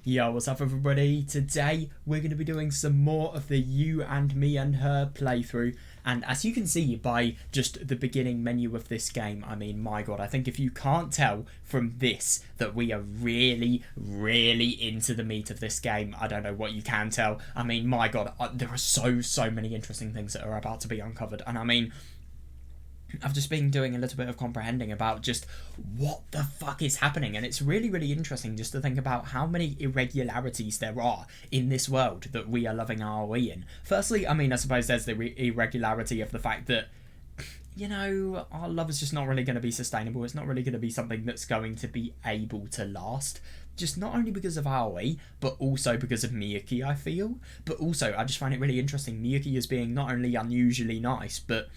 Yo, what's up everybody? Today we're going to be doing some more of the You and Me and Her playthrough, and as you can see by just the beginning menu of this game, I mean, my god, I think if you can't tell from this that we are really into the meat of this game, I don't know what you can tell. I mean, my god, there are so many interesting things that are about to be uncovered, and I mean, I've just been doing a little bit of comprehending about just what the fuck is happening, and it's really interesting just to think about how many irregularities there are in this world that we are loving our way in. Firstly, I mean, I suppose there's the irregularity of the fact that, you know, our love is just not really going to be sustainable. It's not really going to be something that's going to be able to last. Just not only because of Aoi, but also because of Miyuki, I feel. But also, I just find it really interesting, Miyuki as being not only unusually nice, but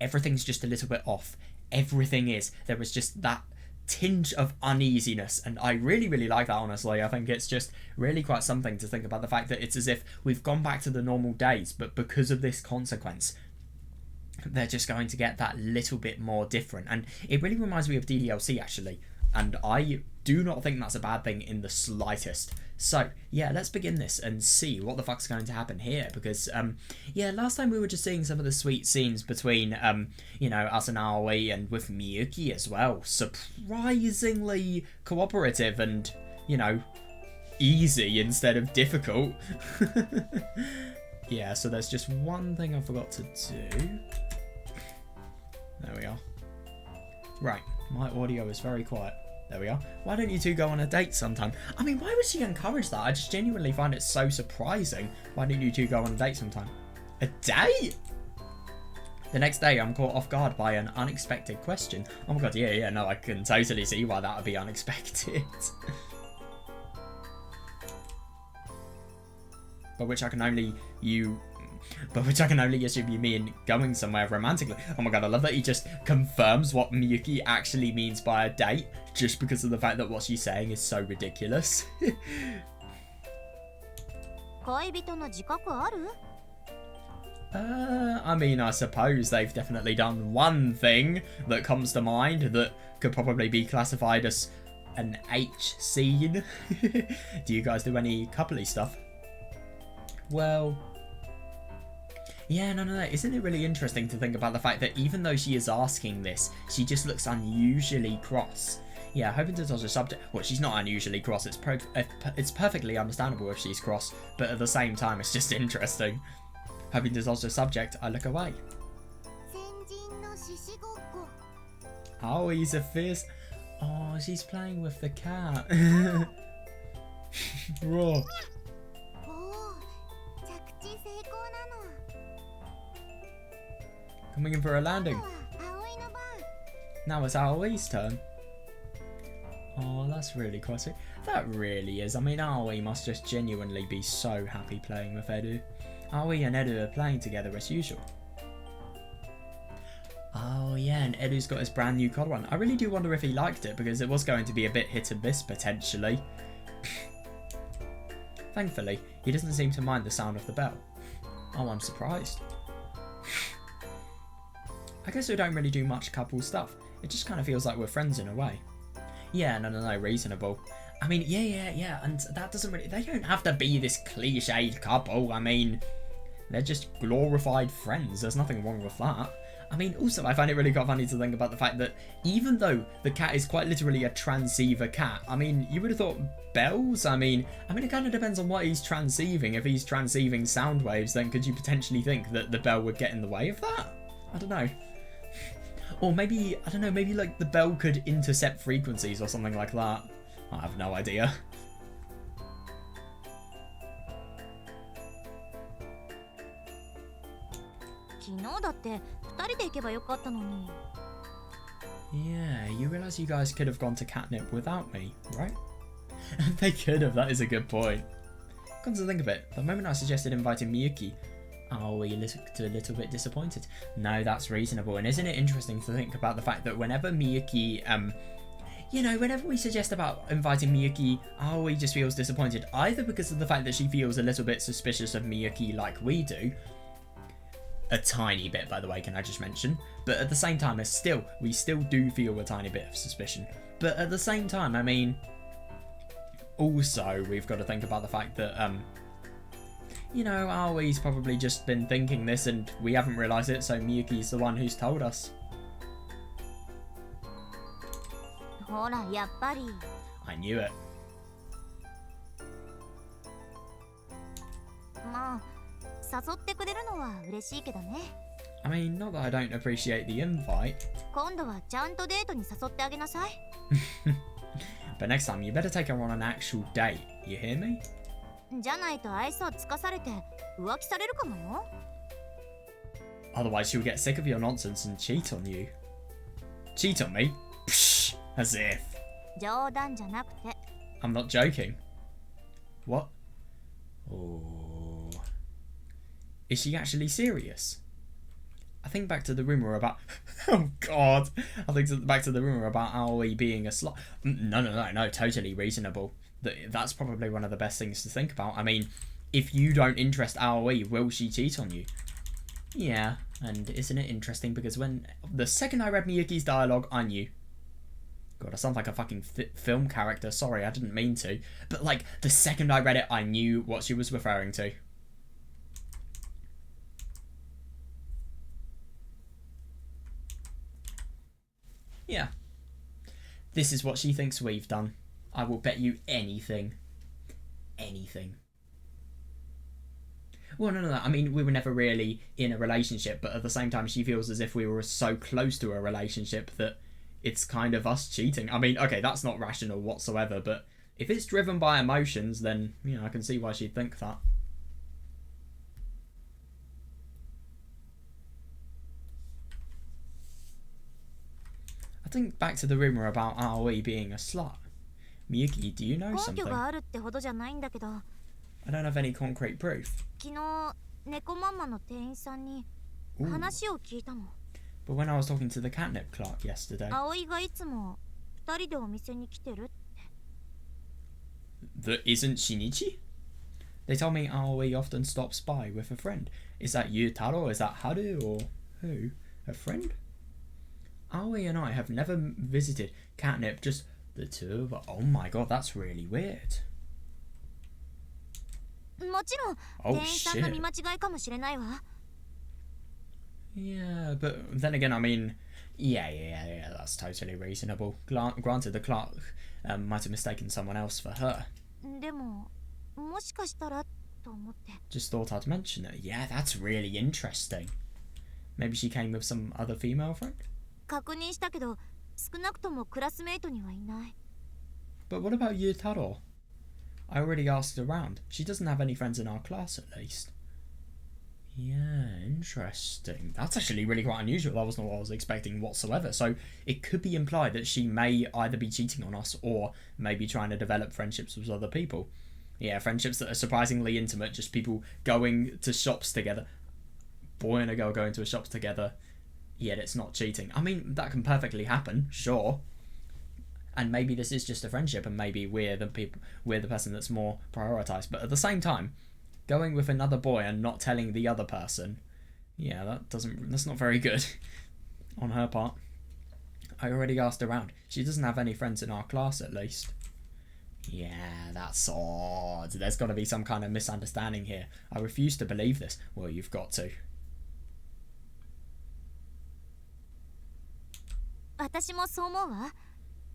everything's just a little bit off. Everything is. There was just that tinge of uneasiness, and I really like that, honestly. I think it's just really quite something to think about the fact that it's as if we've gone back to the normal days, but because of this consequence, they're just going to get that little bit more different. And it really reminds me of DDLC, actually, and I do not think that's a bad thing in the slightest. So, yeah, let's begin this and see what the fuck's going to happen here, because, yeah, last time we were just seeing some of the sweet scenes between, you know, us and Aoi, and with Miyuki as well. Surprisingly cooperative and, you know, easy instead of difficult. Yeah, so there's just one thing I forgot to do. There we are. Right, my audio is very quiet. There we are. Why don't you two go on a date sometime? I mean, why would she encourage that? I just genuinely find it so surprising. Why don't you two go on a date sometime? A date? The next day, I'm caught off guard by an unexpected question. Oh my god, yeah, no, I can totally see why that would be unexpected. But which I can only assume you mean going somewhere romantically. Oh my god, I love that he just confirms what Miyuki actually means by a date, just because of the fact that what she's saying is so ridiculous. I mean, I suppose they've definitely done one thing that comes to mind that could probably be classified as an H scene. Do you guys do any coupley stuff? Well, yeah, no. Isn't it really interesting to think about the fact that even though she is asking this, she just looks unusually cross? Yeah, hoping to dodge the subject. Well, she's not unusually cross. It's perfectly understandable if she's cross, but at the same time, it's just interesting. Hoping to dodge the subject, I look away. Oh, he's a fierce. Oh, she's playing with the cat. Raw. Coming in for a landing. Now it's Aoi's turn. Oh, that's really quite sweet. That really is. I mean, Aoi must just genuinely be so happy playing with Edu. Aoi and Edu are playing together as usual. Oh yeah, and Edu's got his brand new collar on. I really do wonder if he liked it, because it was going to be a bit hit and miss potentially. Thankfully, he doesn't seem to mind the sound of the bell. Oh, I'm surprised. I guess we don't really do much couple stuff. It just kind of feels like we're friends in a way. Yeah, no, reasonable. I mean, yeah, and that doesn't really... They don't have to be this cliched couple. I mean, they're just glorified friends. There's nothing wrong with that. I mean, also, I find it really quite funny to think about the fact that even though the cat is quite literally a transceiver cat, I mean, you would have thought bells? I mean, it kind of depends on what he's transceiving. If he's transceiving sound waves, then could you potentially think that the bell would get in the way of that? I don't know. Or maybe, I don't know, maybe like the bell could intercept frequencies or something like that. I have no idea. Yeah, you realise you guys could have gone to catnip without me, right? They could have, that is a good point. Come to think of it, the moment I suggested inviting Miyuki, Aoi looked a little bit disappointed. No, that's reasonable, and isn't it interesting to think about the fact that whenever Miyuki, you know, whenever we suggest about inviting Miyuki, Aoi just feels disappointed, either because of the fact that she feels a little bit suspicious of Miyuki like we do, a tiny bit, by the way, can I just mention, but at the same time, we still do feel a tiny bit of suspicion, but at the same time, I mean, Also, we've got to think about the fact that, you know, Aoi's probably just been thinking this and we haven't realised it, so Miyuki's the one who's told us. ほらやっぱり I knew it. まあ誘ってくれるのは嬉しいけどね。 I mean, not that I don't appreciate the invite. 今度はちゃんとデートに誘ってあげなさい。 But next time, you better take her on an actual date. You hear me? じゃないと愛想つかされて浮気されるかもよ。 Otherwise, she'll get sick of your nonsense and cheat on you. Cheat on me? Psh, as if. 冗談じゃなくて。 I'm not joking. What? Oh. Is she actually serious? I think back to the rumour about... Oh, God. I think back to the rumour about Aoi being a slut. No. Totally reasonable. That's probably one of the best things to think about. I mean, if you don't interest Aoi, will she cheat on you? Yeah, and isn't it interesting? Because when... The second I read Miyuki's dialogue, I knew. God, I sound like a fucking film character. Sorry, I didn't mean to. But, like, the second I read it, I knew what she was referring to. Yeah. This is what she thinks we've done. I will bet you anything. Anything. Well, no. I mean, we were never really in a relationship, but at the same time, she feels as if we were so close to a relationship that it's kind of us cheating. I mean, okay, that's not rational whatsoever, but if it's driven by emotions, then, you know, I can see why she'd think that. I think back to the rumour about Aoi being a slut. Miyuki, do you know 根拠 something? があるってほどじゃないんだけど、 I don't have any concrete proof. 昨日猫ママの店員さんに Ooh. 話を聞いたの。 But when I was talking to the catnip clerk yesterday... 葵がいつも2人でお店に来てるって。 That isn't Shinichi? They told me Aoi often stops by with a friend. Is that Yutaro? Is that Haru? Or who? A friend? Aoi and I have never visited catnip, just the two of us. Oh my god, that's really weird. もちろん、 Oh 店員さんの shit. 見間違いかもしれないわ。 Yeah, but then again, I mean, yeah, that's totally reasonable. Granted, the clerk might have mistaken someone else for her. でも、もしかしたらと思って。 Just thought I'd mention it. Yeah, that's really interesting. Maybe she came with some other female friend? 確認したけど、少なくともクラスメイトにはいない。 But what about Yutaro? I already asked around. She doesn't have any friends in our class, at least. Yeah, interesting. That's actually really quite unusual. That wasn't what I was expecting whatsoever. So it could be implied that she may either be cheating on us or maybe trying to develop friendships with other people. Yeah, friendships that are surprisingly intimate, just people going to shops together. Boy and a girl going to a shop together, yet it's not cheating. I mean, that can perfectly happen, sure. And maybe this is just a friendship and maybe we're the person that's more prioritized. But at the same time, going with another boy and not telling the other person, yeah, that's not very good on her part. I already asked around. She doesn't have any friends in our class, at least. Yeah, that's odd. There's got to be some kind of misunderstanding here. I refuse to believe this. Well, you've got to. 私もそう思うわ。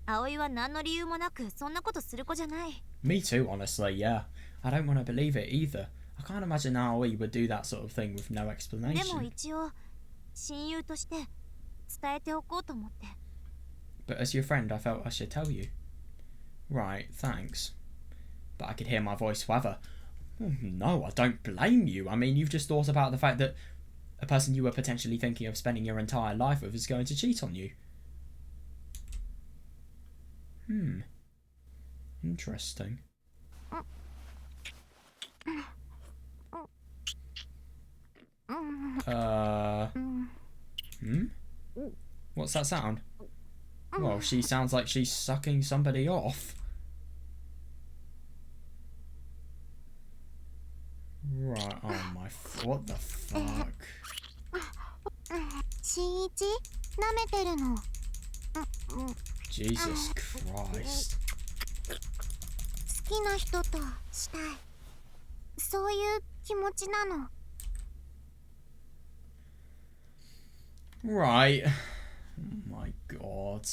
葵は何の理由もなくそんなことする子じゃない。 Me too, honestly, yeah. I don't want to believe it either. I can't imagine Aoi would do that sort of thing with no でも explanation. 一応親友として伝えておこうと思って。 But as your friend, I felt I should tell you. Right, thanks. But I could hear my voice whether. No, I don't blame you. I mean, you've just thought about the fact that a person you were potentially thinking of spending your entire life with is going to cheat on you. Interesting. What's that sound? Well, she sounds like she's sucking somebody off. Right, oh my, what the fuck? 新一、舐めてるの。 Jesus Christ. きな人としたい。そういう気持ちなの。 Right. Oh my god.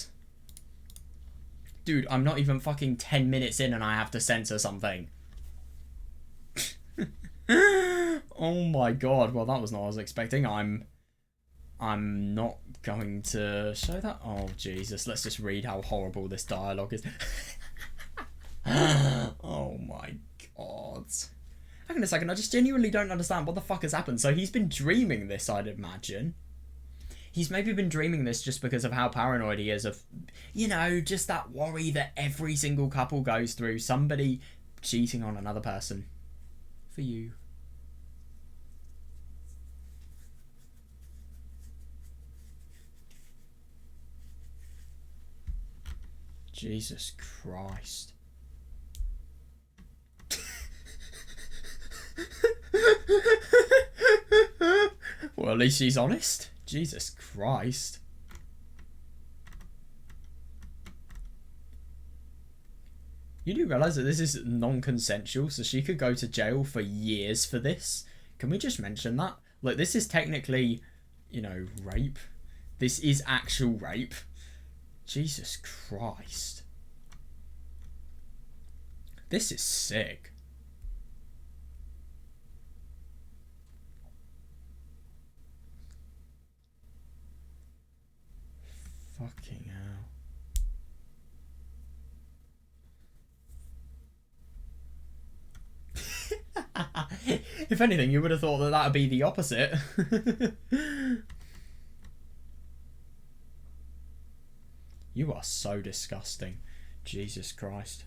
Dude, I'm not even fucking 10 minutes in and I have to censor something. Oh my god. Well, that was not what I was expecting. I'm not going to show that. Oh, Jesus. Let's just read how horrible this dialogue is. Oh my god. Hang on a second. I just genuinely don't understand what the fuck has happened. So he's been dreaming this, I'd imagine. He's maybe been dreaming this just because of how paranoid he is of, you know, just that worry that every single couple goes through. Somebody cheating on another person. For you. Jesus Christ. Well, at least she's honest. Jesus Christ. You do realise that this is non-consensual, so she could go to jail for years for this? Can we just mention that? Like, this is technically, you know, rape. This is actual rape. Jesus Christ. This is sick. Fucking hell. If anything, you would have thought that would be the opposite. You are so disgusting. Jesus Christ.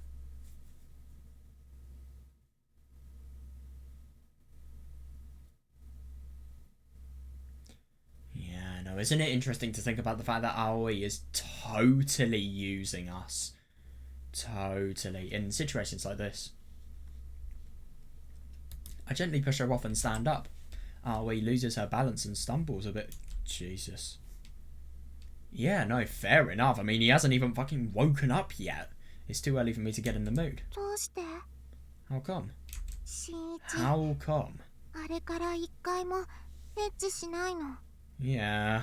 Yeah, no, isn't it interesting to think about the fact that Aoi is totally using us? Totally. In situations like this. I gently push her off and stand up. Aoi loses her balance and stumbles a bit. Jesus. Yeah, no, fair enough. I mean, he hasn't even fucking woken up yet. It's too early for me to get in the mood. How come? How come? Yeah.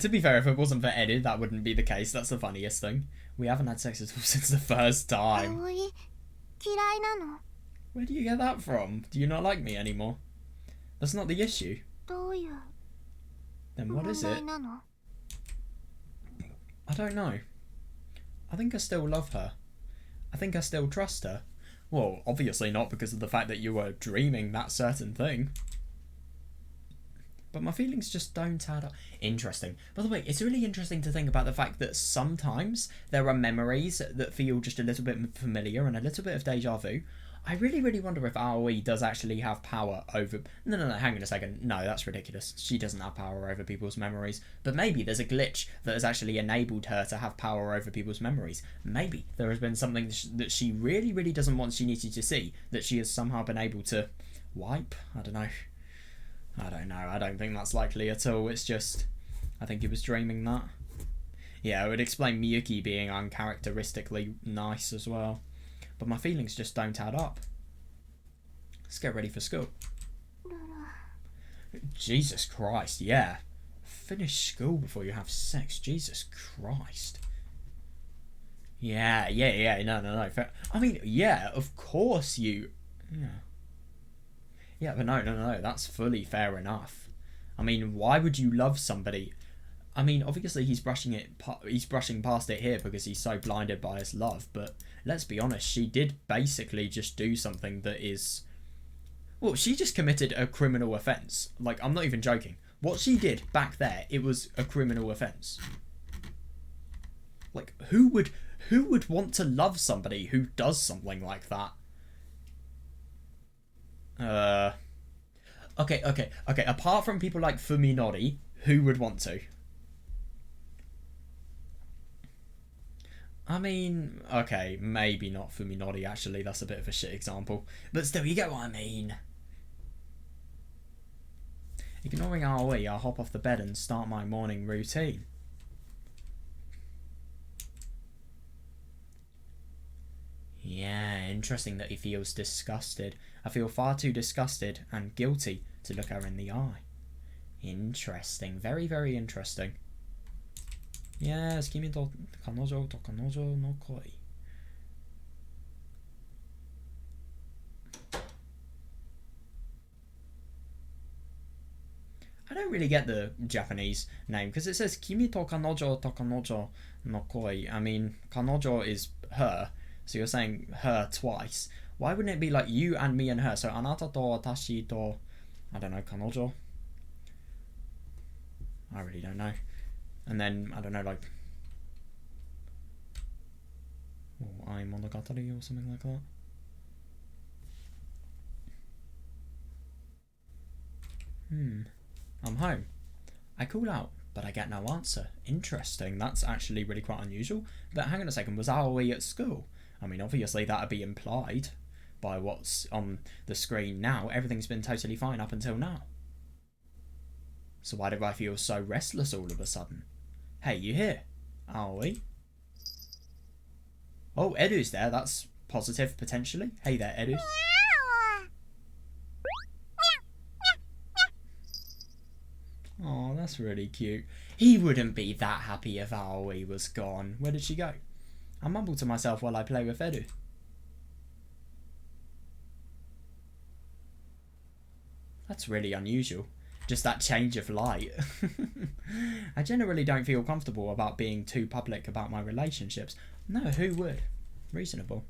To be fair, if it wasn't for Eddie, that wouldn't be the case. That's the funniest thing. We haven't had sex at all since the first time. Where do you get that from? Do you not like me anymore? That's not the issue. Then what is it? I don't know. I think I still love her. I think I still trust her. Well, obviously not because of the fact that you were dreaming that certain thing. But my feelings just don't add up. Interesting. By the way, it's really interesting to think about the fact that sometimes there are memories that feel just a little bit familiar and a little bit of deja vu. I really, really wonder if Aoi does actually have power over... No, hang on a second. No, that's ridiculous. She doesn't have power over people's memories. But maybe there's a glitch that has actually enabled her to have power over people's memories. Maybe there has been something that she really, really doesn't want she needed to see, that she has somehow been able to wipe. I don't know. I don't think that's likely at all. It's just... I think he was dreaming that. Yeah, it would explain Miyuki being uncharacteristically nice as well. But my feelings just don't add up. Let's get ready for school. Jesus Christ, yeah. Finish school before you have sex. Jesus Christ. Yeah. No. I mean, yeah, of course you... Yeah, but no. That's fully fair enough. I mean, why would you love somebody... I mean, obviously he's brushing past it here because he's so blinded by his love, but let's be honest, she did basically just do something that is... Well, she just committed a criminal offence. Like, I'm not even joking. What she did back there, it was a criminal offence. Like, who would want to love somebody who does something like that? Okay. Apart from people like Fuminori, who would want to? I mean, okay, maybe not Fuminori, actually. That's a bit of a shit example. But still, you get what I mean. Ignoring Aoi, I'll hop off the bed and start my morning routine. Yeah, interesting that he feels disgusted. I feel far too disgusted and guilty to look her in the eye. Interesting. Very, very interesting. Yes, 君と彼女と彼女の恋. I don't really get the Japanese name because it says 君と彼女と彼女の恋. I mean, 彼女 is her, so you're saying her twice. Why wouldn't it be like you and me and her? So あなたと私と I don't know, 彼女? I really don't know. And then, I don't know, like I monogatari or something like that. I'm home. I call out, but I get no answer. Interesting. That's actually really quite unusual. But hang on a second, was Aoi at school? I mean, obviously that'd be implied by what's on the screen now. Everything's been totally fine up until now. So why do I feel so restless all of a sudden? Hey, you here? Aoi? Oh, Edu's there. That's positive, potentially. Hey there, Edu. Oh, that's really cute. He wouldn't be that happy if Aoi was gone. Where did she go? I mumble to myself while I play with Edu. That's really unusual. Just that change of light. I generally don't feel comfortable about being too public about my relationships. No, who would? Reasonable.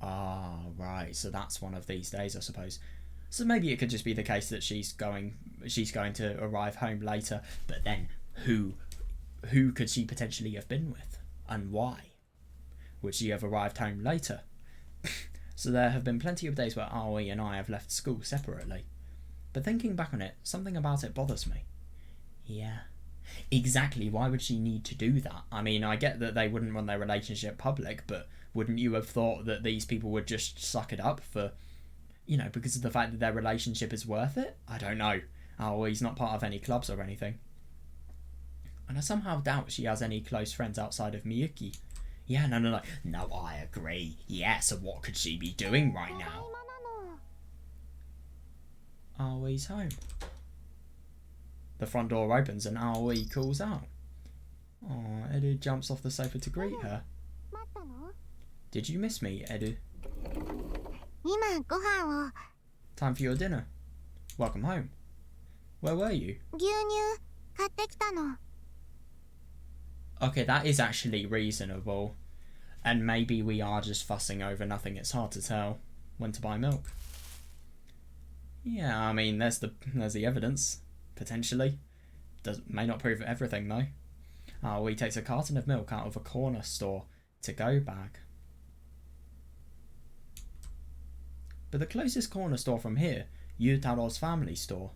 Ah, right. So that's one of these days, I suppose. So maybe it could just be the case that she's going to arrive home later, but then who could she potentially have been with? And why? Would she have arrived home later? So there have been plenty of days where Aoi and I have left school separately. But thinking back on it, something about it bothers me. Yeah. Exactly, why would she need to do that? I mean, I get that they wouldn't want their relationship public, but wouldn't you have thought that these people would just suck it up for, you know, because of the fact that their relationship is worth it? I don't know. Aoi's not part of any clubs or anything. And I somehow doubt she has any close friends outside of Miyuki. Yeah, no, I agree. Yeah, so what could she be doing right now? Aoi's home. The front door opens and Aoi calls out. Oh, Edu jumps off the sofa to greet her. Did you miss me, Edu? Time for your dinner. Welcome home. Where were you? Okay, that is actually reasonable. And maybe we are just fussing over nothing. It's hard to tell when to buy milk. Yeah, I mean, there's the evidence. Potentially. May not prove everything, though. He takes a carton of milk out of a corner store to-go bag. But the closest corner store from here, Yutaro's family store.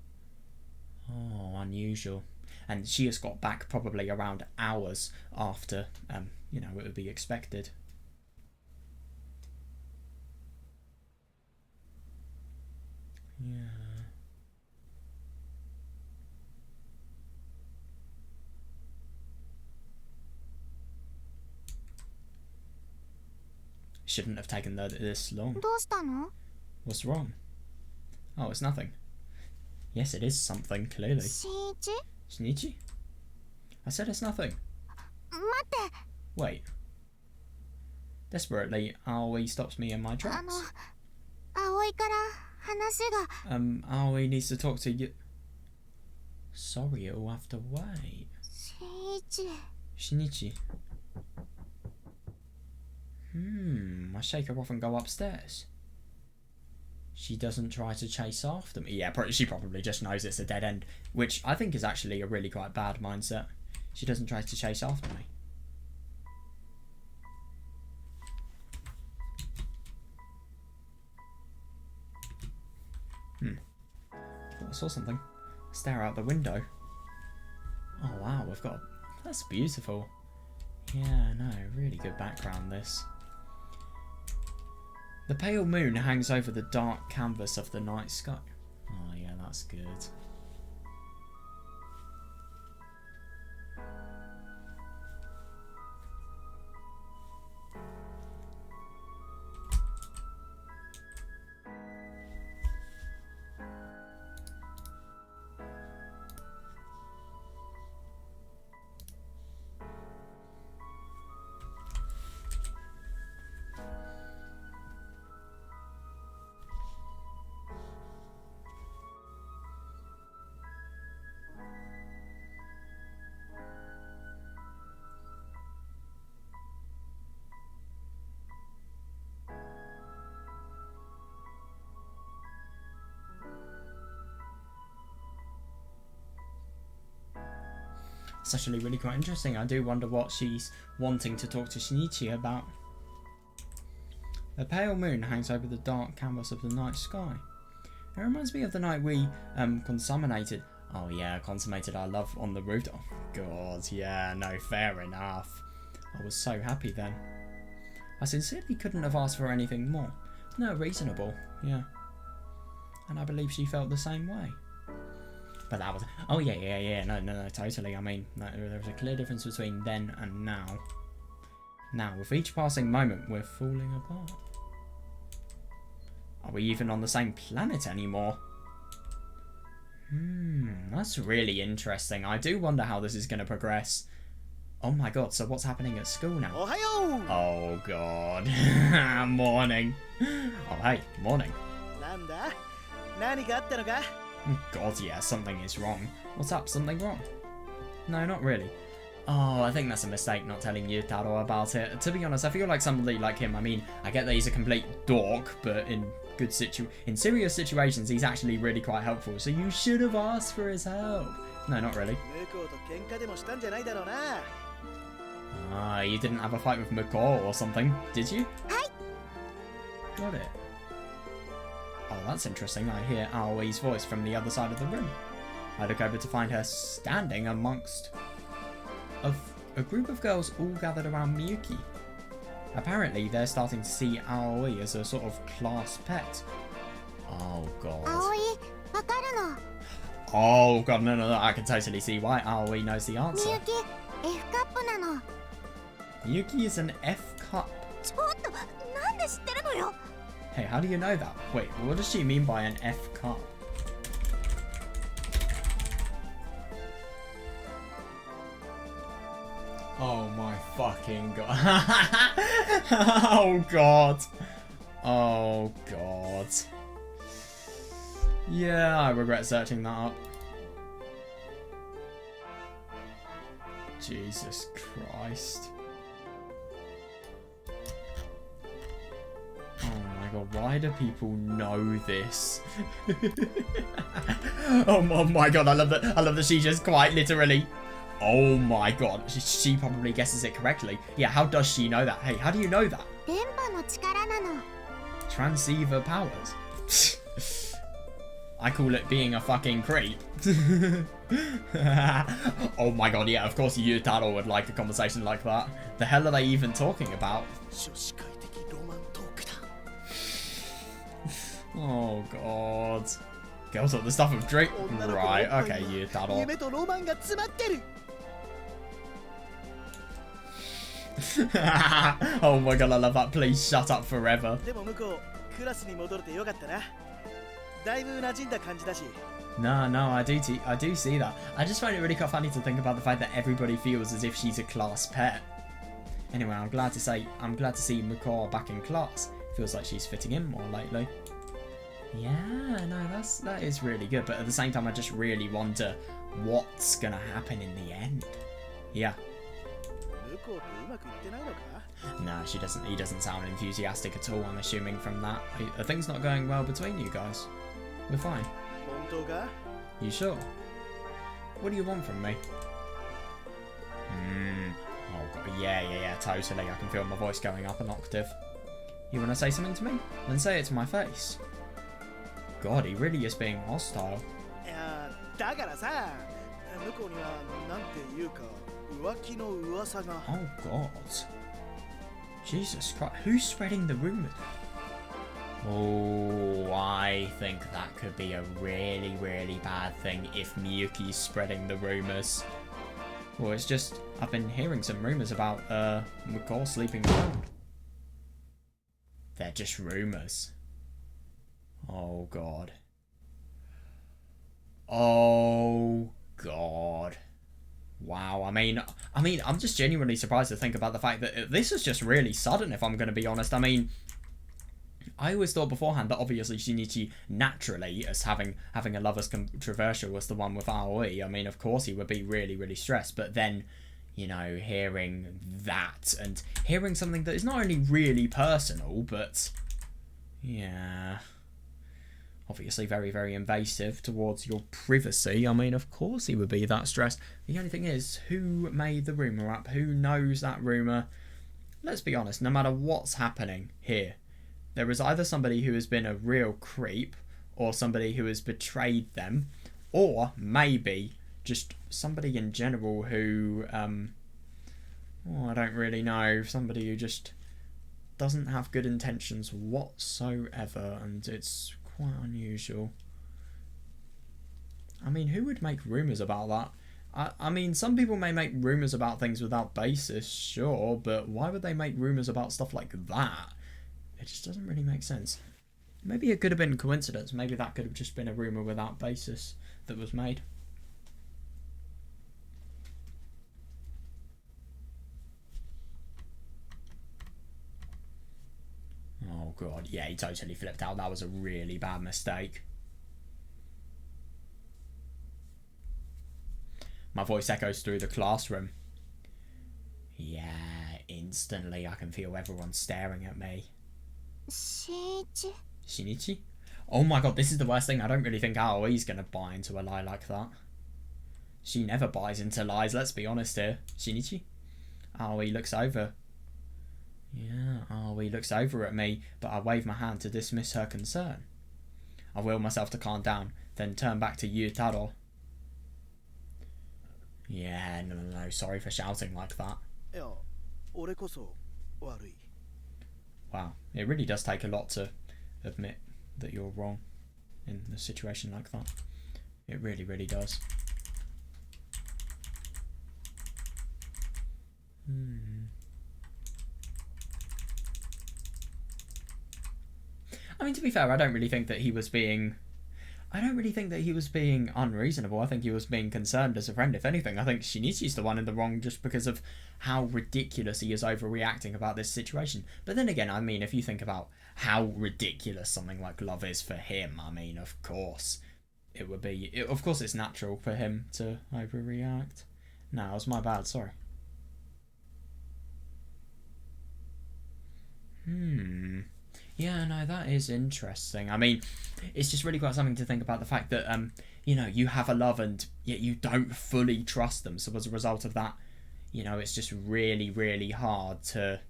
Oh, unusual. And she has got back probably around hours after, you know, it would be expected. Yeah. Shouldn't have taken this long. What's wrong? Oh, it's nothing. Yes, it is something, clearly. Shinichi? I said it's nothing. Wait. Desperately, Aoi stops me in my tracks. Aoi needs to talk to you. Sorry, it'll have to wait. Shinichi. I shake her off and go upstairs. She doesn't try to chase after me. Yeah, she probably just knows it's a dead end, which I think is actually a really quite bad mindset. She doesn't try to chase after me. I saw something. Stare out the window. Oh wow, we've got... That's beautiful. Yeah, no, really good background, this. The pale moon hangs over the dark canvas of the night sky. Oh yeah, that's good. It's actually really quite interesting. I do wonder what she's wanting to talk to Shinichi about. A pale moon hangs over the dark canvas of the night sky. It reminds me of the night we consummated. Oh yeah, consummated our love on the rooftop. Oh, God, yeah, no, fair enough. I was so happy then. I sincerely couldn't have asked for anything more. No, reasonable, yeah. And I believe she felt the same way. But that was... Oh yeah, no, totally. I mean, there was a clear difference between then and now. Now, with each passing moment, we're falling apart. Are we even on the same planet anymore? That's really interesting. I do wonder how this is going to progress. Oh my god, so what's happening at school now? Ohayo! Oh god. Morning. Oh hey, morning. Nanda? Nani ga atta no ka? God, yeah, something is wrong. What's up? Something wrong? No, not really. Oh, I think that's a mistake not telling Yutaro about it. To be honest, I feel like somebody like him, I mean, I get that he's a complete dork, but in serious situations, he's actually really quite helpful. So you should have asked for his help. No, not really. Ah, you didn't have a fight with Mako or something, did you? Hi. Got it. Oh, that's interesting. I hear Aoi's voice from the other side of the room. I look over to find her standing amongst a group of girls all gathered around Miyuki. Apparently, they're starting to see Aoi as a sort of class pet. Oh, God. Aoi, wakaru no. Oh, God, no, I can totally see why Aoi knows the answer. Miyuki, F cup nano. Miyuki is an F cup. Chotto, nande shitteru no yo? Hey, how do you know that? Wait, what does she mean by an F cup? Oh my fucking god. Oh god. Oh god. Yeah, I regret searching that up. Jesus Christ. Oh my god, why do people know this? Oh my god, I love that she just quite literally... Oh my god, she probably guesses it correctly. Yeah, how does she know that? Hey, how do you know that? Transceiver powers. I call it being a fucking creep. Oh my god, yeah, of course Yutaro would like a conversation like that. The hell are they even talking about? Oh god. Girls want the stuff of drink. Right, okay, Yutaro. Oh my god, I love that. Please shut up forever. No, I do see that. I just find it really quite funny to think about the fact that everybody feels as if she's a class pet. Anyway, I'm glad to see Mako back in class. Feels like she's fitting in more lately. Yeah, no, that is really good. But at the same time, I just really wonder what's gonna happen in the end. Yeah. No, she doesn't. He doesn't sound enthusiastic at all. I'm assuming from that. Are things not going well between you guys? We're fine. You sure? What do you want from me? Oh god, yeah, totally. I can feel my voice going up an octave. You want to say something to me? Then say it to my face. God, he really is being hostile. Oh god. Jesus Christ, who's spreading the rumours? Oh, I think that could be a really, really bad thing if Miyuki's spreading the rumours. Well, it's just, I've been hearing some rumours about, Mako sleeping around. They're just rumours. Oh, God. Oh, God. Wow, I mean, I'm just genuinely surprised to think about the fact that this is just really sudden, if I'm going to be honest. I mean, I always thought beforehand that obviously Shinichi naturally, as having a love as controversial was the one with Aoi. I mean, of course he would be really, really stressed. But then, you know, hearing that and hearing something that is not only really personal, but yeah. obviously very, very invasive towards your privacy. I mean, of course he would be that stressed. The only thing is, who made the rumour up? Who knows that rumour? Let's be honest, no matter what's happening here, there is either somebody who has been a real creep, or somebody who has betrayed them, or maybe just somebody in general who, I don't really know, somebody who just doesn't have good intentions whatsoever, and it's quite unusual. I mean, who would make rumours about that? I mean, some people may make rumours about things without basis, sure, but why would they make rumours about stuff like that? It just doesn't really make sense. Maybe it could have been coincidence. Maybe that could have just been a rumour without basis that was made. Oh god, yeah, he totally flipped out. That was a really bad mistake. My voice echoes through the classroom. Yeah, instantly I can feel everyone staring at me. Shinichi? Oh my god, this is the worst thing. I don't really think Aoi's gonna buy into a lie like that. She never buys into lies, let's be honest here. Shinichi? Aoi looks over. Yeah, Aoi looks over at me, but I wave my hand to dismiss her concern. I will myself to calm down, then turn back to Yutaro. Yeah, no, sorry for shouting like that. Wow, it really does take a lot to admit that you're wrong in a situation like that. It really, really does. I mean, to be fair, I don't really think that he was being unreasonable. I think he was being concerned as a friend. If anything, I think Shinichi's the one in the wrong just because of how ridiculous he is overreacting about this situation. But then again, I mean, if you think about how ridiculous something like love is for him, I mean, of course, of course it's natural for him to overreact. No, it was my bad, sorry. Yeah, no, that is interesting. I mean, it's just really quite something to think about the fact that, you have a love and yet you don't fully trust them. So as a result of that, it's just really, really hard to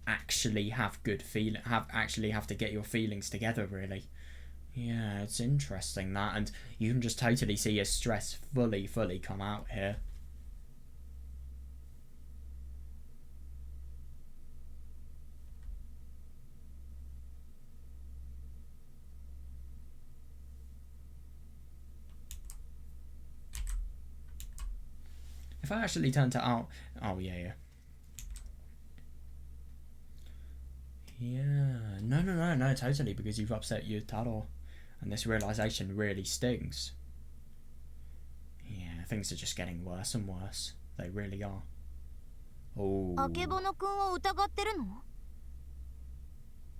actually have good feeling, have to get your feelings together, really. Yeah, it's interesting that, and you can just totally see his stress fully come out here. If I actually turned it out... Oh, yeah. Yeah. No, totally, because you've upset Yutaro. And this realisation really stings. Yeah, things are just getting worse and worse. They really are. Oh.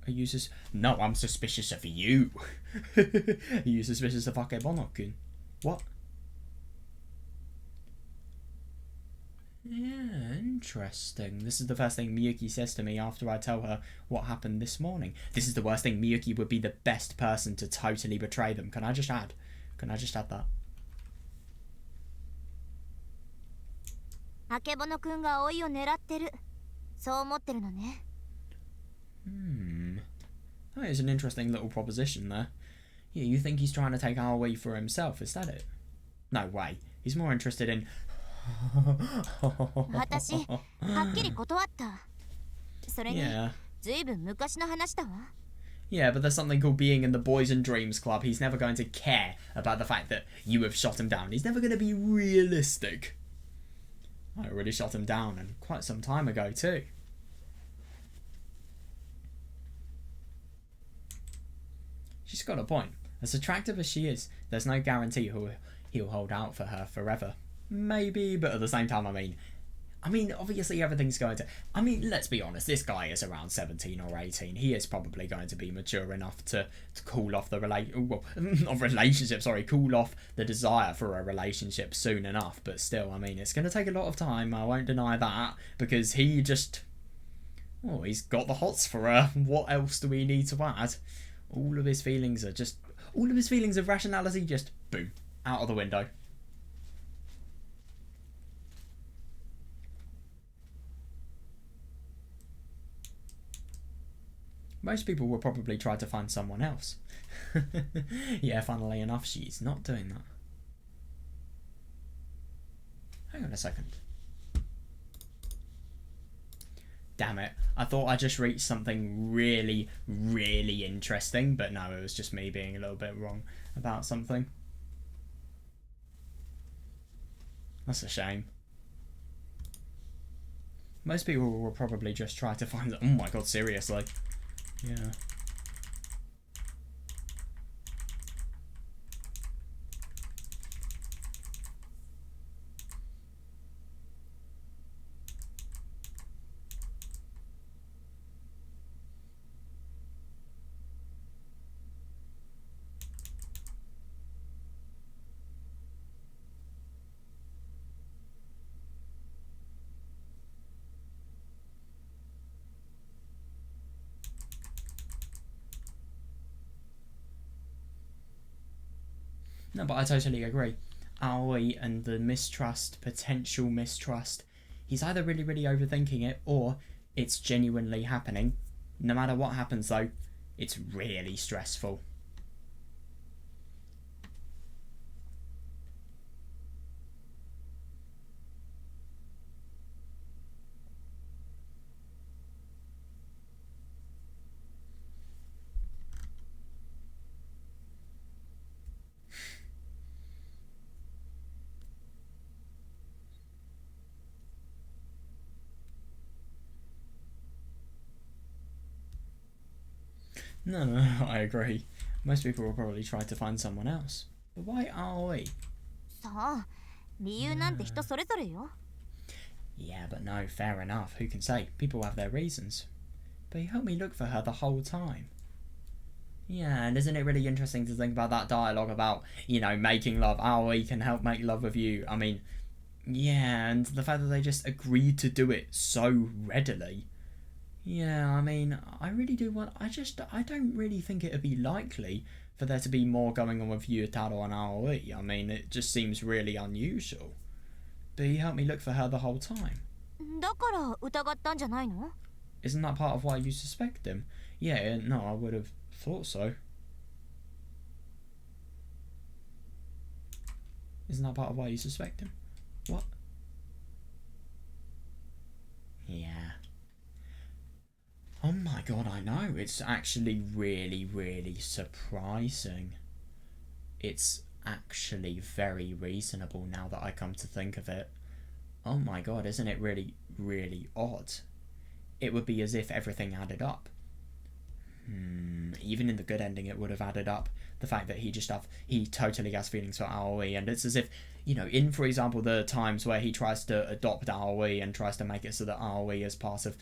Are you No, I'm suspicious of you. Are you suspicious of Akebono-kun? What? Yeah, interesting. This is the first thing Miyuki says to me after I tell her what happened this morning. This is the worst thing. Miyuki would be the best person to totally betray them. Can I just add that? That is an interesting little proposition there. Yeah, you think he's trying to take Aoi for himself, is that it? No way. He's more interested in... Yeah, but there's something called being in the Boys and Dreams Club. He's never going to care about the fact that you have shot him down. He's never going to be realistic. I already shot him down, and quite some time ago too. She's got a point. As attractive as she is, there's no guarantee he'll hold out for her forever. Maybe, but at the same time, I mean, obviously everything's going to... I mean, let's be honest, this guy is around 17 or 18. He is probably going to be mature enough to cool off the cool off the desire for a relationship soon enough. But still, I mean, it's going to take a lot of time, I won't deny that, because he just... Oh, he's got the hots for her. What else do we need to add? All of his feelings are just... All of his feelings of rationality just, boom, out of the window. Most people will probably try to find someone else. Yeah, funnily enough, she's not doing that. Hang on a second. Damn it. I thought I just reached something really, really interesting, but no, it was just me being a little bit wrong about something. That's a shame. Most people will probably just try to find... Oh my god, seriously. Yeah. No, but I totally agree. Aoi and the mistrust, potential mistrust, he's either really, really overthinking it or it's genuinely happening. No matter what happens though, it's really stressful. No, I agree. Most people will probably try to find someone else. But why Aoi? さあ、理由なんて人それぞれよ。 Yeah, but no, fair enough. Who can say? People have their reasons. But he helped me look for her the whole time. Yeah, and isn't it really interesting to think about that dialogue about, you know, making love? Aoi can help make love with you. I mean, yeah, and the fact that they just agreed to do it so readily. Yeah, I mean, I really do want... I don't really think it would be likely for there to be more going on with Yutaro and Aoi. I mean, it just seems really unusual. But he helped me look for her the whole time. だから疑ったんじゃないの? Isn't that part of why you suspect him? Yeah, no, I would have thought so. Isn't that part of why you suspect him? What? Yeah. Oh my god, I know. It's actually really, really surprising. It's actually very reasonable now that I come to think of it. Oh my god, isn't it really, really odd? It would be as if everything added up. Even in the good ending it would have added up. The fact that he totally has feelings for Aoi, and it's as if, you know, in, for example, the times where he tries to adopt Aoi and tries to make it so that Aoi is part of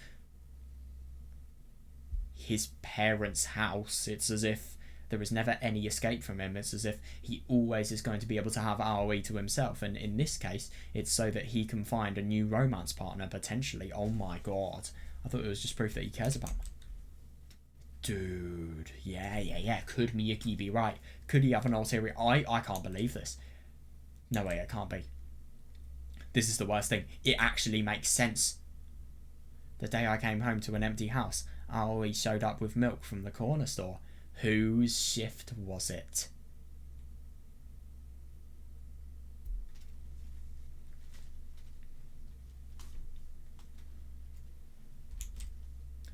his parents' house, it's as if there is never any escape from him. It's as if he always is going to be able to have Aoi to himself, and in this case it's so that he can find a new romance partner, potentially. Oh my god, I thought it was just proof that he cares about me. Dude, yeah, could Miyuki be right? Could he have an ulterior... I can't believe this. No way, it can't be. This is the worst thing. It actually makes sense. The day I came home to an empty house, Aoi showed up with milk from the corner store. Whose shift was it?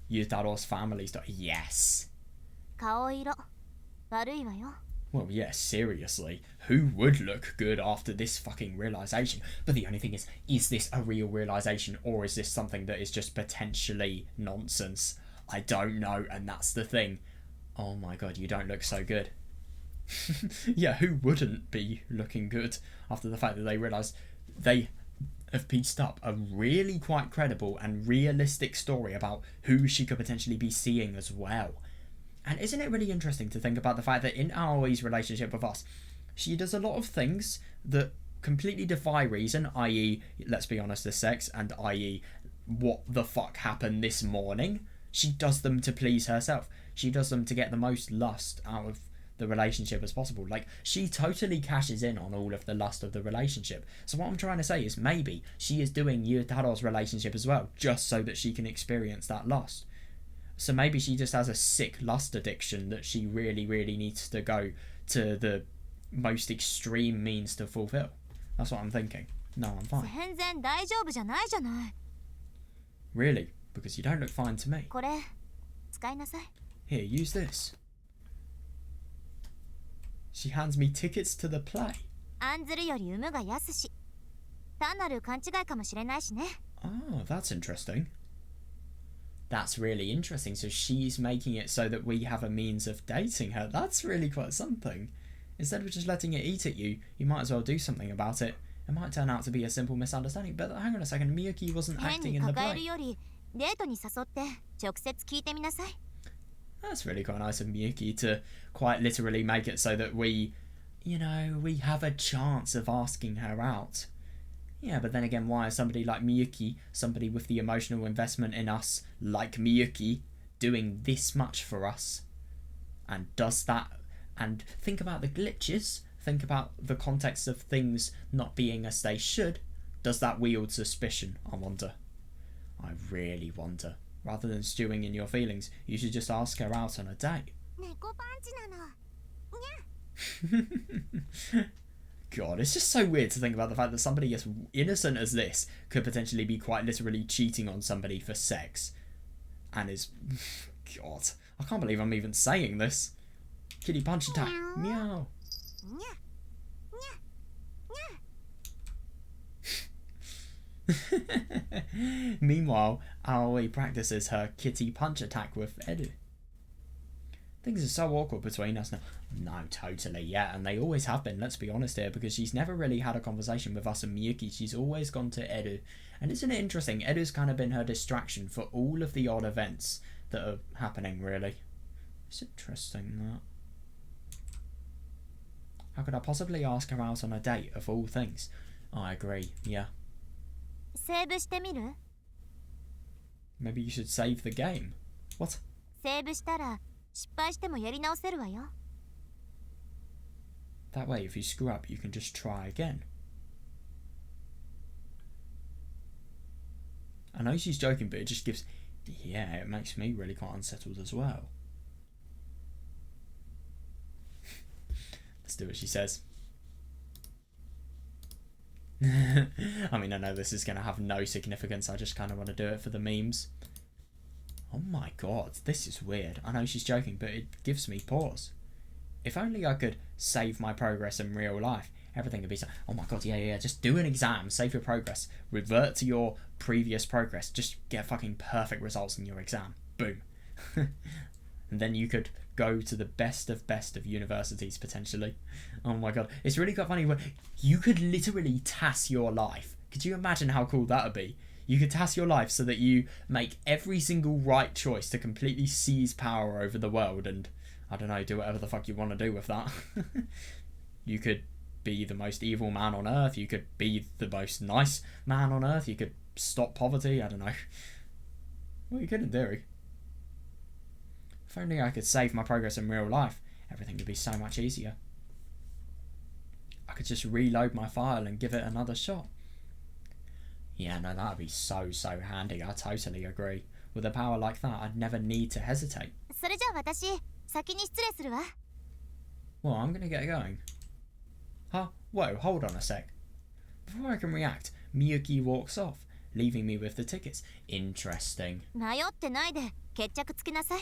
Yutaro's family store. Yes. 顔色悪いわよ. Well, yeah, seriously. Who would look good after this fucking realisation? But the only thing is this a real realisation, or is this something that is just potentially nonsense? I don't know, and that's the thing. Oh my god, you don't look so good. Yeah, who wouldn't be looking good after the fact that they realise they have pieced up a really quite credible and realistic story about who she could potentially be seeing as well. And isn't it really interesting to think about the fact that in Aoi's relationship with us, she does a lot of things that completely defy reason, i.e., let's be honest, the sex, and i.e., what the fuck happened this morning. She does them to please herself. She does them to get the most lust out of the relationship as possible. Like, she totally cashes in on all of the lust of the relationship. So what I'm trying to say is maybe she is doing Yutaro's relationship as well, just so that she can experience that lust. So maybe she just has a sick lust addiction that she really, really needs to go to the most extreme means to fulfill. That's what I'm thinking. No, I'm fine. 全然大丈夫じゃないじゃない。 Really? Because you don't look fine to me. これ使いなさい。 Here, use this. She hands me tickets to the play. 案ずるより有無が安し。単なる勘違いかもしれないしね。 Oh, that's interesting. That's really interesting. So she's making it so that we have a means of dating her. That's really quite something. Instead of just letting it eat at you, you might as well do something about it. It might turn out to be a simple misunderstanding. But hang on a second, Miyuki wasn't 変 acting に in the 抱える play. よりデートに誘って直接聞いてみなさい。 That's really quite nice of Miyuki to quite literally make it so that we, you know, we have a chance of asking her out. Yeah, but then again, why is somebody like Miyuki, somebody with the emotional investment in us, like Miyuki, doing this much for us? And does that... And think about the glitches. Think about the context of things not being as they should. Does that wield suspicion, I wonder? I really wonder. Rather than stewing in your feelings, you should just ask her out on a date. 猫パンチなの。にゃ。 God, it's just so weird to think about the fact that somebody as innocent as this could potentially be quite literally cheating on somebody for sex. And is... God, I can't believe I'm even saying this. Kitty punch attack. Meow. にゃ。 Meanwhile, Aoi practices her kitty punch attack with Edu. Things are so awkward between us now. No, totally, yeah, and they always have been, let's be honest here, because she's never really had a conversation with us and Miyuki. She's always gone to Edu. And isn't it interesting? Edu's kind of been her distraction for all of the odd events that are happening, really. It's interesting, that. How could I possibly ask her out on a date, of all things? I agree, yeah. セーブしてみる？ Maybe you should save the game. What? セーブしたら失敗してもやり直せるわよ。 That way, if you screw up, you can just try again. I know she's joking, but it just gives... Yeah, it makes me really quite unsettled as well. Let's do what she says. I mean, I know this is going to have no significance. I just kind of want to do it for the memes. Oh my god, this is weird. I know she's joking, but it gives me pause. If only I could save my progress in real life, everything would be so... Oh my god, yeah, just do an exam, save your progress, revert to your previous progress, just get fucking perfect results in your exam. Boom. And then you could go to the best of universities, potentially. Oh my god, it's really quite funny when you could literally task your life. Could you imagine how cool that would be? You could task your life so that you make every single right choice to completely seize power over the world and, I don't know, do whatever the fuck you want to do with that. You could be the most evil man on earth, you could be the most nice man on earth, you could stop poverty, I don't know. Well, you could in theory. If only I could save my progress in real life, everything would be so much easier. I could just reload my file and give it another shot. Yeah, no, that would be so handy, I totally agree. With a power like that, I'd never need to hesitate. それじゃあ私先に失礼するわ。 Well, I'm gonna get going. Huh? Whoa, hold on a sec. Before I can react, Miyuki walks off, leaving me with the tickets. Interesting. 迷ってないで決着つけなさい。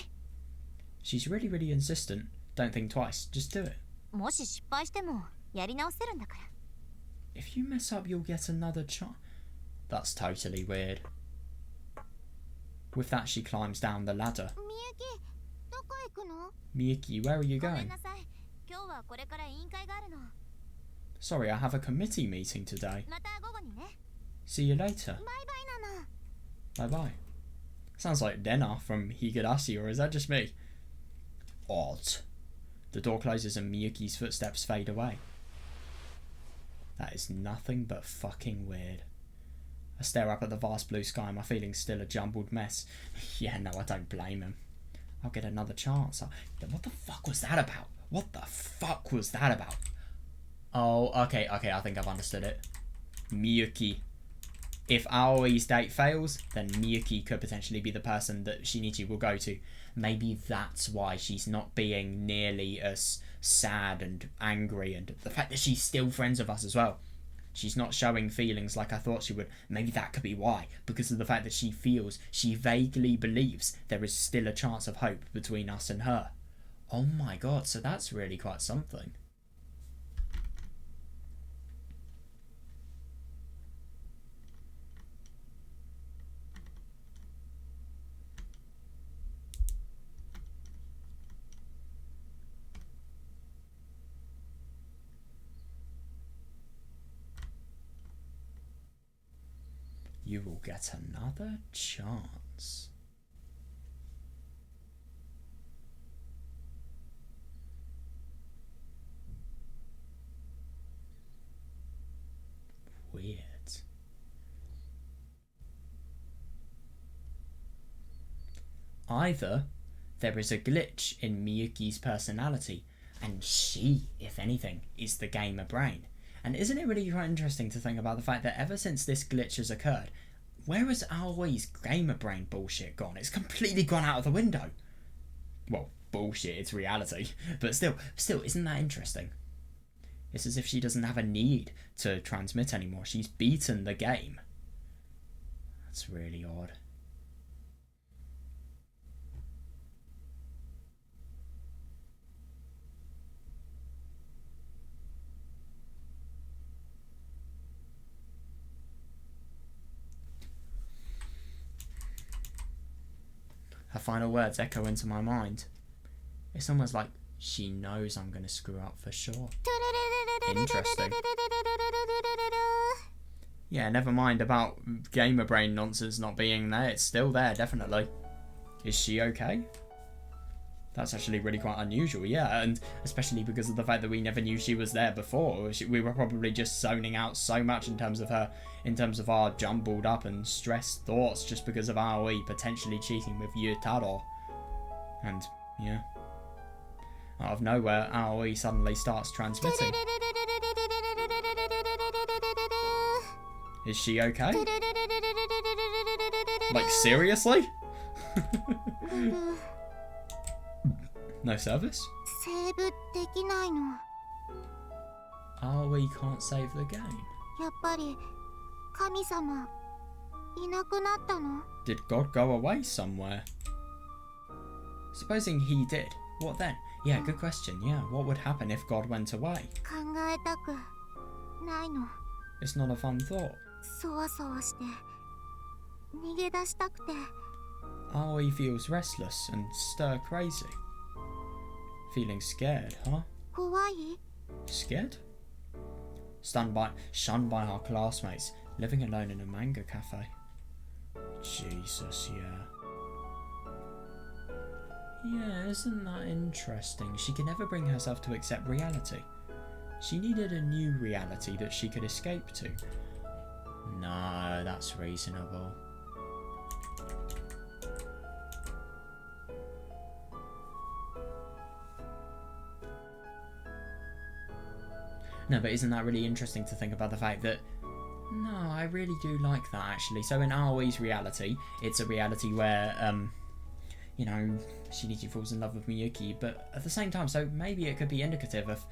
She's really insistent. Don't think twice, just do it. もし失敗してもやり直せるんだから。 If you mess up, you'll get another chance. That's totally weird. With that, she climbs down the ladder. みゆき、どこ行くの？ Miyuki, where are you ごめん going? なさい。今日はこれから委員会があるの。 Sorry, I have a committee meeting today. また午後にね。 See you later. バイバイなの。 Bye bye. Sounds like Dena from Higurashi, or is that just me? Odd. The door closes and Miyuki's footsteps fade away. That is nothing but fucking weird. I stare up at the vast blue sky, my feelings still a jumbled mess. Yeah, no, I don't blame him. I'll get another chance. What the fuck was that about? What the fuck was that about? Oh, okay, I think I've understood it. Miyuki. If Aoi's date fails, then Miyuki could potentially be the person that Shinichi will go to. Maybe that's why she's not being nearly as sad and angry, and the fact that she's still friends with us as well. She's not showing feelings like I thought she would. Maybe that could be why, because of the fact that she vaguely believes there is still a chance of hope between us and her. Oh my god, so that's really quite something. You will get another chance. Weird. Either there is a glitch in Miyuki's personality, and she, if anything, is the gamer brain. And isn't it really quite interesting to think about the fact that ever since this glitch has occurred, where has Aoi's gamer brain bullshit gone? It's completely gone out of the window. Well, bullshit, it's reality. But still, isn't that interesting? It's as if she doesn't have a need to transmit anymore. She's beaten the game. That's really odd. Her final words echo into my mind. It's almost like she knows I'm going to screw up for sure. Interesting. Yeah, never mind about gamer brain nonsense not being there. It's still there, definitely. Is she okay? That's actually really quite unusual, yeah, and especially because of the fact that we never knew she was there before. We were probably just zoning out so much in terms of her, in terms of our jumbled up and stressed thoughts just because of Aoi potentially cheating with Yutaro. And, yeah. Out of nowhere, Aoi suddenly starts transmitting. Is she okay? Like, seriously? No service? Aoi can't save the game. Did God go away somewhere? Supposing he did, what then? Yeah, good question. Yeah, what would happen if God went away? It's not a fun thought. Aoi feels restless and stir crazy. Feeling scared, huh? Scared? Shunned by her classmates, living alone in a manga cafe. Jesus, yeah. Yeah, isn't that interesting? She could never bring herself to accept reality. She needed a new reality that she could escape to. No, that's reasonable. No, but isn't that really interesting to think about the fact that... No, I really do like that, actually. So in Aoi's reality, it's a reality where, you know, Shinichi falls in love with Miyuki, but at the same time, so maybe it could be indicative of...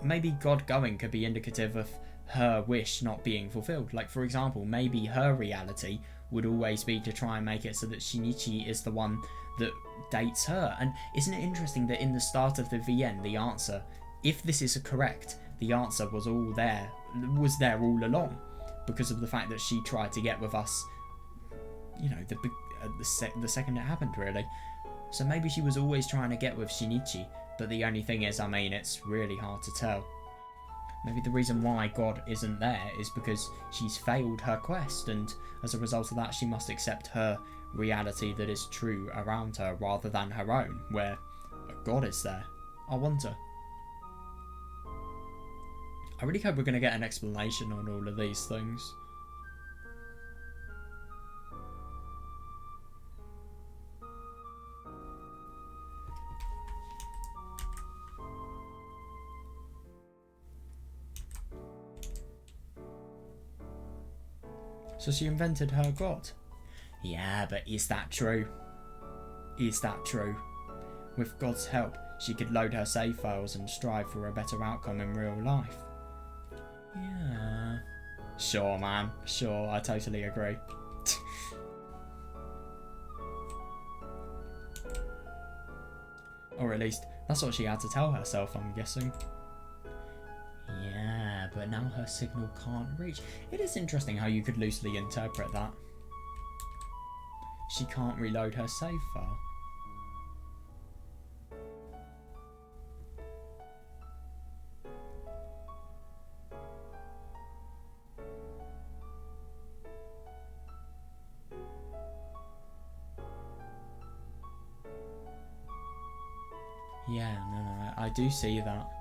Maybe God going could be indicative of her wish not being fulfilled. Like, for example, maybe her reality would always be to try and make it so that Shinichi is the one that dates her. And isn't it interesting that in the start of the VN, the answer, if this is correct, the answer was there all along, because of the fact that she tried to get with us, you know, the second it happened, really. So maybe she was always trying to get with Shinichi, but the only thing is, I mean, it's really hard to tell. Maybe the reason why God isn't there is because she's failed her quest, and as a result of that, she must accept her reality that is true around her rather than her own, where God is there. I wonder. I really hope we're going to get an explanation on all of these things. So she invented her god. Yeah, but is that true? Is that true? With God's help, she could load her save files and strive for a better outcome in real life. Yeah. Sure, man. Sure, I totally agree. Or at least, that's what she had to tell herself, I'm guessing. Yeah, but now her signal can't reach. It is interesting how you could loosely interpret that. She can't reload her save file. Yeah, no, I do see that.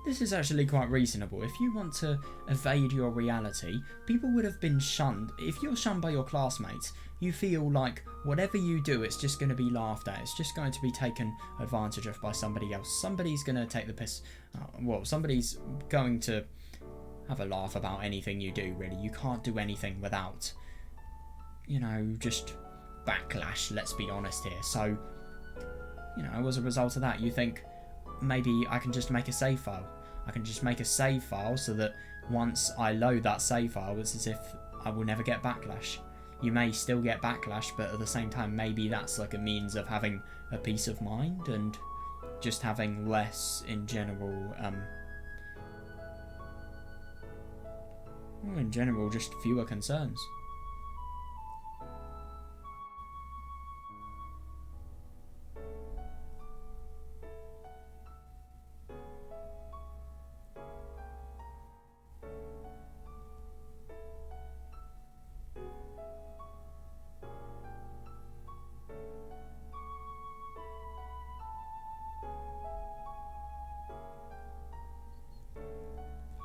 This is actually quite reasonable. If you want to evade your reality, people would have been shunned. If you're shunned by your classmates, you feel like whatever you do, it's just going to be laughed at. It's just going to be taken advantage of by somebody else. Somebody's going to take the piss. Well, somebody's going to have a laugh about anything you do, really. You can't do anything without, you know, just backlash, let's be honest here. So, you know, as a result of that, you think, maybe I can just make a save file. I can just make a save file so that once I load that save file, it's as if I will never get backlash. You may still get backlash, but at the same time, maybe that's like a means of having a peace of mind and just having less, in general, just fewer concerns.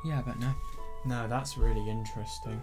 Yeah, but no, that's really interesting.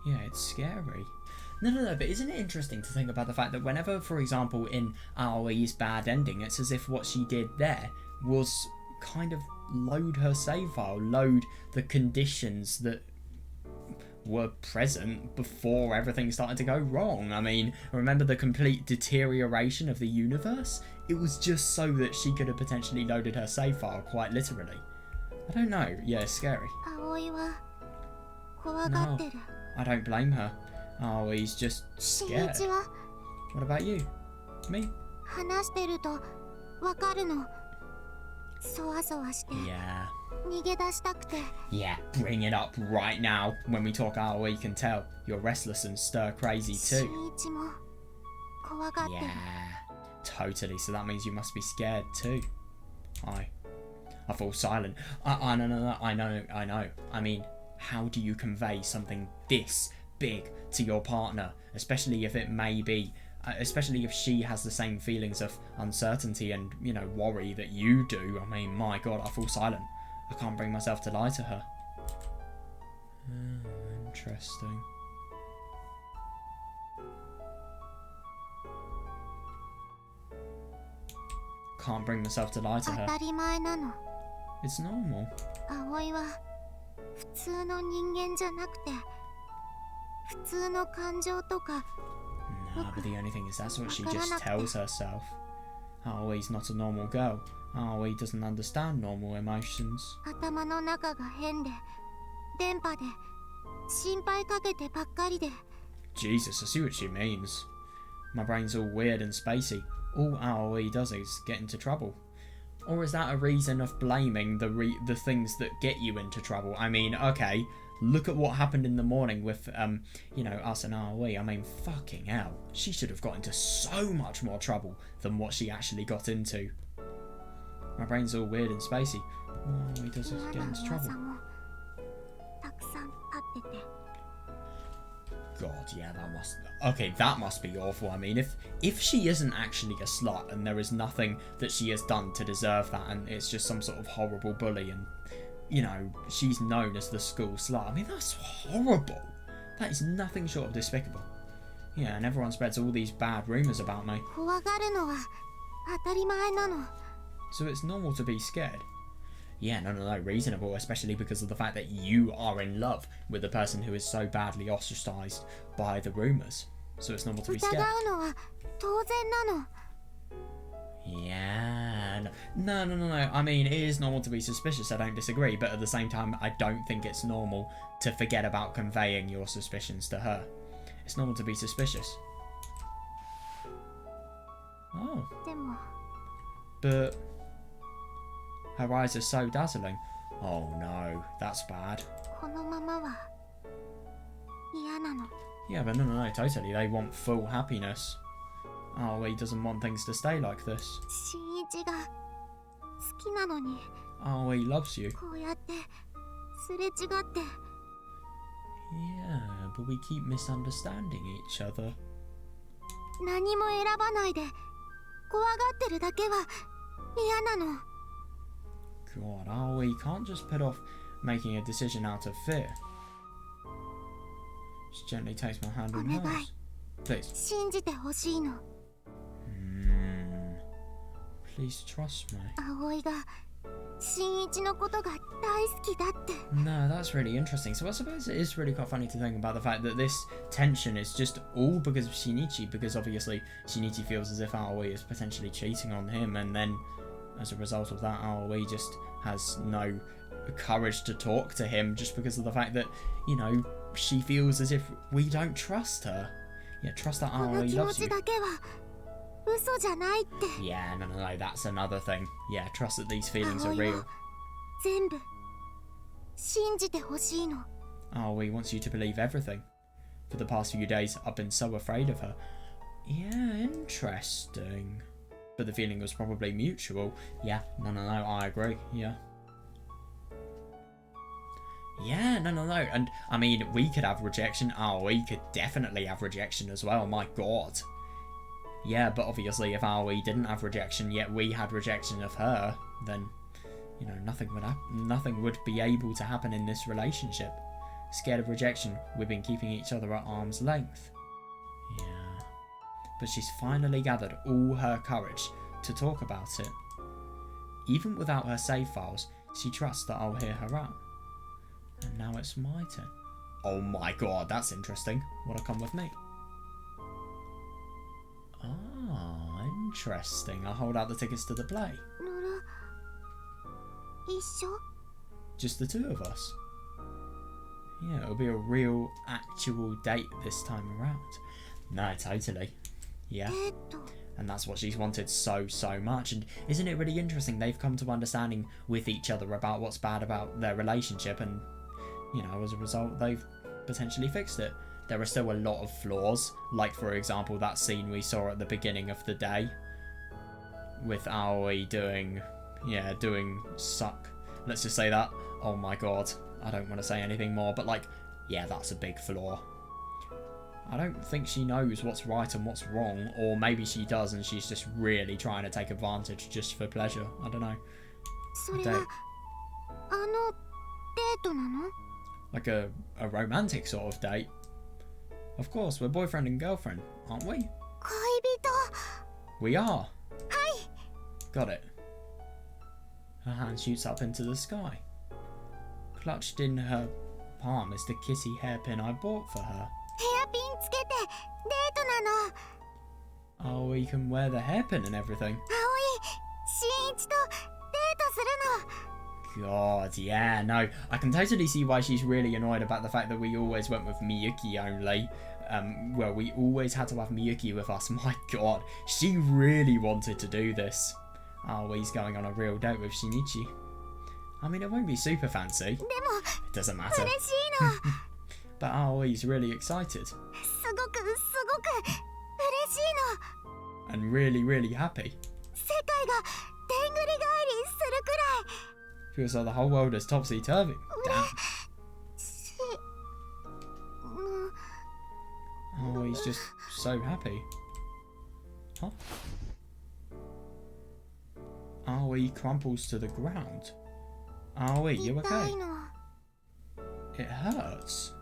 Yeah, it's scary. No, but isn't it interesting to think about the fact that whenever, for example, in Aoi's bad ending, it's as if what she did there was kind of load her save file, load the conditions that were present before everything started to go wrong. I mean, remember the complete deterioration of the universe? It was just so that she could have potentially loaded her save file, quite literally. I don't know. Yeah, it's scary. No, I don't blame her. Oh, he's just scared. What about you? Me? Yeah. Yeah, bring it up right now. When we talk Aoi can tell you're restless and stir crazy too. Yeah, totally. So that means you must be scared too. I fall silent. No, I know. I mean, how do you convey something this big to your partner, especially if it may be, especially if she has the same feelings of uncertainty and, you know, worry that you do? I mean, my God, I fall silent. I can't bring myself to lie to her. Interesting. Can't bring myself to lie to her. It's normal. Nah, but the only thing is that's what she just tells herself. Aoi's not a normal girl. Aoi doesn't understand normal emotions. 心配かけてばっかりで。 Jesus, I see what she means. My brain's all weird and spacey. All Aoi does is get into trouble. Or is that a reason of blaming the things that get you into trouble? I mean, okay, look at what happened in the morning with, you know, us and Aoi. I mean, fucking hell. She should have got into so much more trouble than what she actually got into. My brain's all weird and spacey. Oh, he does get into trouble. もたくさん立ってて。 God, yeah, that must... Okay, that must be awful. I mean, if she isn't actually a slut and there is nothing that she has done to deserve that and it's just some sort of horrible bully and, you know, she's known as the school slut, I mean, that's horrible. That is nothing short of despicable. Yeah, and everyone spreads all these bad rumours about me. 怖がるのは当たり前なの。 So it's normal to be scared. Yeah, no, reasonable, especially because of the fact that you are in love with the person who is so badly ostracised by the rumours. So it's normal to be 疑 scared. うのは当然なの。 Yeah, no. I mean, it is normal to be suspicious, I don't disagree, but at the same time, I don't think it's normal to forget about conveying your suspicions to her. It's normal to be suspicious. Oh. でも But her eyes are so dazzling. Oh no, that's bad. このままは嫌なの。 Yeah, but no, totally. They want full happiness. Oh, he doesn't want things to stay like this. 新一が好きなのに Oh, he loves you. こうやってすれ違って Yeah, but we keep misunderstanding each other. 何も選ばないで怖がってるだけは嫌なの。 God, oh, he can't just put off making a decision out of fear. She gently takes my hand in hers. Please. 信じてほしいの。 Please trust me. 葵が新一のことが大好きだって。 No, that's really interesting. So I suppose it is really quite funny to think about the fact that this tension is just all because of Shinichi, because obviously Shinichi feels as if Aoi is potentially cheating on him, and then as a result of that, Aoi just has no courage to talk to him just because of the fact that, you know, she feels as if we don't trust her. Yeah, trust that この Aoi 気持 loves ち you. だけは嘘じゃないって。 Yeah, no, that's another thing. Yeah, trust that these feelings are 葵 real. を全部信じてほしいの。 Aoi wants you to believe everything. For the past few days, I've been so afraid of her. Yeah, interesting. But the feeling was probably mutual. Yeah, no, I agree. Yeah. Yeah, no. And, I mean, we could have rejection. Aoi could definitely have rejection as well. My god. Yeah, but obviously if Aoi didn't have rejection, yet we had rejection of her, then, you know, nothing would be able to happen in this relationship. Scared of rejection, we've been keeping each other at arm's length. Yeah. But she's finally gathered all her courage to talk about it. Even without her save files, she trusts that I'll hear her out. And now it's my turn. Oh my god, that's interesting. What'll come with me? Ah, interesting. I'll hold out the tickets to the play. ロロ一緒 Just the two of us. Yeah, it'll be a real, actual date this time around. No, totally. Yeah. デート And that's what she's wanted so much. And isn't it really interesting? They've come to understanding with each other about what's bad about their relationship, and, you know, as a result, they've potentially fixed it. There are still a lot of flaws, like, for example, that scene we saw at the beginning of the day with Aoi doing suck. Let's just say that. Oh my god, I don't want to say anything more, but, like, yeah, that's a big flaw. I don't think she knows what's right and what's wrong, or maybe she does and she's just really trying to take advantage just for pleasure. I don't know. それはあのデートなの Like a romantic sort of date. Of course, we're boyfriend and girlfriend, aren't we? 恋人 We are. Got it. Her hand shoots up into the sky. Clutched in her palm is the kitty hairpin I bought for her. ヘアピンつけてデートなの Oh, we can wear the hairpin and everything. 葵新一とデートするの God, yeah, no. I can totally see why she's really annoyed about the fact that we always went with Miyuki only. Well, we always had to have Miyuki with us. My God, she really wanted to do this. Aoi's going on a real date with Shinichi. I mean, it won't be super fancy. It doesn't matter. 嬉しいの But Aoi's really excited すごく嬉しいの and really, really happy. 世界がでんぐり返りするくらい Feels like the whole world is topsy-turvy. Damn. しもう Aoi's just so happy. Huh? Aoi crumples to the ground. Aoi, you 痛 okay? いの It hurts.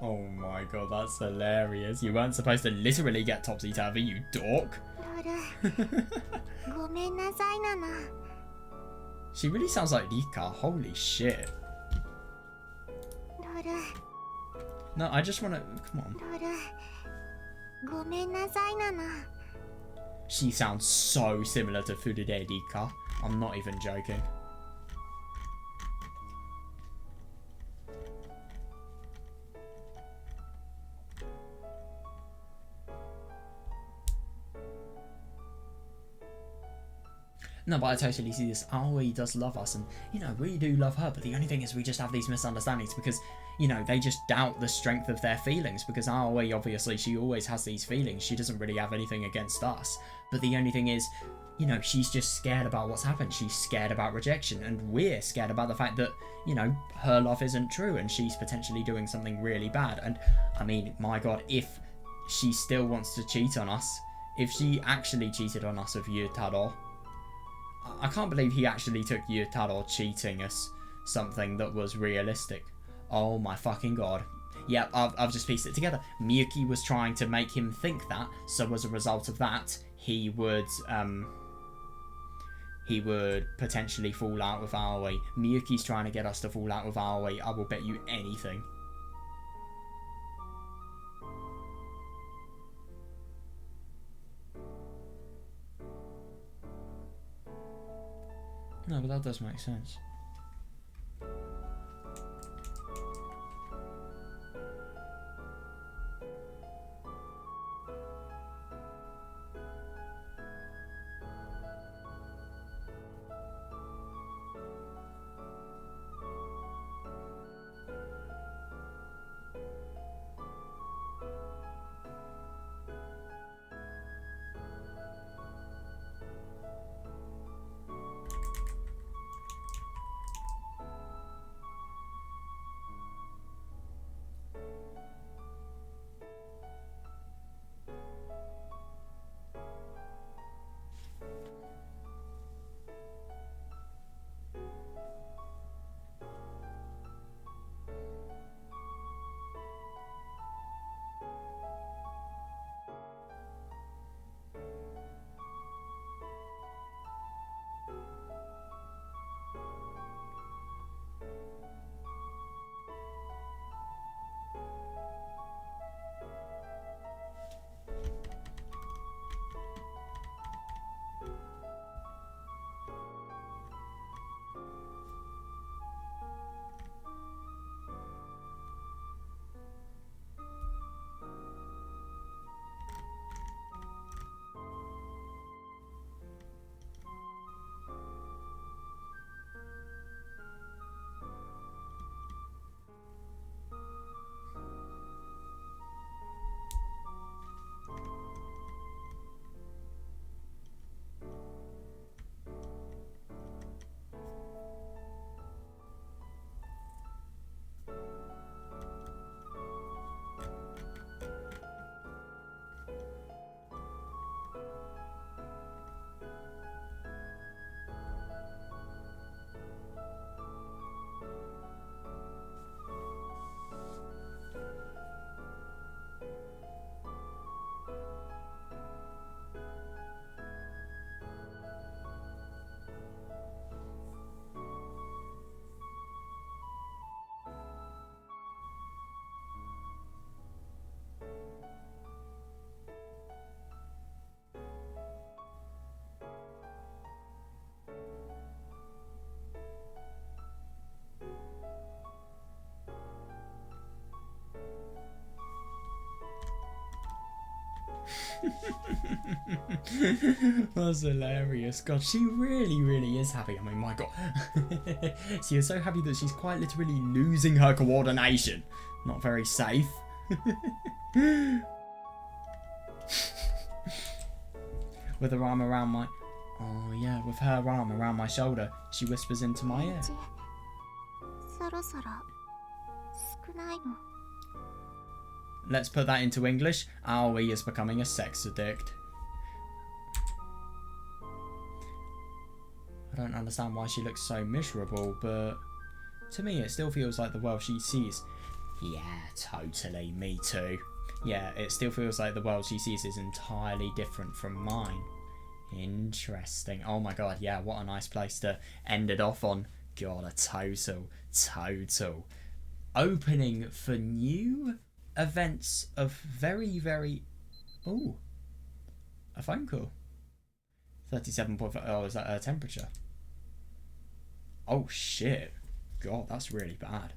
Oh my god, that's hilarious. You weren't supposed to literally get topsy-turvy, you dork. ロールごめんなさいなな She really sounds like Rika, holy shit. ロール No, I just wanna... Come on. ロールごめんなさいなな She sounds so similar to Furude Rika. I'm not even joking. No, but I totally see this. Aoi does love us, and, you know, we do love her, but the only thing is we just have these misunderstandings because, you know, they just doubt the strength of their feelings, because Aoi, obviously, she always has these feelings. She doesn't really have anything against us, but the only thing is, you know, she's just scared about what's happened. She's scared about rejection, and we're scared about the fact that, you know, her love isn't true, and she's potentially doing something really bad. And, I mean, my God, if she still wants to cheat on us, if she actually cheated on us with Yutaro, I can't believe he actually took Yutaro cheating us something that was realistic. Oh my fucking god. Yep, I've just pieced it together. Miyuki was trying to make him think that, so as a result of that, he would potentially fall out with Aoi. Miyuki's trying to get us to fall out with Aoi. I will bet you anything. No, but that does make sense. That's hilarious. God, she really is happy. I mean, my God. She is so happy that she's quite literally losing her coordination. Not very safe. With her arm around my... Oh, yeah, with her arm around my shoulder, she whispers into my ear. そろそろ少ないの Let's put that into English. Aoi is becoming a sex addict. I don't understand why she looks so miserable, but to me it still feels like the world she sees... Yeah, totally, me too. Yeah, it still feels like the world she sees is entirely different from mine. Interesting. Oh my God, yeah, what a nice place to end it off on. God, a total opening for new events of very... Oh, a phone call. 37.5. Oh, is that her temperature? Oh shit. God, that's really bad.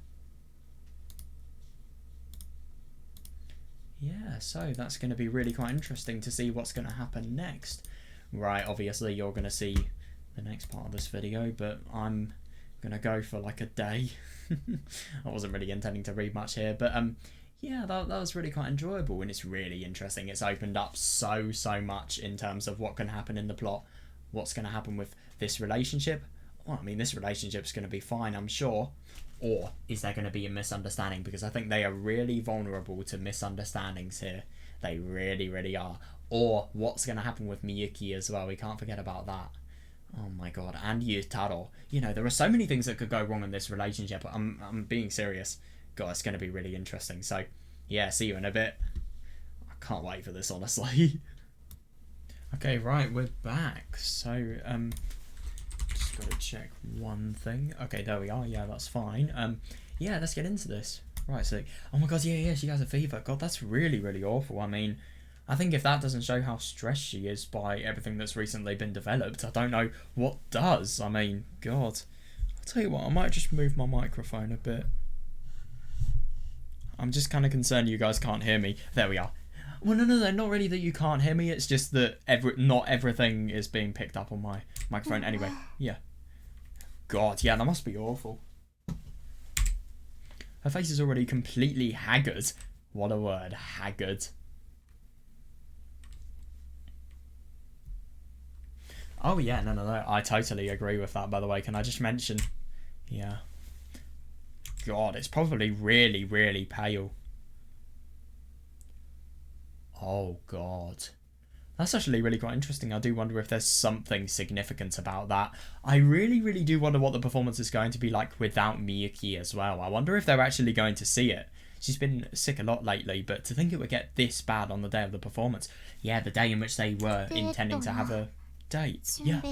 Yeah, so that's going to be really quite interesting to see what's going to happen next. Right, obviously you're going to see the next part of this video, but I'm going to go for like a day. I wasn't really intending to read much here, but yeah, that was really quite enjoyable, and it's really interesting. It's opened up so much in terms of what can happen in the plot, what's going to happen with this relationship. Well, I mean, this relationship's going to be fine, I'm sure. Or is there going to be a misunderstanding? Because I think they are really vulnerable to misunderstandings here. They really are. Or what's going to happen with Miyuki as well. We can't forget about that. Oh my God. And Yutaro. You know, there are so many things that could go wrong in this relationship. I'm being serious. God, it's going to be really interesting. So, yeah, see you in a bit. I can't wait for this, honestly. Okay, right, we're back. So, just got to check one thing. Okay, there we are. Yeah, that's fine. Yeah, let's get into this. Right, so, oh my God, yeah, she has a fever. God, that's really awful. I mean, I think if that doesn't show how stressed she is by everything that's recently been developed, I don't know what does. I mean, God. I'll tell you what, I might just move my microphone a bit. I'm just kind of concerned you guys can't hear me. There we are. Well, no, not really that you can't hear me. It's just that not everything is being picked up on my microphone. Anyway, yeah. God, yeah, that must be awful. Her face is already completely haggard. What a word, haggard. Oh yeah, no, I totally agree with that, by the way. Can I just mention? Yeah. God, it's probably really pale. Oh God. That's actually really quite interesting. I do wonder if there's something significant about that. I really do wonder what the performance is going to be like without Miyuki as well. I wonder if they're actually going to see it. She's been sick a lot lately, but to think it would get this bad on the day of the performance. Yeah, the day in which they were intending to have a date. Yeah.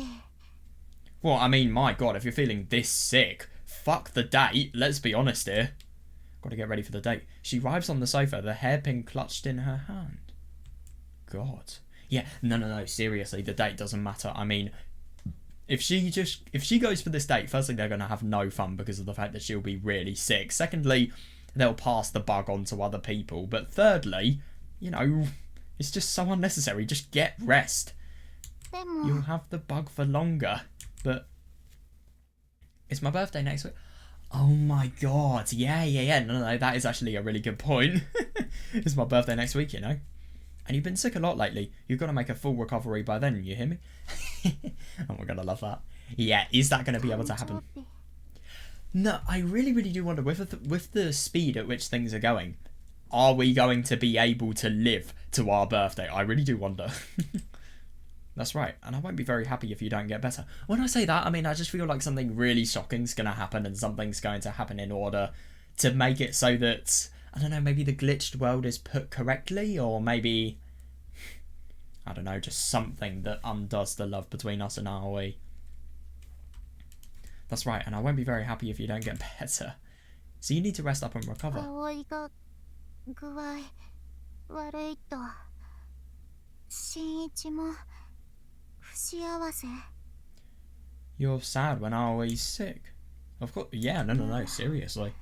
Well, I mean, my God, if you're feeling this sick, fuck the date. Let's be honest here. Got to get ready for the date. She arrives on the sofa, the hairpin clutched in her hand. God. Yeah, no, seriously, the date doesn't matter. I mean, if she goes for this date, firstly, they're going to have no fun because of the fact that she'll be really sick. Secondly, they'll pass the bug on to other people. But thirdly, you know, it's just so unnecessary. Just get rest. You'll have the bug for longer. But it's my birthday next week. Oh my God. Yeah. No, that is actually a really good point. It's my birthday next week, you know. And you've been sick a lot lately. You've got to make a full recovery by then, you hear me? Oh my God, I love that. Yeah, is that going to be able to happen? No, I really do wonder, with the speed at which things are going, are we going to be able to live to our birthday? I really do wonder. That's right, and I won't be very happy if you don't get better. When I say that, I mean, I just feel like something really shocking's going to happen, and something's going to happen in order to make it so that, I don't know, maybe the glitched world is put correctly, or maybe, I don't know, just something that undoes the love between us and Aoi. That's right, and I won't be very happy if you don't get better. So you need to rest up and recover. You're sad when Aoi's sick? Of course, yeah, no, seriously.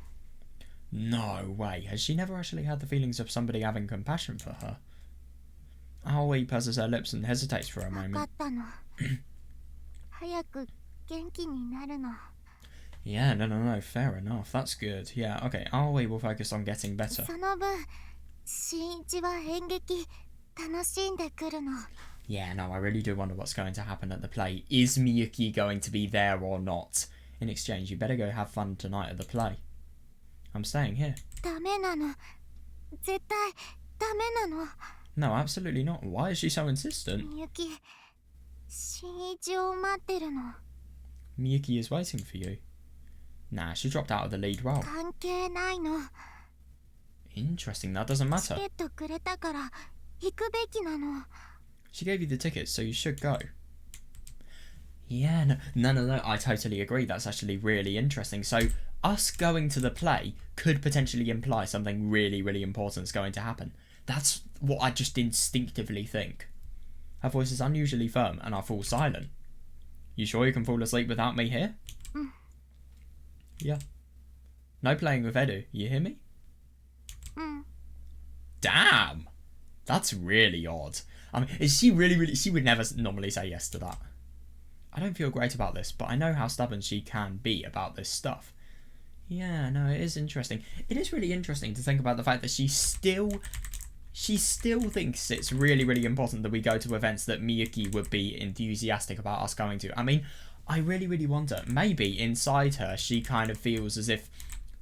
No way, has she never actually had the feelings of somebody having compassion for her? Aoi purses her lips and hesitates for a 分かっ moment. たの早く元気になるの Yeah, no, fair enough. That's good. Yeah, okay, Aoi will focus on getting better. その分新一は演劇楽しんでくるの Yeah, no, I really do wonder what's going to happen at the play. Is Miyuki going to be there or not? In exchange, you better go have fun tonight at the play. I'm staying here. ダメなの絶対ダメなの No, absolutely not. Why is she so insistent? みゆき新一を待ってるの Miyuki is waiting for you. Nah, she dropped out of the lead role. 関係ないの Interesting, that doesn't チ matter. ケットくれたから行くべきなの She gave you the tickets, so you should go. Yeah, no, I totally agree. That's actually really interesting. So, us going to the play could potentially imply something really, really important is going to happen. That's what I just instinctively think. Her voice is unusually firm, and I fall silent. You sure you can fall asleep without me here? Yeah. No playing with Edu, you hear me? Damn! That's really odd. I mean, is she really, she would never normally say yes to that. I don't feel great about this, but I know how stubborn she can be about this stuff. Yeah, no, it is interesting. It is really interesting to think about the fact that she still thinks it's really, really important that we go to events that Miyuki would be enthusiastic about us going to. I mean, I really, really wonder. Maybe inside her, she kind of feels as if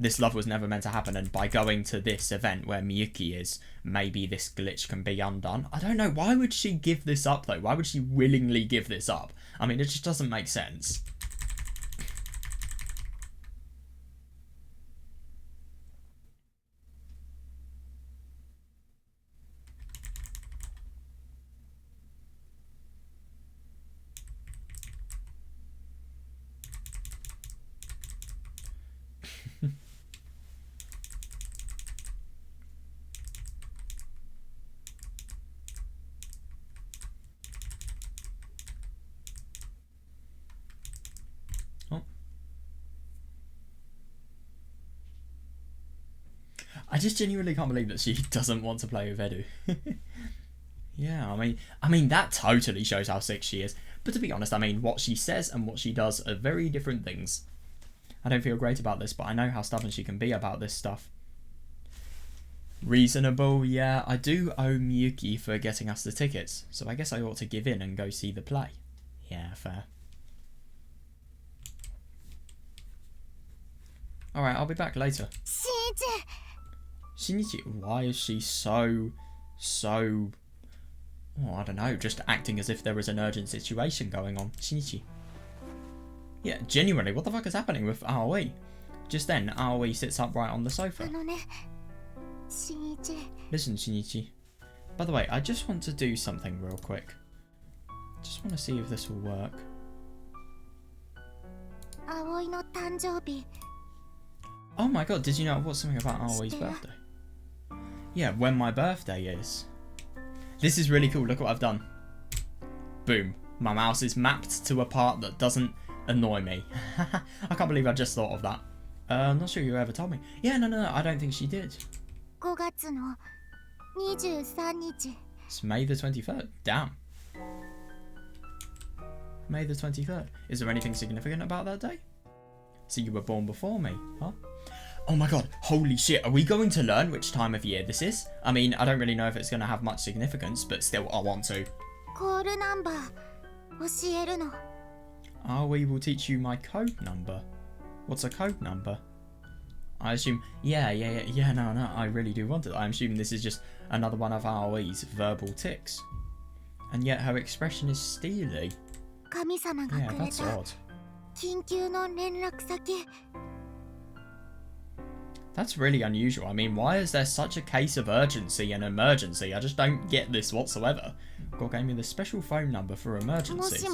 this love was never meant to happen, and by going to this event where Miyuki is, maybe this glitch can be undone. I don't know. Why would she give this up, though? Why would she willingly give this up? I mean, it just doesn't make sense. I just genuinely can't believe that she doesn't want to play with Edu. Yeah, I mean that totally shows how sick she is. But to be honest, I mean, what she says and what she does are very different things. I don't feel great about this, but I know how stubborn she can be about this stuff. Reasonable, yeah. I do owe Miyuki for getting us the tickets, so I guess I ought to give in and go see the play. Yeah, fair. Alright, I'll be back later. Shinichi, why is she so... Oh, I don't know, just acting as if there is an urgent situation going on. Shinichi. Yeah, genuinely, what the fuck is happening with Aoi? Just then, Aoi sits upright on the sofa. Listen, Shinichi. By the way, I just want to do something real quick. Just want to see if this will work. Oh my god, did you know what's something about Aoi's birthday? Yeah, when my birthday is. This is really cool, look what I've done. Boom. My mouse is mapped to a part that doesn't annoy me. I can't believe I just thought of that. I'm not sure you ever told me. Yeah, no, I don't think she did. It's May the 23rd. Damn. May the 23rd. Is there anything significant about that day? So you were born before me, huh? Oh my god, holy shit, are we going to learn which time of year this is? I mean, I don't really know if it's going to have much significance, but still, I want to. We will teach you my code number. What's a code number? I assume, yeah, no, I really do want it. I'm assuming this is just another one of Aoi's verbal tics. And yet her expression is steely. Yeah, that's odd. That's really unusual. I mean, why is there such a case of urgency and emergency? I just don't get this whatsoever. God gave me the special phone number for emergencies. That's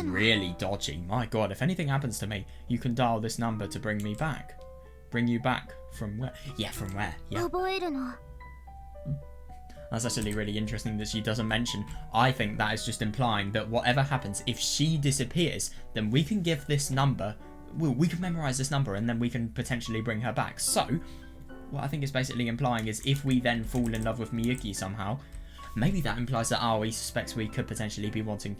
really dodgy. My god, if anything happens to me, you can dial this number to bring me back. Bring you back from where? Yeah, from where? Yeah. That's actually really interesting that she doesn't mention. I think that is just implying that whatever happens, if she disappears, then we can give this number, well, we can memorize this number and then we can potentially bring her back. So, what I think it's basically implying is if we then fall in love with Miyuki somehow, maybe that implies that Aoi suspects we could potentially be wanting...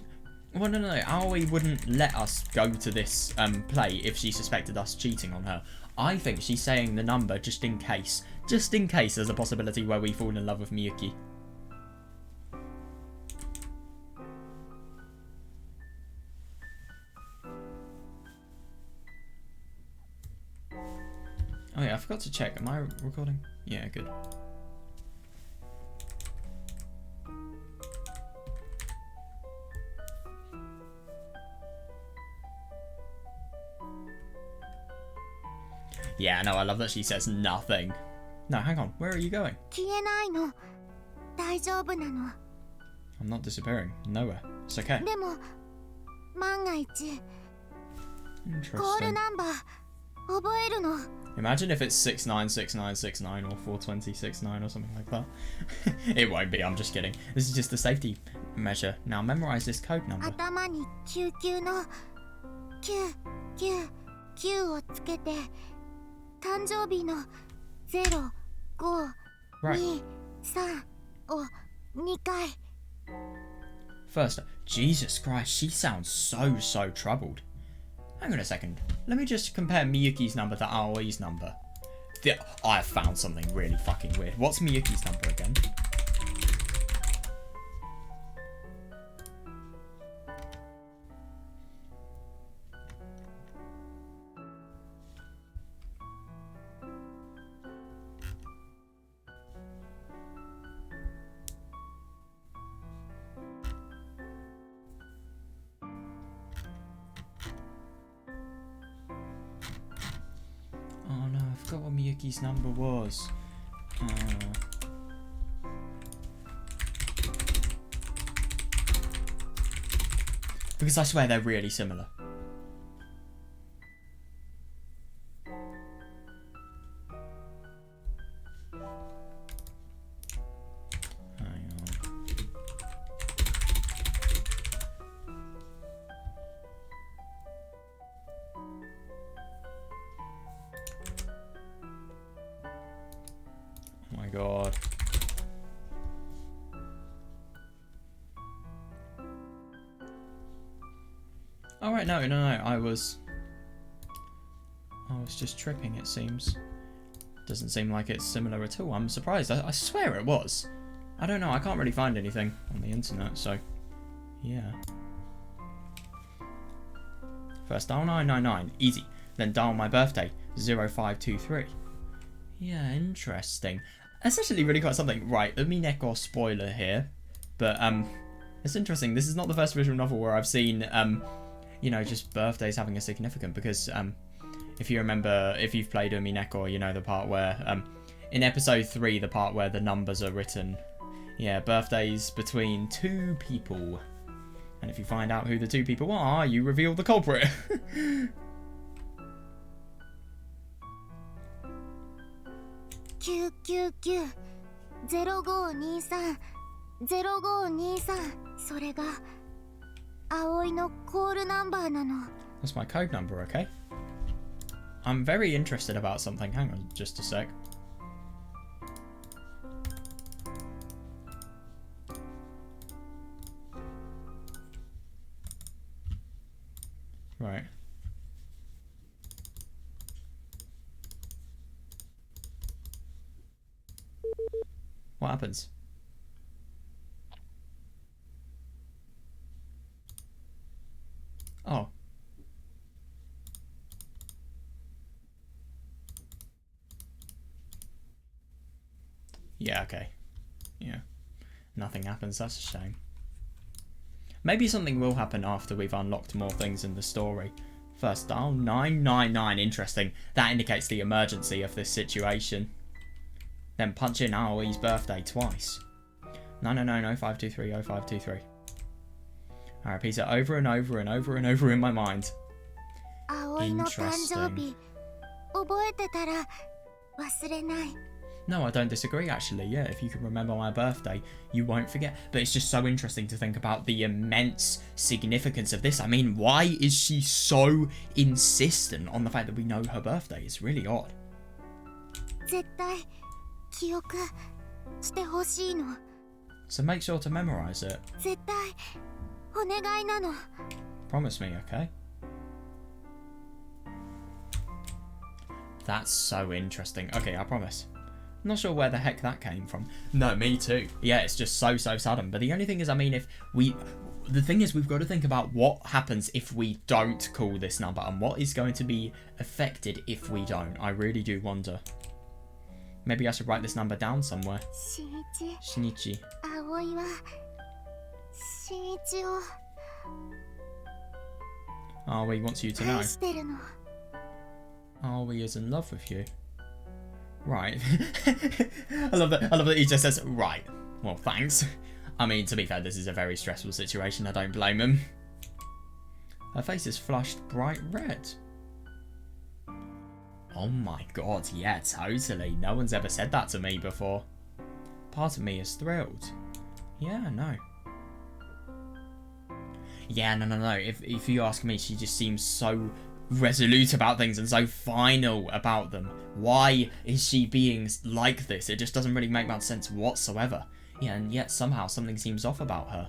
Well, no. Aoi wouldn't let us go to this play if she suspected us cheating on her. I think she's saying the number just in case. Just in case there's a possibility where we fall in love with Miyuki. Oh yeah, I forgot to check. Am I recording? Yeah, good. Yeah, no, I love that she says nothing. No, hang on. Where are you going? 消えないの。大丈夫なの。 I'm not disappearing. Nowhere. It's okay. でも万が一コール Interesting. ナンバー覚えるの。 Imagine if it's 696969 or 42069 or something like that. It won't be, I'm just kidding. This is just a safety measure. Now memorize this code number. 頭に99の999をつけて誕生日の0523 Right. を2回。 First, Jesus Christ, she sounds so troubled. Hang on a second. Let me just compare Miyuki's number to Aoi's number. I have found something really fucking weird. What's Miyuki's number again? Oh no, I forgot what Miyuki's number was. Because I swear they're really similar. Hang on. Oh my god. Oh right, no, I was just tripping, it seems. Doesn't seem like it's similar at all. I'm surprised. I swear it was. I don't know, I can't really find anything on the internet, so yeah. First dial 999, easy. Then dial my birthday, 0523. Yeah, interesting. That's actually really quite something. Right, Umineko spoiler here. But, it's interesting. This is not the first visual novel where I've seen, you know, just birthdays having a significance. Because, if you remember, if you've played Umineko, you know the part where, in episode 3, the part where the numbers are written. Yeah, birthdays between 2 people. And if you find out who the 2 people are, you reveal the culprit. $999-0523-0523それが葵のコールナンバーなの。 That's my code number, okay? I'm very interested about something. Hang on just a sec. Right. What happens? Oh. Yeah, okay. Yeah. Nothing happens, that's a shame. Maybe something will happen after we've unlocked more things in the story. First dial 999, interesting. That indicates the emergency of this situation. Then punch in Aoi's birthday twice. 999-0523-0523. I repeat it over and over and over and over in my mind. 葵の誕生日覚えてたら忘れない。No, I don't disagree, actually. Yeah, if you can remember my birthday, you won't forget. But it's just so interesting to think about the immense significance of this. I mean, why is she so insistent on the fact that we know her birthday? It's really odd. 絶対記憶してほしいの。 So make sure to memorize it. 絶対お願いなの。 Promise me, okay? That's so interesting. Okay, I promise. Not sure where the heck that came from. No, me too. Yeah, it's just so sudden. But the only thing is, I mean, the thing is, we've got to think about what happens if we don't call this number and what is going to be affected if we don't. I really do wonder. Maybe I should write this number down somewhere. 新一、 Shinichi. 葵は新一を Aoi wants you to know. 愛してるの。 Aoi is in love with you. Right. I love that he just says, right. Well, thanks. I mean, to be fair, this is a very stressful situation. I don't blame him. Her face is flushed bright red. Oh my god, yeah, totally. No one's ever said that to me before. Part of me is thrilled. Yeah, no. Yeah, no. If you ask me, she just seems so resolute about things and so final about them. Why is she being like this? It just doesn't really make much sense whatsoever. Yeah, and yet somehow something seems off about her.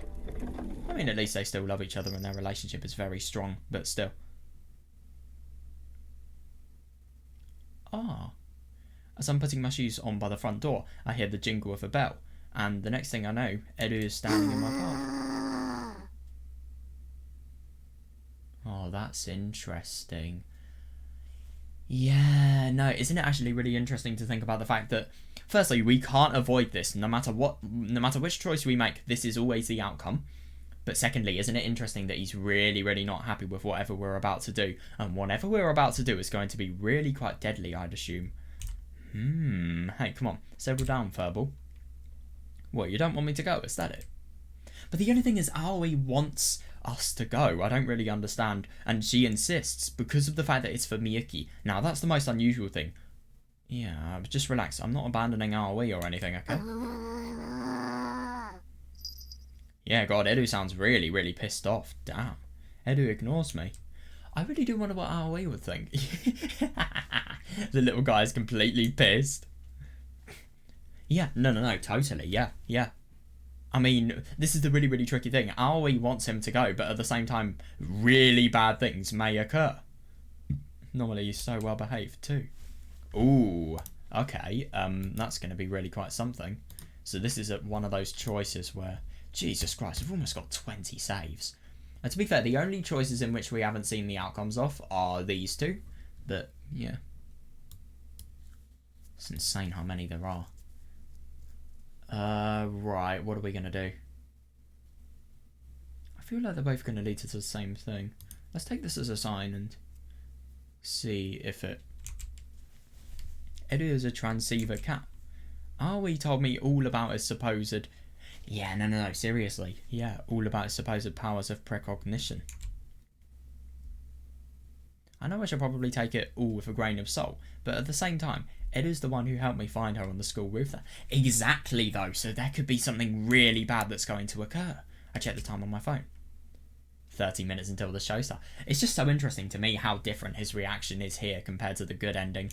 I mean, at least they still love each other and their relationship is very strong, but still. Ah. As I'm putting my shoes on by the front door, I hear the jingle of a bell, and the next thing I know, Edu is standing in my path. Oh, that's interesting. Yeah, no, isn't it actually really interesting to think about the fact that, firstly, we can't avoid this, no matter which choice we make, this is always the outcome. But secondly, isn't it interesting that he's really not happy with whatever we're about to do? And whatever we're about to do is going to be really quite deadly, I'd assume. Hey, come on. Settle down, Furball. What, you don't want me to go? Is that it? But the only thing is, Aoi wants us to go. I don't really understand. And she insists because of the fact that it's for Miyuki. Now, that's the most unusual thing. Yeah, just relax. I'm not abandoning Aoi or anything, okay? Yeah, God, Edu sounds really pissed off. Damn. Edu ignores me. I really do wonder what Aoi would think. The little guy is completely pissed. Yeah, no, totally, yeah. I mean, this is the really tricky thing. Aoi wants him to go, but at the same time, really bad things may occur. Normally, he's so well behaved too. Ooh, okay, that's going to be really quite something. So this is one of those choices where, Jesus Christ, we've almost got 20 saves. And to be fair, the only choices in which we haven't seen the outcomes of are these two. But, yeah. It's insane how many there are. Right, what are we going to do? I feel like they're both going to lead to the same thing. Let's take this as a sign and see if it... Edu is a transceiver cat. Aoi told me all about his supposed... Yeah, no, seriously. Yeah, all about his supposed powers of precognition. I know I should probably take it all with a grain of salt, but at the same time, Edu's the one who helped me find her on the school roof there. Exactly, though, so there could be something really bad that's going to occur. I checked the time on my phone. 30 minutes until the show starts. It's just so interesting to me how different his reaction is here compared to the good ending.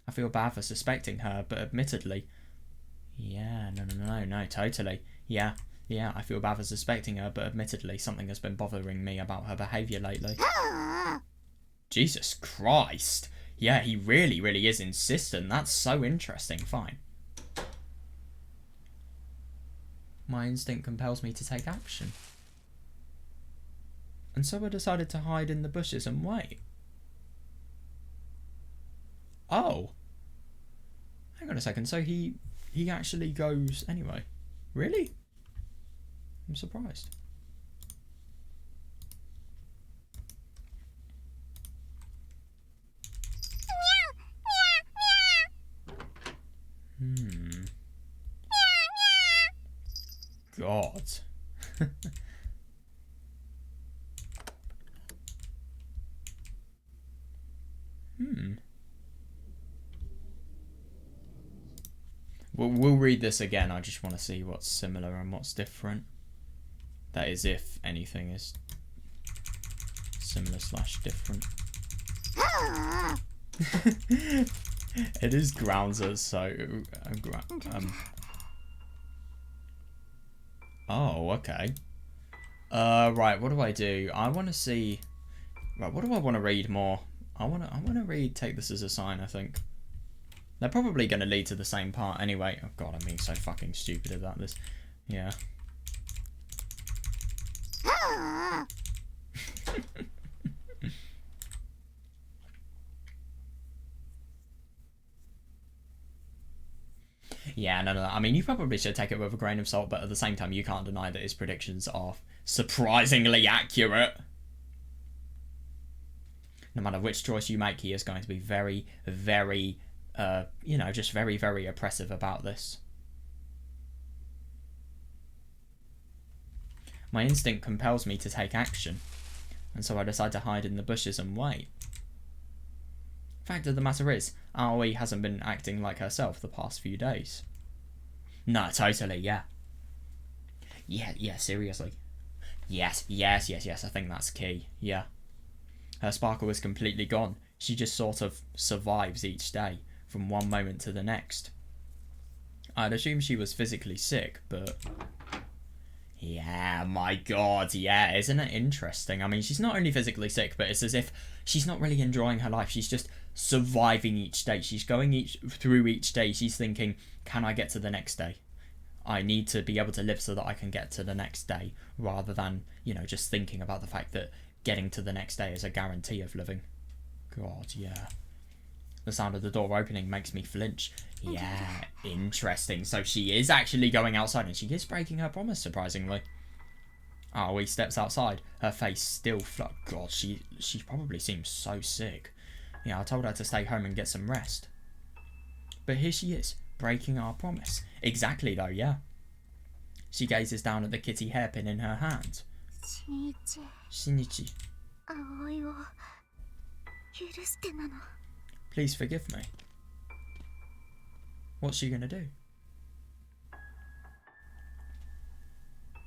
I feel bad for suspecting her, but admittedly... Yeah, no, totally. Yeah, I feel bad for suspecting her, but admittedly, something has been bothering me about her behaviour lately. Jesus Christ! Yeah, he really is insistent. That's so interesting. Fine. My instinct compels me to take action. And so I decided to hide in the bushes and wait. Oh. Hang on a second, so he actually goes anyway. Really? I'm surprised. God. We'll read this again. I just want to see what's similar and what's different. That is, if anything is similar / different. It is Groundsers, so oh, okay. Right, what do? I want to see. Right, what do I want to read more? I want to read Take This As a Sign, I think. They're probably going to lead to the same part anyway. Oh god, I'm being so fucking stupid about this. Yeah. Yeah, no. I mean, you probably should take it with a grain of salt, but at the same time, you can't deny that his predictions are surprisingly accurate. No matter which choice you make, he is going to be very, very, you know, just very, very oppressive about this. My instinct compels me to take action, and so I decide to hide in the bushes and wait. Fact of the matter is, Aoi hasn't been acting like herself the past few days. No, totally, yeah. Yeah, seriously. Yes, I think that's key, yeah. Her sparkle is completely gone. She just sort of survives each day, from one moment to the next. I'd assume she was physically sick, but... yeah, my god, yeah, isn't it interesting? I mean, she's not only physically sick, but it's as if she's not really enjoying her life. She's just surviving each day. She's going through each day. She's thinking, can I get to the next day? I need to be able to live so that I can get to the next day, rather than, you know, just thinking about the fact that getting to the next day is a guarantee of living. God, yeah. The sound of the door opening makes me flinch. Yeah, interesting. So she is actually going outside, and she is breaking her promise, surprisingly. Aoi steps outside, her face still flat. God, she probably seems so sick. Yeah, I told her to stay home and get some rest. But here she is, breaking our promise. Exactly, though, yeah. She gazes down at the kitty hairpin in her hand. Shinichi. Please forgive me. What's she gonna do?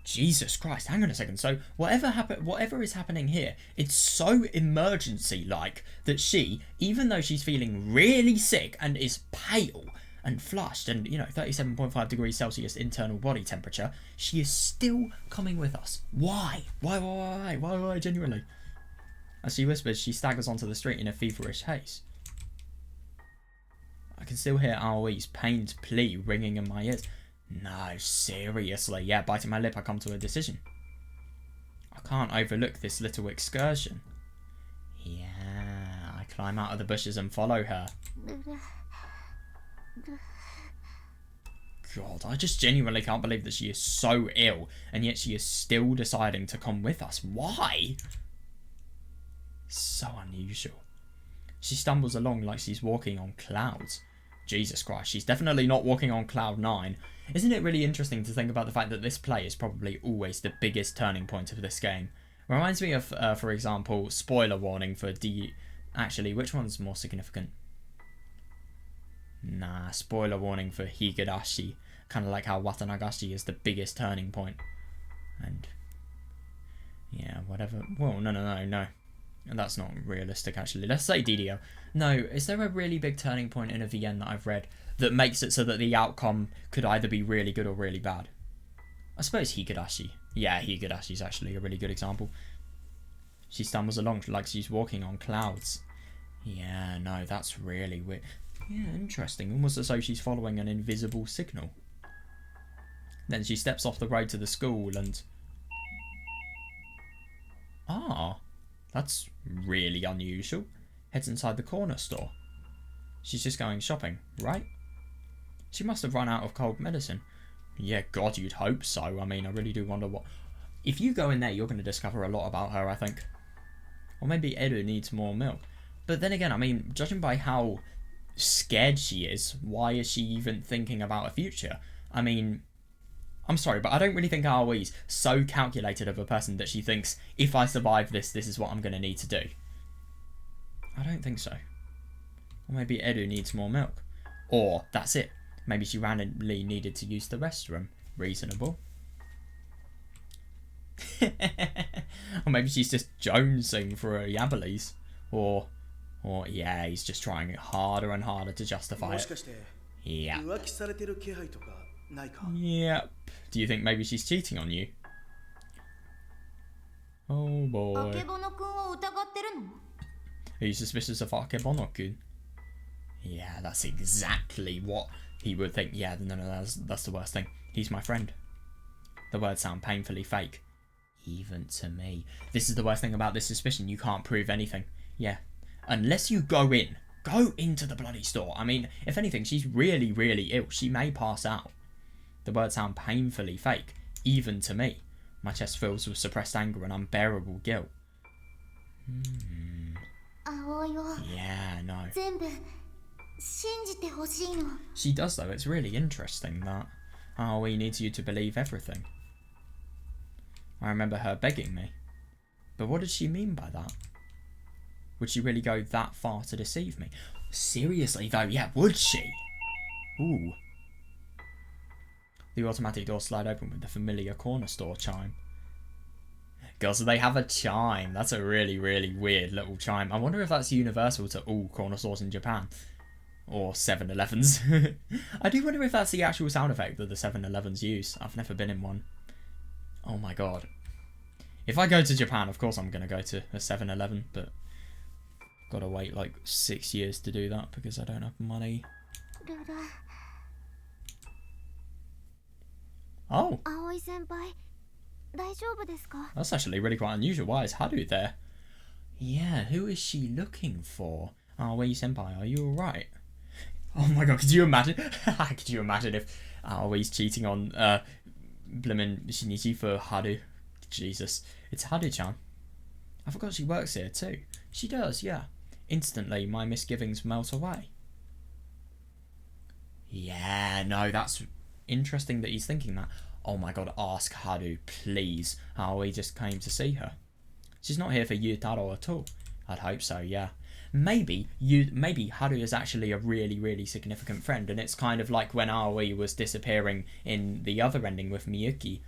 Jesus Christ, hang on a second. So whatever is happening here, it's so emergency-like that she, even though she's feeling really sick and is pale and flushed and, you know, 37.5 degrees Celsius internal body temperature, she is still coming with us. Why? Why, genuinely? As she whispers, she staggers onto the street in a feverish haste. I can still hear Aoi's pained plea ringing in my ears. No, seriously. Yeah, biting my lip, I come to a decision. I can't overlook this little excursion. Yeah, I climb out of the bushes and follow her. God, I just genuinely can't believe that she is so ill, and yet she is still deciding to come with us. Why? So unusual. She stumbles along like she's walking on clouds. Jesus Christ, she's definitely not walking on cloud 9. Isn't it really interesting to think about the fact that this play is probably always the biggest turning point of this game? Reminds me of, for example, spoiler warning for Actually, which one's more significant? Nah, spoiler warning for Higurashi. Kind of like how Watanagashi is the biggest turning point. And... yeah, whatever. Well, no. And that's not realistic, actually. Let's say DDO. No, is there a really big turning point in a VN that I've read that makes it so that the outcome could either be really good or really bad? I suppose Higurashi. Yeah, Higurashi's actually a really good example. She stumbles along like she's walking on clouds. Yeah, no, that's really weird. Yeah, interesting. Almost as though she's following an invisible signal. Then she steps off the road to the school and... ah, that's really unusual. Heads inside the corner store. She's just going shopping, right? She must have run out of cold medicine. Yeah, God, you'd hope so. I mean, I really do wonder what... if you go in there, you're going to discover a lot about her, I think. Or maybe Eru needs more milk. But then again, I mean, judging by how scared she is, why is she even thinking about a future? I mean, I'm sorry, but I don't really think Aoi's so calculated of a person that she thinks, if I survive this, this is what I'm going to need to do. I don't think so. Or maybe Eru needs more milk. Or, that's it. Maybe she randomly needed to use the restroom. Reasonable. Or maybe she's just jonesing for a Yabberleys. Or yeah, he's just trying harder and harder to justify it. Yeah. Yep. Do you think maybe she's cheating on you? Oh boy. あけぼのくんを疑ってるの？ Are you suspicious of Akebono-kun? Yeah, that's exactly what he would think. Yeah, no, that's the worst thing. He's my friend. The words sound painfully fake. Even to me. This is the worst thing about this suspicion. You can't prove anything. Yeah. Unless you go into the bloody store. I mean, if anything, she's really, really ill. She may pass out. The words sound painfully fake. Even to me. My chest fills with suppressed anger and unbearable guilt. Yeah, no. She does though. It's really interesting that Aoi needs you to believe everything. I remember her begging me. But what did she mean by that? Would she really go that far to deceive me? Seriously though, yeah, would she? Ooh. The automatic door slide open with the familiar corner store chime. God, so they have a chime. That's a really, really weird little chime. I wonder if that's universal to all corner stores in Japan. Or 7-Elevens. I do wonder if that's the actual sound effect that the 7-Elevens use. I've never been in one. Oh my god. If I go to Japan, of course I'm going to go to a 7-Eleven, but gotta wait like 6 years to do that because I don't have money. Oh. That's actually really quite unusual. Why is Haru there? Yeah, who is she looking for? Aoi senpai, are you alright? Oh my god, could you imagine? Could you imagine if Aoi's cheating on blimmin' Shinichi for Haru? Jesus. It's Haru-chan. I forgot she works here too. She does, yeah. Instantly, my misgivings melt away. Yeah, no, that's interesting that he's thinking that. Oh my god, ask Haru, please. Aoi just came to see her. She's not here for Yutaro at all. I'd hope so, yeah. Maybe Haru is actually a really, really significant friend, and it's kind of like when Aoi was disappearing in the other ending with Miyuki.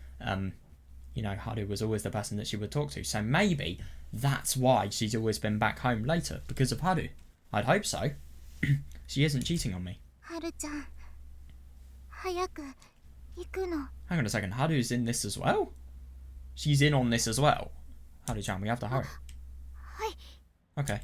You know, Haru was always the person that she would talk to. So maybe that's why she's always been back home later, because of Haru. I'd hope so. She isn't cheating on me. Haru-chan, Hang on a second, Haru's in this as well? She's in on this as well? Haru-chan, we have to hurry. Okay.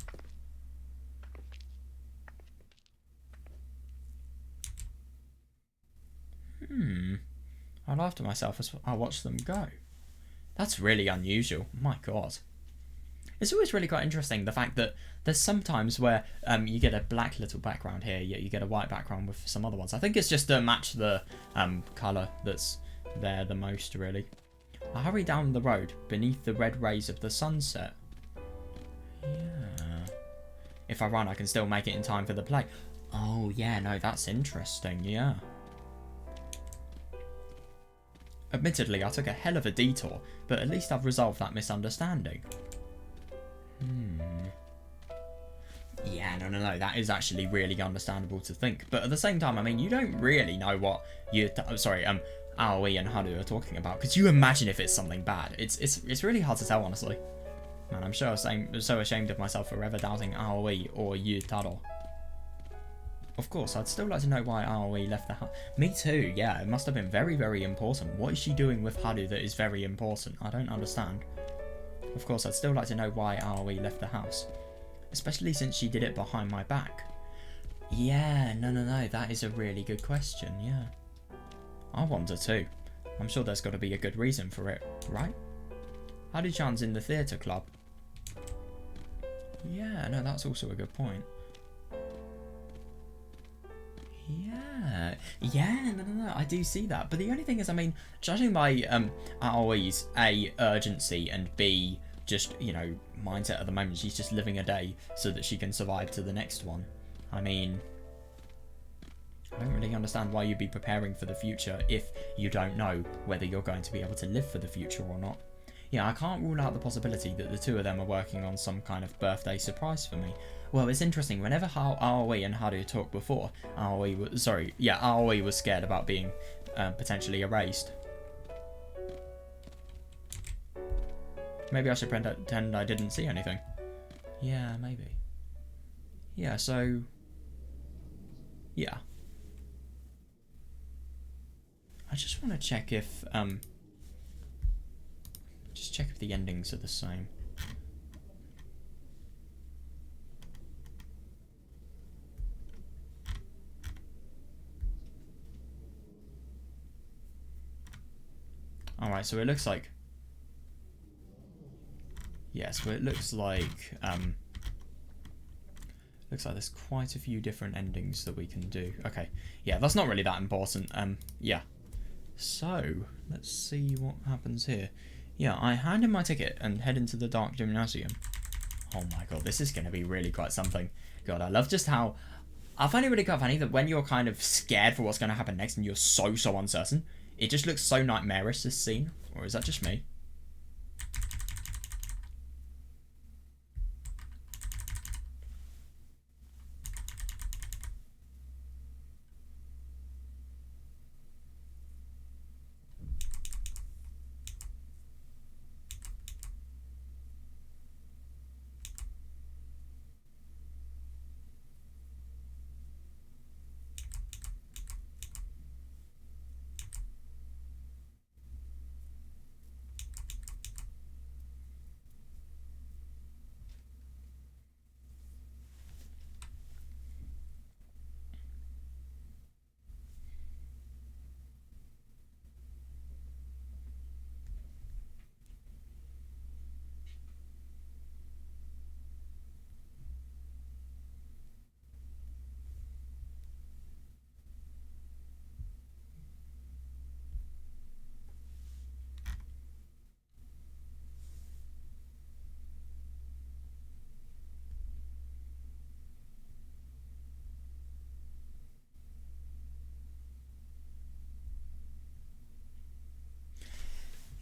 I laughed at myself as I watched them go. That's really unusual. My god. It's always really quite interesting, the fact that there's sometimes where you get a black little background here, yet you get a white background with some other ones. I think it's just to match the colour that's there the most, really. I hurry down the road beneath the red rays of the sunset. Yeah. If I run, I can still make it in time for the play. Oh, yeah, no, that's interesting, yeah. Admittedly, I took a hell of a detour, but at least I've resolved that misunderstanding. Yeah, no, that is actually really understandable to think. But at the same time, I mean, you don't really know what Aoi and Haru are talking about. Could you imagine if it's something bad? It's really hard to tell, honestly. Man, I'm so ashamed of myself for ever doubting Aoi or Yutaro. Of course, I'd still like to know why Aoi left the house. Me too, yeah, it must have been very, very important. What is she doing with Haru that is very important? I don't understand. Of course, I'd still like to know why Aoi left the house. Especially since she did it behind my back. Yeah, no, that is a really good question, yeah. I wonder too. I'm sure there's got to be a good reason for it, right? Haru-chan's in the theatre club. Yeah, no, that's also a good point. Yeah, no, I do see that. But the only thing is, I mean, judging by Aoi's A, urgency, and B, just, you know, mindset at the moment, she's just living a day so that she can survive to the next one. I mean, I don't really understand why you'd be preparing for the future if you don't know whether you're going to be able to live for the future or not. Yeah, I can't rule out the possibility that the two of them are working on some kind of birthday surprise for me. Well, it's interesting. Whenever Aoi and Haru talked before, Aoi was scared about being potentially erased. Maybe I should pretend I didn't see anything. Yeah, maybe. Yeah, so... yeah. I just want to check if... just check if the endings are the same. Alright, so it looks like... yeah, so it looks like there's quite a few different endings that we can do. Okay, yeah, that's not really that important. Yeah. So, let's see what happens here. Yeah, I hand in my ticket and head into the dark gymnasium. Oh my god, this is going to be really quite something. God, I love just how... I find it really quite funny that when you're kind of scared for what's going to happen next and you're so uncertain, it just looks so nightmarish, this scene. Or is that just me?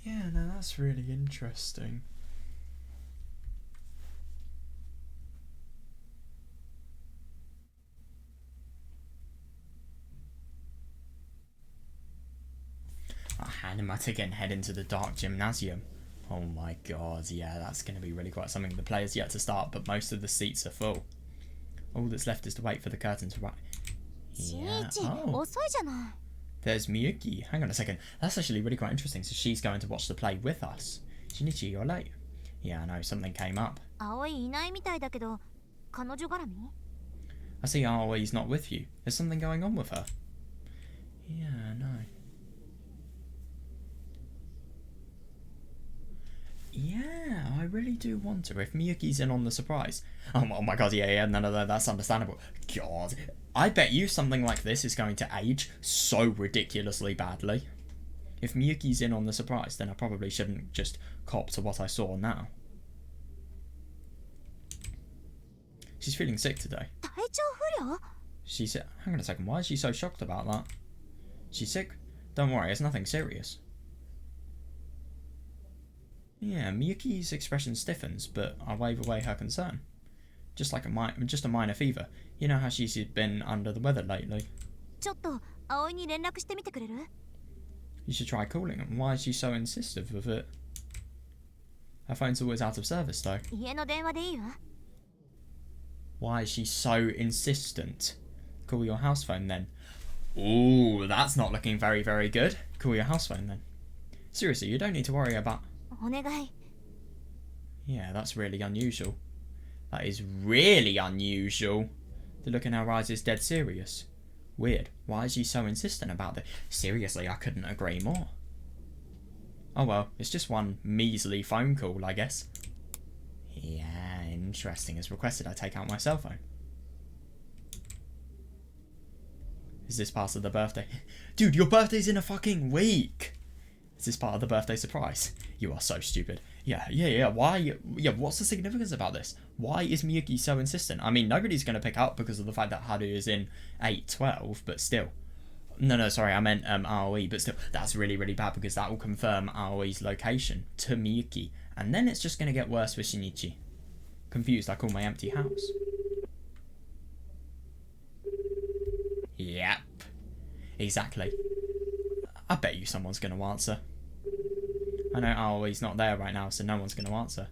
Yeah, no, that's really interesting. I'll hand in my ticket and head into the dark gymnasium. Oh my god, yeah, that's going to be really quite something. The play's yet to start, but most of the seats are full. All that's left is to wait for the curtain to rise. Yeah. Oh. There's Miyuki. Hang on a second. That's actually really quite interesting. So she's going to watch the play with us. Shinichi, you're late. Yeah, I know. Something came up. I see Aoi's not with you. There's something going on with her. Yeah, I know. Yeah, I really do wonder if Miyuki's in on the surprise. Oh my god, yeah, no, that's understandable. God, I bet you something like this is going to age so ridiculously badly. If Miyuki's in on the surprise, then I probably shouldn't just cop to what I saw now. She's feeling sick today. She said, hang on a second, why is she so shocked about that? She's sick? Don't worry, it's nothing serious. Yeah, Miyuki's expression stiffens, but I wave away her concern. Just like just a minor fever. You know how she's been under the weather lately. You should try calling her. Why is she so insistent with it? Her phone's always out of service, though. Why is she so insistent? Call your house phone, then. Ooh, that's not looking very, very good. Call your house phone, then. Seriously, you don't need to worry about... Yeah, that's really unusual. That is really unusual. The look in her eyes is dead serious. Weird. Why is she so insistent about it? Seriously, I couldn't agree more. Oh well, it's just one measly phone call, I guess. Yeah, interesting. As requested, I take out my cell phone. Is this part of the birthday? Dude, your birthday's in a fucking week! Is this part of the birthday surprise? You are so stupid. Yeah. Why? Yeah, what's the significance about this? Why is Miyuki so insistent? I mean, nobody's going to pick up because of the fact that Haru is in 8-12, but still. No, sorry, I meant Aoi, but still. That's really, really bad because that will confirm Aoi's location to Miyuki. And then it's just going to get worse for Shinichi. Confused, I call my empty house. Exactly. I bet you someone's going to answer. I know Aoi's not there right now, so no one's going to answer.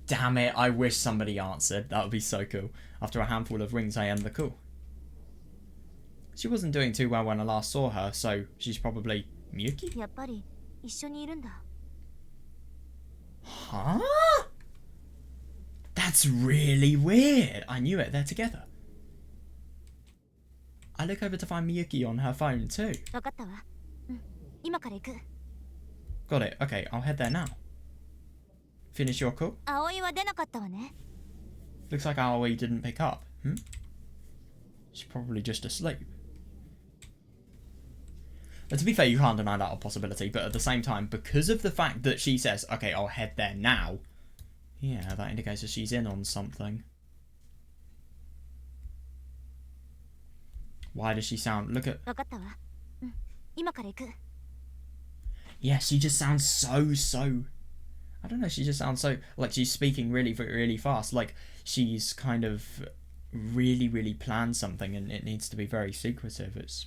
Damn it, I wish somebody answered. That would be so cool. After a handful of rings, I end the call. She wasn't doing too well when I last saw her, so she's probably Miyuki? やっぱり一緒にいるんだ。 Huh? That's really weird. I knew it, they're together. I look over to find Miyuki on her phone too. わかったわ。うん、今から行く。 Got it. Okay, I'll head there now. Finish your call? 葵は出なかったわね。 Looks like Aoi didn't pick up. She's probably just asleep. But to be fair, you can't deny that a possibility, but at the same time, because of the fact that she says, okay, I'll head there now, yeah, that indicates that she's in on something. Why does she sound... Look at... わかったわ。うん、今から行く。 Yeah, she just sounds so... I don't know, she just sounds so... Like, she's speaking really, really fast. Like, she's kind of really planned something and it needs to be very secretive. It's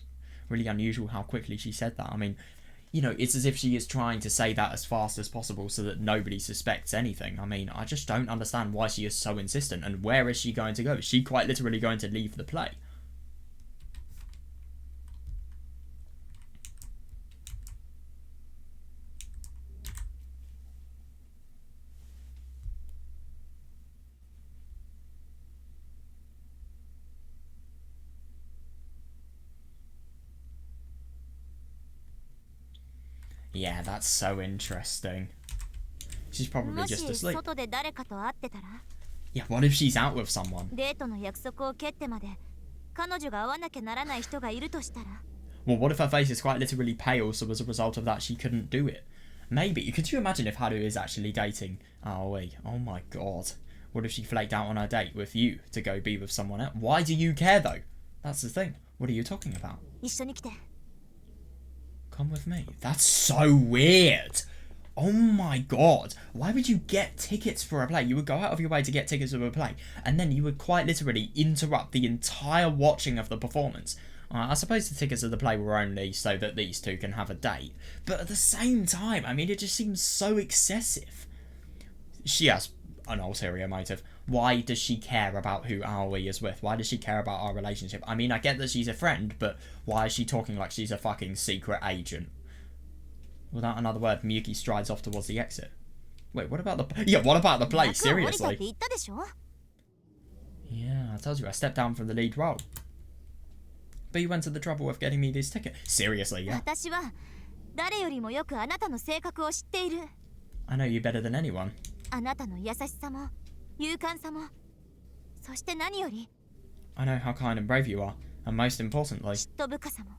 really unusual how quickly she said that. I mean, you know, it's as if she is trying to say that as fast as possible so that nobody suspects anything. I mean, I just don't understand why she is so insistent. And where is she going to go? Is she quite literally going to leave the play? Yeah, that's so interesting. She's probably just もし asleep. 外で誰かと会ってたら、 Yeah, what if she's out with someone? デートの約束を蹴ってまで彼女が会わなきゃならない人がいるとしたら、 Well, what if her face is quite literally pale, so as a result of that she couldn't do it? Maybe. Could you imagine if Haru is actually dating Aoi? Oh my god. What if she flaked out on her date with you to go be with someone else? Why do you care though? That's the thing. What are you talking about? 一緒に来て。 Come with me. That's so weird. Oh my god. Why would you get tickets for a play? You would go out of your way to get tickets for a play, and then you would quite literally interrupt the entire watching of the performance. I suppose the tickets of the play were only so that these two can have a date, but at the same time, I mean, it just seems so excessive. She has an ulterior motive. Why does she care about who Aoi is with? Why does she care about our relationship? I mean, I get that she's a friend, but why is she talking like she's a fucking secret agent? Without another word, Miyuki strides off towards the exit. Wait, what about the... Yeah, what about the play? 幕を降りたって Seriously? 言ったでしょ。 Yeah, I told you, I stepped down from the lead role. But you went to the trouble of getting me this ticket. Seriously, yeah. 私は誰よりもよくあなたの性格を知っている。 I know you better than anyone. あなたの優しさも勇敢さも、そして何より I know how kind and brave you are, and most importantly, 嫉妬深さも。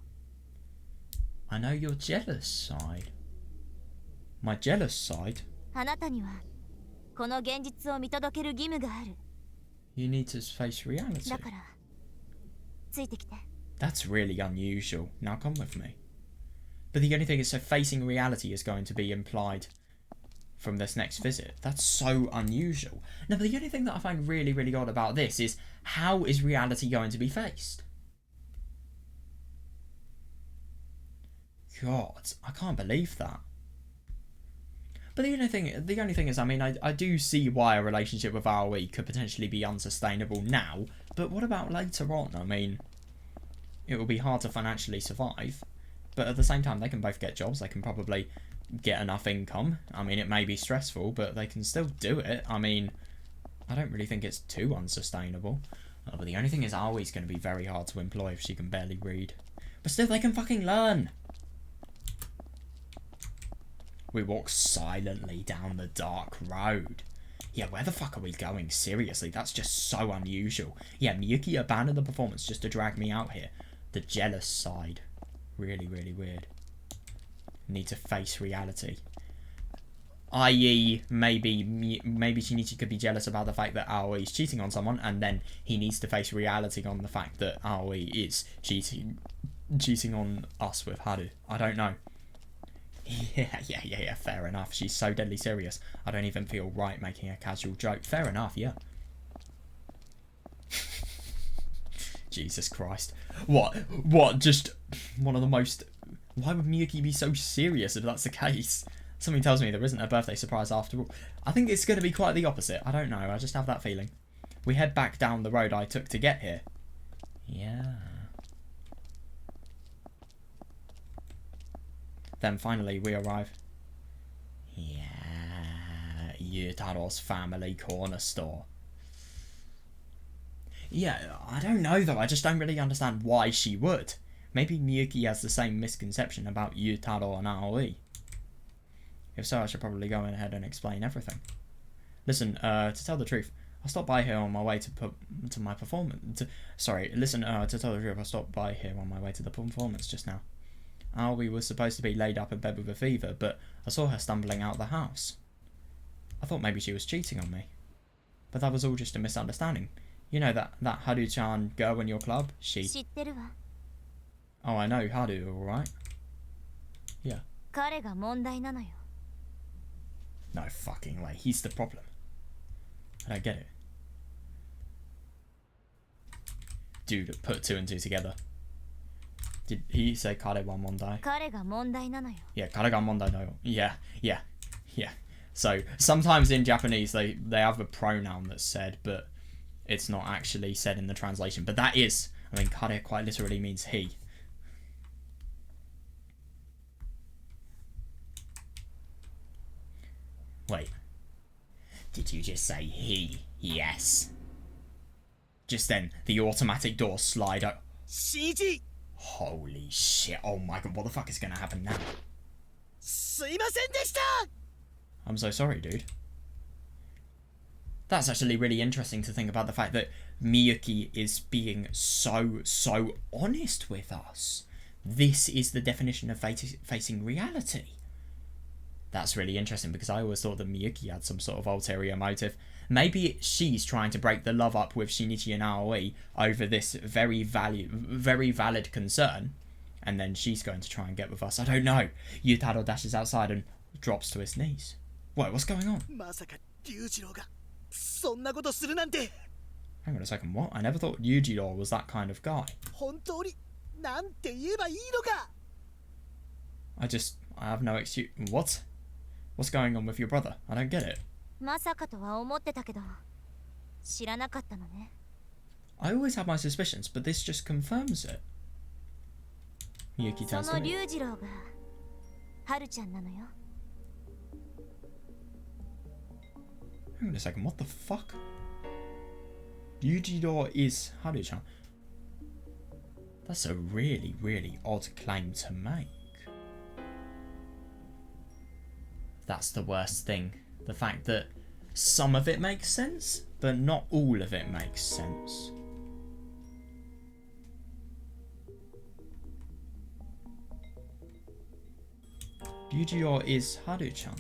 I know your jealous side. My jealous side? あなたにはこの現実を見届ける義務がある。 You need to face reality. だからついてきて。 That's really unusual. Now come with me. But the only thing is, so facing reality is going to be implied from this next visit. That's so unusual. No, but the only thing that I find really odd about this is, how is reality going to be faced? God, I can't believe that. But the only thing is, I mean, I do see why a relationship with Aoi could potentially be unsustainable now, but what about later on? I mean, it will be hard to financially survive, but at the same time, they can both get jobs, they can probably get enough income. I mean, it may be stressful, but they can still do it. I mean, I don't really think it's too unsustainable. But the only thing is, Aoi's going to be very hard to employ if she can barely read. But still, they can fucking learn! We walk silently down the dark road. Yeah, where the fuck are we going? Seriously, that's just so unusual. Yeah, Miyuki abandoned the performance just to drag me out here. The jealous side. Really weird. Need to face reality. I.e., maybe Shinichi could be jealous about the fact that Aoi is cheating on someone, and then he needs to face reality on the fact that Aoi is cheating on us with Haru. I don't know. Yeah, fair enough. She's so deadly serious. I don't even feel right making a casual joke. Fair enough, yeah. Jesus Christ. What? Just one of the most... Why would Miyuki be so serious if that's the case? Something tells me there isn't a birthday surprise after all. I think it's going to be quite the opposite. I don't know. I just have that feeling. We head back down the road I took to get here. Yeah. Then finally we arrive. Yeah. Yutaro's family corner store. Yeah, I don't know though. I just don't really understand why she would. Maybe Miyuki has the same misconception about Yutaro and Aoi. If so, I should probably go ahead and explain everything. Listen, to tell the truth, I stopped by here on my way to my performance. To tell the truth, I stopped by here on my way to the performance just now. Aoi was supposed to be laid up in bed with a fever, but I saw her stumbling out of the house. I thought maybe she was cheating on me. But that was all just a misunderstanding. You know that Haru-chan girl in your club? She... Oh, I know Haru, alright? Yeah. No fucking way. He's the problem. I don't get it. Dude, put 2 and 2 together. Did he say kare wa mondai? Yeah, kare ga mondai no. Yeah. So, sometimes in Japanese they have a pronoun that's said, but it's not actually said in the translation. But that is, I mean, kare quite literally means he. Wait. Did you just say he? Yes. Just then, the automatic door slide up. CG! Holy shit. Oh my god, what the fuck is gonna happen now? すいませんでした I'm so sorry, dude. That's actually really interesting to think about the fact that Miyuki is being so honest with us. This is the definition of facing reality. That's really interesting because I always thought that Miyuki had some sort of ulterior motive. Maybe she's trying to break the love up with Shinichi and Aoi over this very valid concern, and then she's going to try and get with us. I don't know. Yutaro dashes outside and drops to his knees. Wait, what's going on? まさか龍二郎がそんなことするなんて Hang on a second, what? I never thought Yujiro was that kind of guy. 本当になんて言えばいいのか I have no excuse. What? What's going on with your brother? I don't get it. まさかとは思ってたけど知らなかったのね I always had my suspicions, but this just confirms it. Miyuki そ turns の to me. 龍二郎がはるちゃんなのよ Hang on a second, what the fuck? Yujiro is Haru-chan. That's a really odd claim to make. That's the worst thing. The fact that some of it makes sense, but not all of it makes sense. Yujiro is Haru-chan.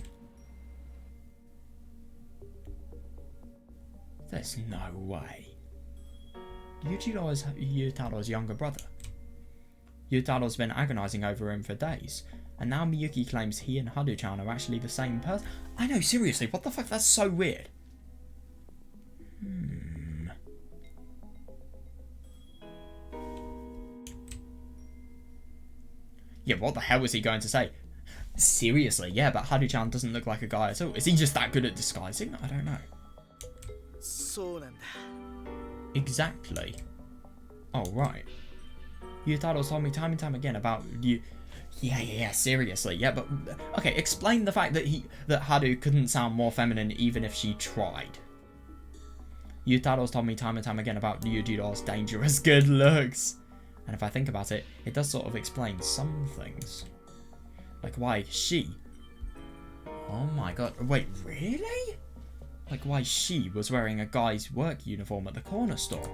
There's no way. Yujiro is Yutaro's younger brother. Yutaro's been agonizing over him for days, and now Miyuki claims he and Haru-chan are actually the same person. I know, seriously, what the fuck? That's so weird. Yeah, what the hell was he going to say? Seriously, yeah, but Haru-chan doesn't look like a guy at all. Is he just that good at disguising? I don't know. そうなんだ Exactly. Oh, right. Yutaro told me time and time again about you. Yeah, seriously. Yeah, but okay, explain the fact that Haru couldn't sound more feminine even if she tried. Yutaro's told me time and time again about Yujiro's dangerous good looks. And if I think about it, it does sort of explain some things. Like why she... Oh my god, wait, really? Like why she was wearing a guy's work uniform at the corner store.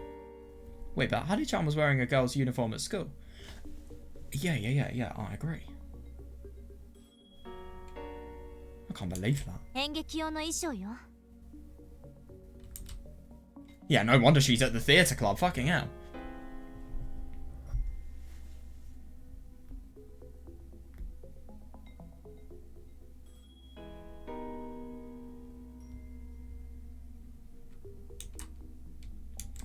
Wait, but Haru-chan was wearing a girl's uniform at school. Yeah, I agree. I can't believe that. 演劇用の衣装よ Yeah, no wonder she's at the theatre club, fucking hell.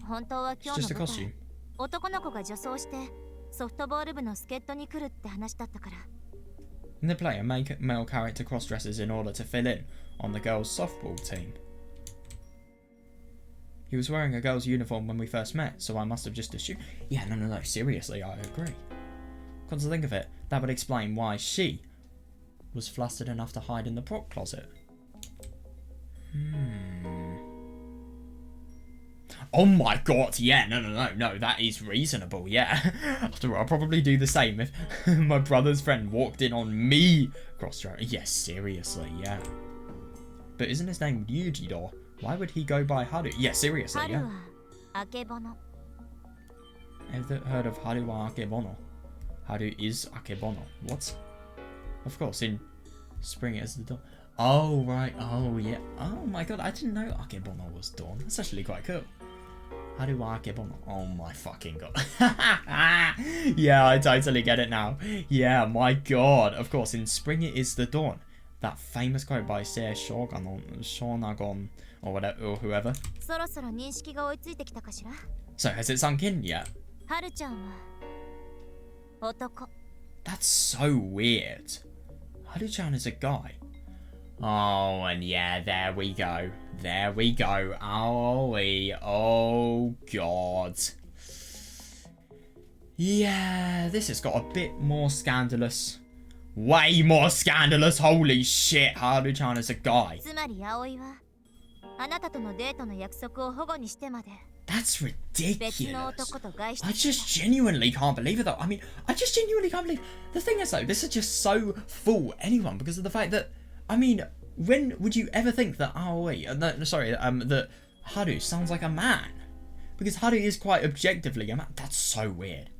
It's just a costume. 男の子が女装してソフトボール部の助っ人に来るって話だったから。 In the play, a male character cross-dresses in order to fill in on the girls' softball team. He was wearing a girl's uniform when we first met, so I must have just assumed... Yeah, no, seriously, I agree. Come to think of it, that would explain why she was flustered enough to hide in the prop closet. Oh my god, yeah, no, that is reasonable, yeah. After all, I'll probably do the same if my brother's friend walked in on me cross-dressing. Yes, seriously, yeah. But isn't his name Yujiro? Why would he go by Haru? Yeah, seriously, yeah. Akebono. I've heard of Haru wa Akebono. Haru is Akebono. What? Of course, in spring it is the dawn. Oh, right, oh, yeah. Oh my god, I didn't know Akebono was dawn. That's actually quite cool. Haru wa Akebono. Oh my fucking god. Yeah, I totally get it now. Yeah, my god. Of course, in spring it is the dawn. That famous quote by Sir Shonagon or whatever, or whoever. そろそろ認識が追いついてきたかしら。 So has it sunk in yet? はるちゃんは男。 That's so weird. Haru-chan is a guy. Oh, and yeah, there we go. There we go. Oh god. Yeah, this has got a bit more scandalous. Way more scandalous. Holy shit, Haru-chan is a guy. つまり葵はあなたとのデートの約束を保護にしてまで That's 別の ridiculous. 男と外出 I just genuinely can't believe it though. I mean, I just genuinely can't believe. The thing is though, this is just so fool anyone because of the fact that, I mean, when would you ever think that that Haru sounds like a man? Because Haru is quite objectively a man. That's so weird.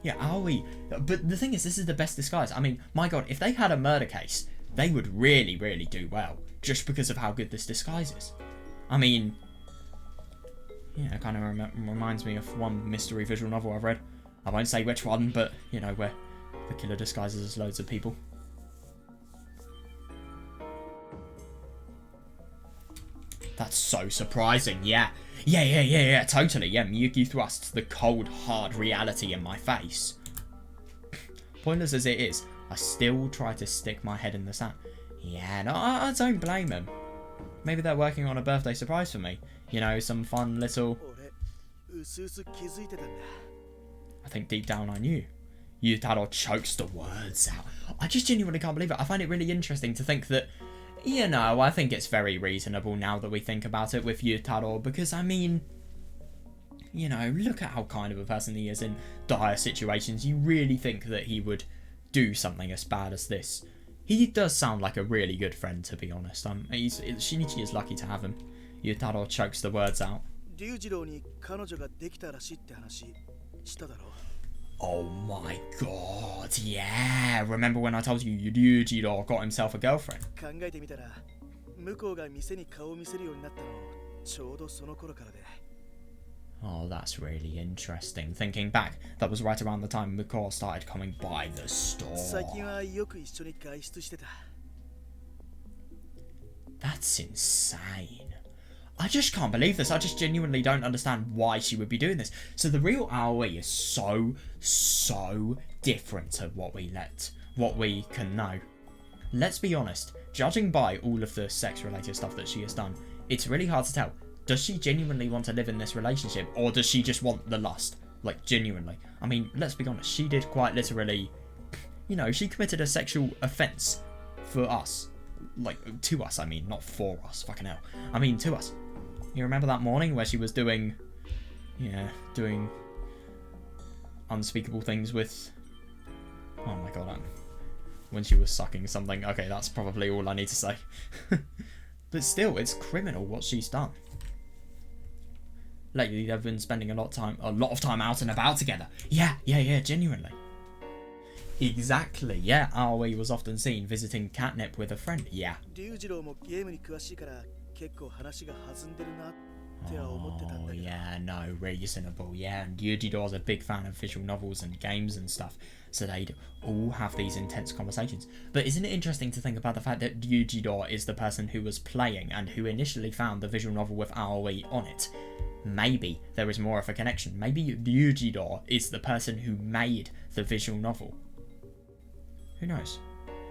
Yeah, Aoi. But the thing is, this is the best disguise. I mean, my god, if they had a murder case, they would really, really do well. Just because of how good this disguise is. I mean, yeah, it kind of reminds me of one mystery visual novel I've read. I won't say which one, but, you know, where the killer disguises as loads of people. That's so surprising, yeah. Yeah, totally, yeah. Miyuki thrusts the cold, hard reality in my face. Pointless as it is, I still try to stick my head in the sand. Yeah, no, I don't blame him. Maybe they're working on a birthday surprise for me. You know, some fun little... I think deep down I knew. Yutaro chokes the words out. I just genuinely can't believe it. I find it really interesting to think that, you know, I think it's very reasonable now that we think about it with Yutaro, because, I mean, you know, look at how kind of a person he is in dire situations. You really think that he would do something as bad as this. He does sound like a really good friend, to be honest. Shinichi is lucky to have him. Yutaro chokes the words out. Oh my god, yeah. Remember when I told you Ryujiro got himself a girlfriend? Oh, that's really interesting. Thinking back, that was right around the time Mukor started coming by the store. That's insane. I just can't believe this. I just genuinely don't understand why she would be doing this. So the real Aoi is so different to what we can know. Let's be honest, judging by all of the sex-related stuff that she has done, it's really hard to tell. Does she genuinely want to live in this relationship, or does she just want the lust? Like, genuinely. I mean, let's be honest, she did quite literally, you know, she committed a sexual offence for us. Like, to us, I mean, not for us, fucking hell. I mean, to us. You remember that morning where she was doing unspeakable things with, oh my god, when she was sucking something. Okay, that's probably all I need to say. But still, it's criminal what she's done. Lately, they've been spending a lot of time out and about together. Yeah, genuinely. Exactly, yeah. Aoi was often seen visiting catnip with a friend. Yeah. っては思ってたん Oh だけど yeah, no, reasonable. Yeah, and Yujido's a big fan of visual novels and games and stuff, so they'd all have these intense conversations. But isn't it interesting to think about the fact that Yujido is the person who was playing and who initially found the visual novel with Aoi on it? Maybe there is more of a connection. Maybe Yujido is the person who made the visual novel. Who knows?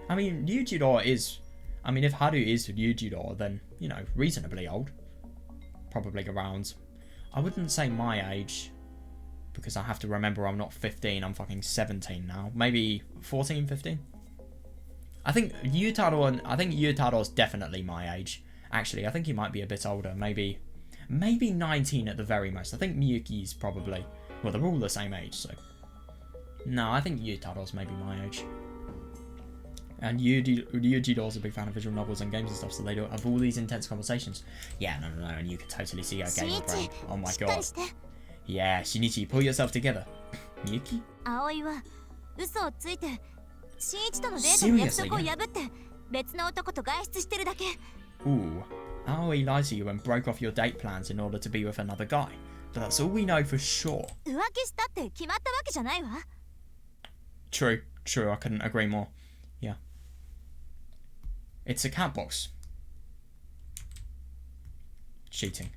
I mean, Yujido is... I mean, if Haru is Yujido, then, you know, reasonably old. Probably around... I wouldn't say my age, because I have to remember I'm not 15, I'm fucking 17 now. Maybe 14, 15? I think Yutaro's definitely my age. Actually, I think he might be a bit older, maybe 19 at the very most. I think Miyuki's probably... Well, they're all the same age, so... No, I think Yutaro's maybe my age. And Yujido's a big fan of visual novels and games and stuff, so they don't have all these intense conversations. Yeah, no, and you can totally see her gamer brain. Oh my god. Yeah, Shinichi, pull yourself together. Miyuki? 葵は嘘をついて新一とのデートの約束を破って別の男と外出してるだけ。 Ooh, Aoi lied to you and broke off your date plans in order to be with another guy. But that's all we know for sure. 浮気したって決まったわけじゃないわ。 True, I couldn't agree more. Yeah. It's a cat box. Cheating.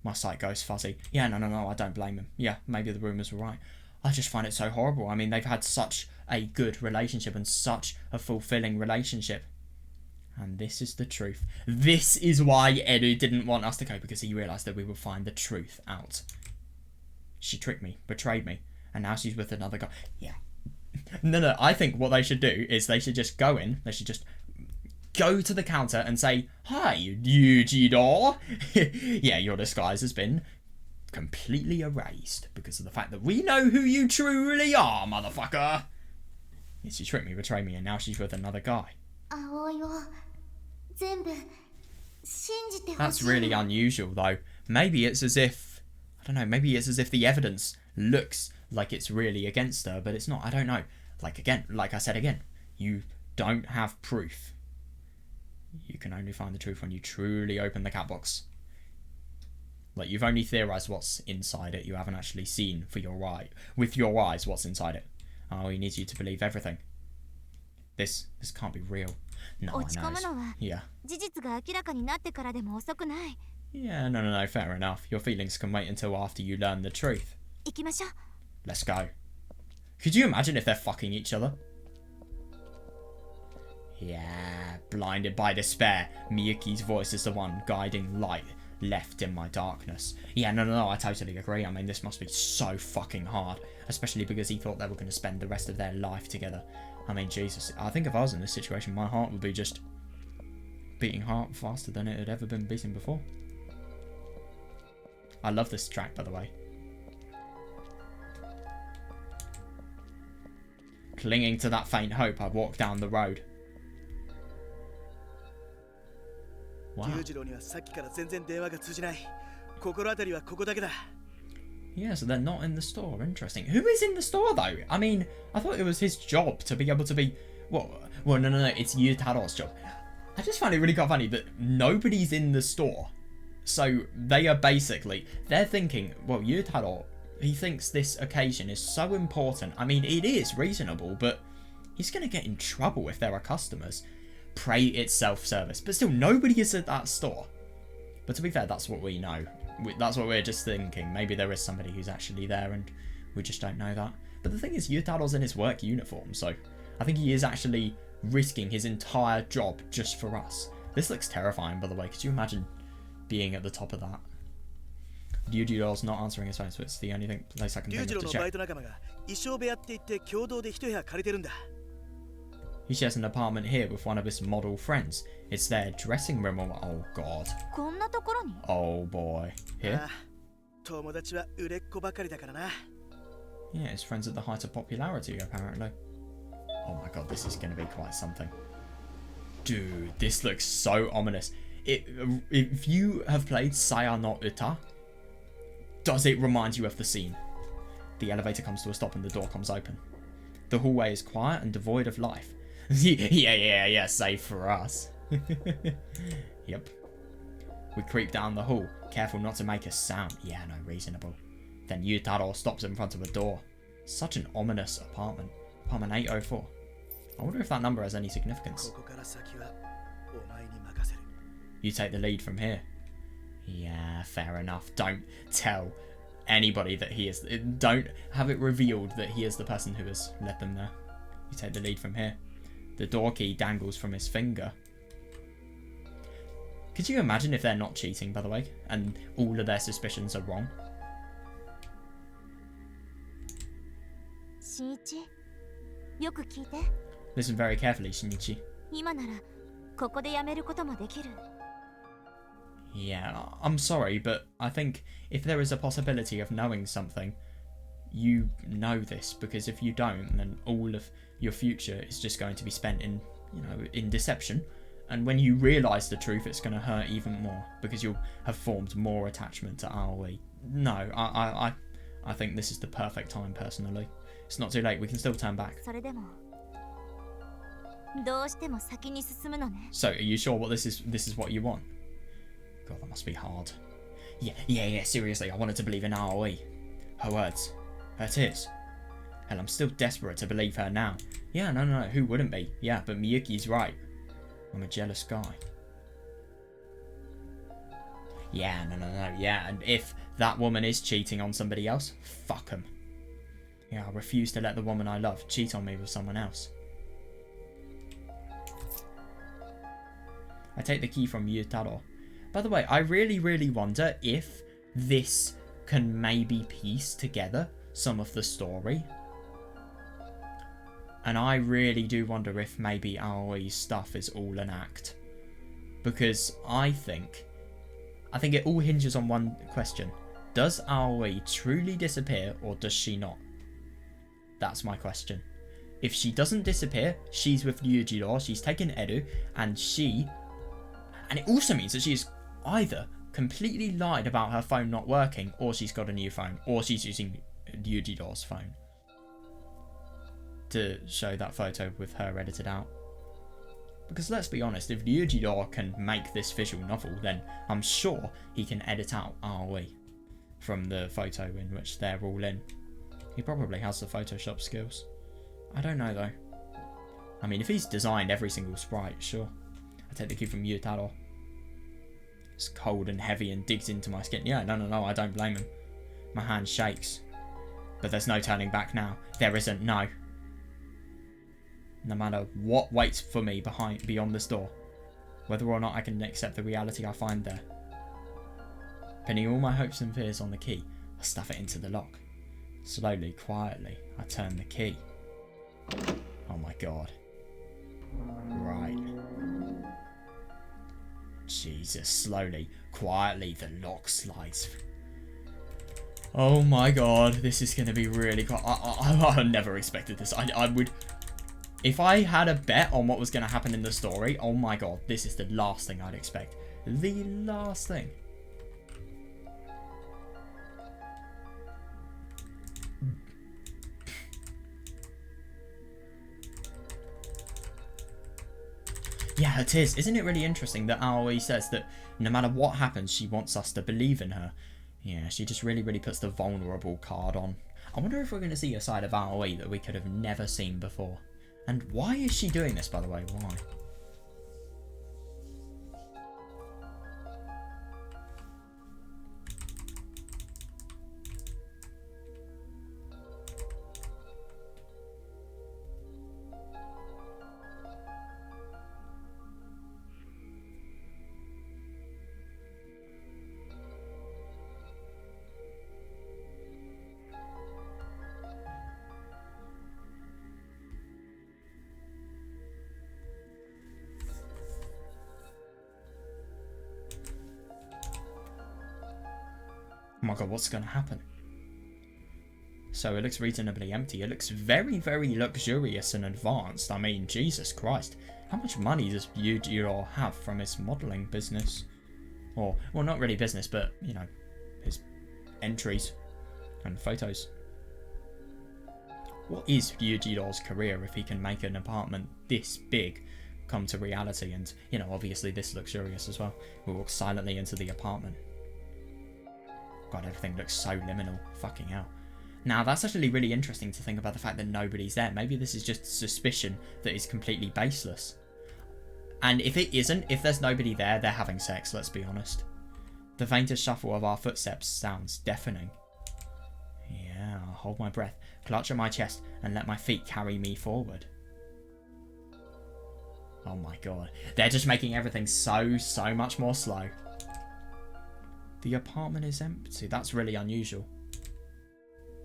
My sight goes fuzzy. Yeah, no, I don't blame him. Yeah, maybe the rumours were right. I just find it so horrible. I mean, they've had such a good relationship and such a fulfilling relationship. And this is the truth. This is why Edu didn't want us to go, because he realised that we would find the truth out. She tricked me, betrayed me, and now she's with another guy. Yeah. No, I think what they should do is they should just go in, they should just go to the counter and say, "Hi, Yujido." Yeah, your disguise has been completely erased because of the fact that we know who you truly are, motherfucker. Yeah, she tricked me, betrayed me, and now she's with another guy. That's really unusual, though. Maybe it's as if... I don't know, maybe it's as if the evidence looks like it's really against her, but it's not. I don't know. Like I said again, you don't have proof. You can only find the truth when you truly open the cat box. Like, you've only theorised what's inside it. You haven't actually seen with your eyes what's inside it. Oh, he needs you to believe everything. This can't be real. No, I know. Yeah. Yeah, no, fair enough. Your feelings can wait until after you learn the truth. Let's go. Could you imagine if they're fucking each other? Yeah, blinded by despair, Miyuki's voice is the one guiding light left in my darkness. Yeah, no, I totally agree. I mean, this must be so fucking hard, especially because he thought they were going to spend the rest of their life together. I mean, Jesus, I think if I was in this situation, my heart would be just beating faster than it had ever been beating before. I love this track, by the way. Clinging to that faint hope, I walk down the road. Wow. Yeah, so they're not in the store. Interesting. Who is in the store, though? I mean, I thought it was his job to be able to be... Well, no, it's Yutaro's job. I just find it really quite funny that nobody's in the store. So they are basically... They're thinking, well, Yutaro, he thinks this occasion is so important. I mean, it is reasonable, but he's going to get in trouble if there are customers. Pray it's self-service. But still, nobody is at that store. But to be fair, that's what we know. That's what we're just thinking. Maybe there is somebody who's actually there and we just don't know that. But the thing is, Yutaro's in his work uniform, so I think he is actually risking his entire job just for us. This looks terrifying, by the way. Could you imagine being at the top of that? Yujiro's not answering his phone, so it's the only place I can think of to check. He shares an apartment here with one of his model friends. It's their dressing room. Oh god. Oh boy. Here? Yeah, his friends at the height of popularity, apparently. Oh my god, this is going to be quite something. Dude, this looks so ominous. If you have played Saya no Uta, does it remind you of the scene? The elevator comes to a stop and the door comes open. The hallway is quiet and devoid of life. Yeah, save for us. Yep. We creep down the hall, careful not to make a sound. Yeah, no, reasonable. Then Yutaro stops in front of a door. Such an ominous apartment. Apartment 804. I wonder if that number has any significance. You take the lead from here. Yeah, fair enough. Don't tell anybody that he is... Don't have it revealed that he is the person who has led them there. You take the lead from here. The door key dangles from his finger. Could you imagine if they're not cheating, by the way, and all of their suspicions are wrong? Shinichi, yoku kiite. Listen very carefully, Shinichi. Ima nara, koko de yameru koto mo dekiru. Yeah, I'm sorry, but I think if there is a possibility of knowing something, you know this, because if you don't, then all of your future is just going to be spent in, you know, in deception. And when you realise the truth, it's going to hurt even more, because you'll have formed more attachment to Aoi. No, I think this is the perfect time, personally. It's not too late, we can still turn back. So, are you sure this is what you want? God, that must be hard. Yeah, seriously, I wanted to believe in Aoi. Her words. Her tears. Hell, I'm still desperate to believe her now. Yeah, no, who wouldn't be? Yeah, but Miyuki's right. I'm a jealous guy. Yeah, no, yeah, and if that woman is cheating on somebody else, fuck him. Yeah, I refuse to let the woman I love cheat on me with someone else. I take the key from Yutaro. By the way, I really wonder if this can maybe piece together some of the story. And I really do wonder if maybe Aoi's stuff is all an act. Because I think it all hinges on one question. Does Aoi truly disappear, or does she not? That's my question. If she doesn't disappear, she's with Ryujiro, she's taken Eru, and it also means that she's either completely lied about her phone not working, or she's got a new phone, or she's using Ryujiro's phone to show that photo with her edited out. Because let's be honest, if Ryujiro can make this visual novel, then I'm sure he can edit out Aoi from the photo in which they're all in. He probably has the Photoshop skills. I don't know though. I mean, if he's designed every single sprite, sure. I take the key from Yutaro. It's cold and heavy and digs into my skin. Yeah, no, I don't blame him. My hand shakes. But there's no turning back now. There isn't, no. No matter what waits for me beyond this door. Whether or not I can accept the reality I find there. Pinning all my hopes and fears on the key, I stuff it into the lock. Slowly, quietly, I turn the key. Oh my god. Right. Jesus, slowly, quietly, the lock slides. Oh my god, this is going to be really cool. I never expected this. I would... If I had a bet on what was going to happen in the story, oh my god, this is the last thing I'd expect. The last thing. Yeah, it is. Isn't it really interesting that Aoi says that no matter what happens, she wants us to believe in her? Yeah, she just really puts the vulnerable card on. I wonder if we're going to see a side of Aoi that we could have never seen before. And why is she doing this, by the way? Why? Oh my god, what's going to happen? So it looks reasonably empty. It looks very luxurious and advanced. I mean, Jesus Christ. How much money does Yujiro have from his modelling business? Or, well, not really business, but, you know, his entries and photos. What is Yujiro's career if he can make an apartment this big come to reality. And, you know, obviously this luxurious as well. We walk silently into the apartment. God, everything looks so liminal. Fucking hell. Now, that's actually really interesting to think about the fact that nobody's there. Maybe this is just suspicion that is completely baseless. And if it isn't, if there's nobody there, they're having sex, let's be honest. The faintest shuffle of our footsteps sounds deafening. Yeah, I'll hold my breath, clutch at my chest, and let my feet carry me forward. Oh my god. They're just making everything so much more slow. The apartment is empty. That's really unusual.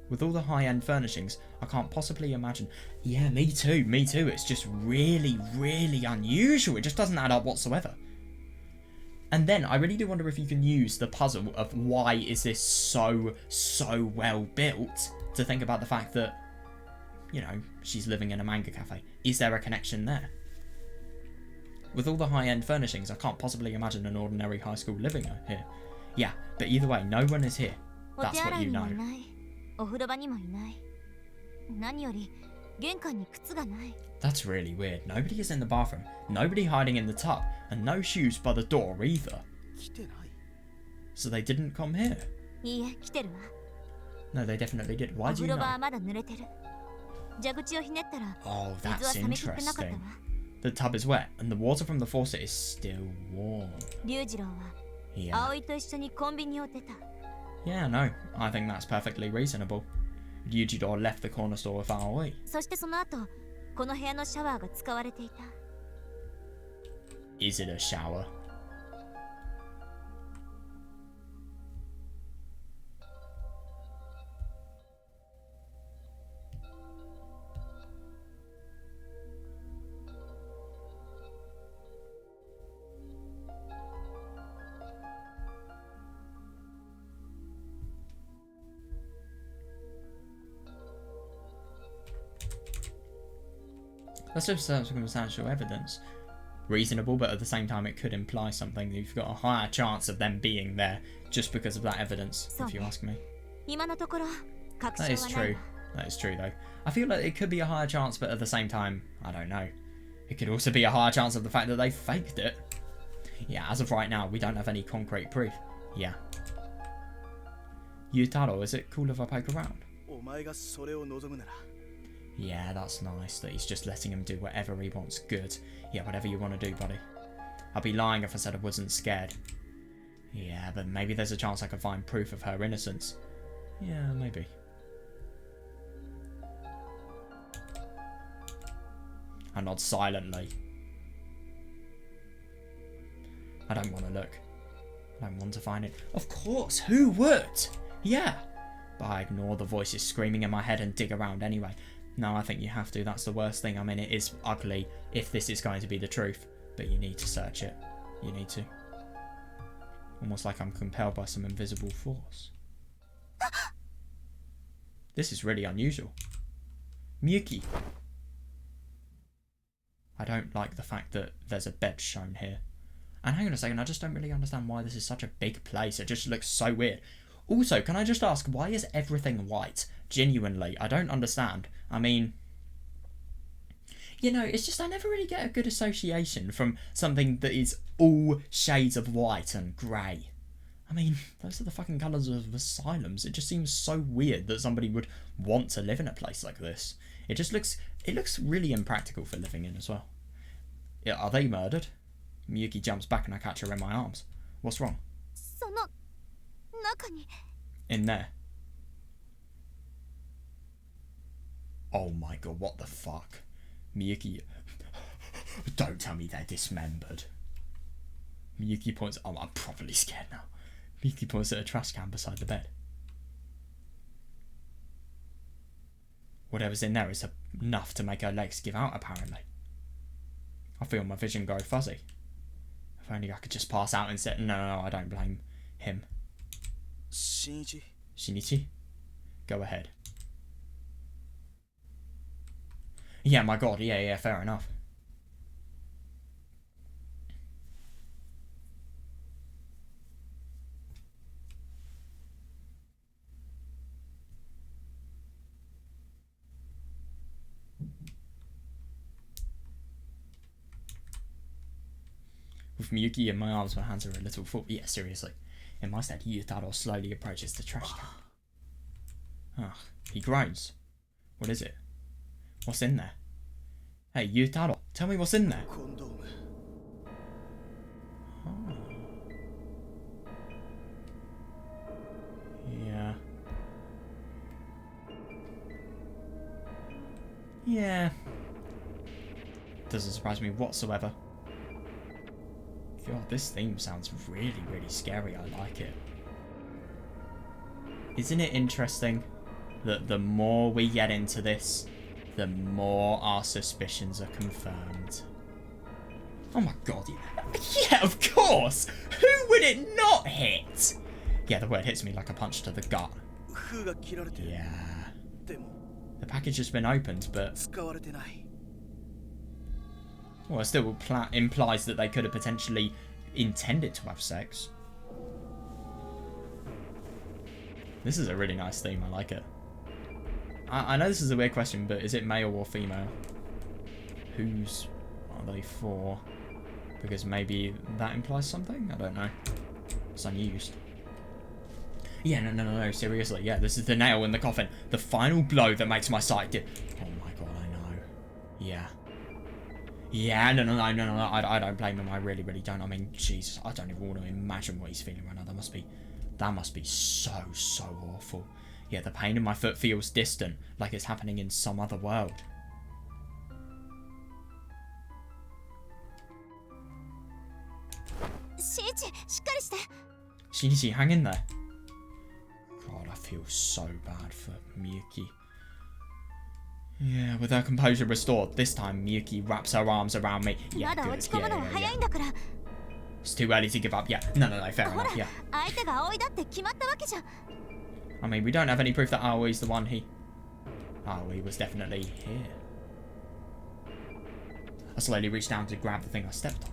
With all the high-end furnishings, I can't possibly imagine... Yeah, me too. It's just really unusual. It just doesn't add up whatsoever. And then, I really do wonder if you can use the puzzle of why is this so well built to think about the fact that, you know, she's living in a manga cafe. Is there a connection there? With all the high-end furnishings, I can't possibly imagine an ordinary high school living here. Yeah, but either way, no one is here. That's what you know. That's really weird. Nobody is in the bathroom, nobody hiding in the tub, and no shoes by the door either. So they didn't come here? No, they definitely did. Why do you know? Oh, that's interesting. The tub is wet, and the water from the faucet is still warm. Yeah. Yeah, no, I think that's perfectly reasonable. Ryujiro left the corner store with Aoi. Is it a shower? That's just circumstantial evidence. Reasonable, but at the same time it could imply something. You've got a higher chance of them being there just because of that evidence, if you ask me. That is true. That is true, though. I feel like it could be a higher chance, but at the same time, I don't know. It could also be a higher chance of the fact that they faked it. Yeah, as of right now, we don't have any concrete proof. Yeah. Yutaro, is it cool if I poke around? Yeah, that's nice that he's just letting him do whatever he wants. Good. Yeah, whatever you want to do, buddy. I'd be lying if I said I wasn't scared. Yeah, but maybe there's a chance I could find proof of her innocence. Yeah, maybe. I nod silently. I don't want to look. I don't want to find it. Of course, who would? Yeah. But I ignore the voices screaming in my head and dig around anyway. No, I think you have to. That's the worst thing. I mean, it is ugly if this is going to be the truth. But you need to search it. You need to. Almost like I'm compelled by some invisible force. This is really unusual. Miyuki. I don't like the fact that there's a bed shown here. And hang on a second, I just don't really understand why this is such a big place. It just looks so weird. Also, can I just ask, why is everything white? Genuinely, I don't understand. I mean, you know, it's just I never really get a good association from something that is all shades of white and grey. I mean, those are the fucking colours of asylums. It just seems so weird that somebody would want to live in a place like this. It just looks, it looks really impractical for living in as well. Yeah, are they murdered? Miyuki jumps back and I catch her in my arms. What's wrong? In there. Oh my god, what the fuck? Miyuki... Don't tell me they're dismembered. Miyuki points... Oh, I'm properly scared now. Miyuki points at a trash can beside the bed. Whatever's in there is enough to make her legs give out, apparently. I feel my vision go fuzzy. If only I could just pass out and say... No, I don't blame him. Shinichi? Go ahead. Yeah, my god, yeah, fair enough. With Miyuki in my arms, my hands are a little full. Yeah, seriously. In my stead, Yutaro slowly approaches the trash can. Ah, he groans. What is it? What's in there? Hey, Yutaro, tell me what's in there. Oh. Yeah. Yeah. Doesn't surprise me whatsoever. God, this theme sounds really, really scary. I like it. Isn't it interesting that the more we get into this, the more our suspicions are confirmed? Oh my god, yeah, of course! Who would it not hit? Yeah, the word hits me like a punch to the gut. Yeah. The package has been opened, but... well, it still implies that they could have potentially intended to have sex. This is a really nice theme, I like it. I know this is a weird question, but is it male or female? Whose are they for? Because maybe that implies something? I don't know. It's unused. Yeah, no, seriously. Yeah, this is the nail in the coffin. The final blow that makes my sight dip. Oh my god, I know. Yeah. Yeah, no, I don't blame him. I really, really don't. I mean, Jesus, I don't even want to imagine what he's feeling right now. That must be so awful. Yeah, the pain in my foot feels distant, like it's happening in some other world. Shinichi, hang in there. God, I feel so bad for Miyuki. Yeah, with her composure restored, this time Miyuki wraps her arms around me. Yeah, good. Yeah. It's too early to give up. Yeah, no, fair enough. Yeah. I mean, we don't have any proof that Aoi's the one. Aoi was definitely here. I slowly reached down to grab the thing I stepped on.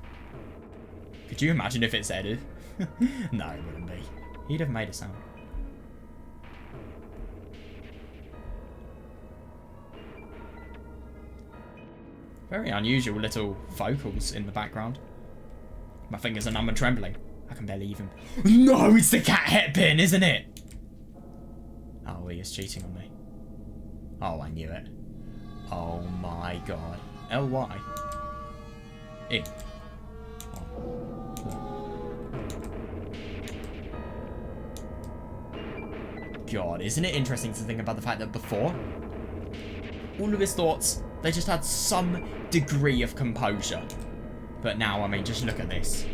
Could you imagine if it said it? No, it wouldn't be. He'd have made a sound. Very unusual little vocals in the background. My fingers are numb and trembling. I can barely even... No, it's the cat hairpin, isn't it? Oh, he is cheating on me. Oh, I knew it. Oh my god. L-Y. E. God, isn't it interesting to think about the fact that before, all of his thoughts, they just had some degree of composure. But now, I mean, just look at this.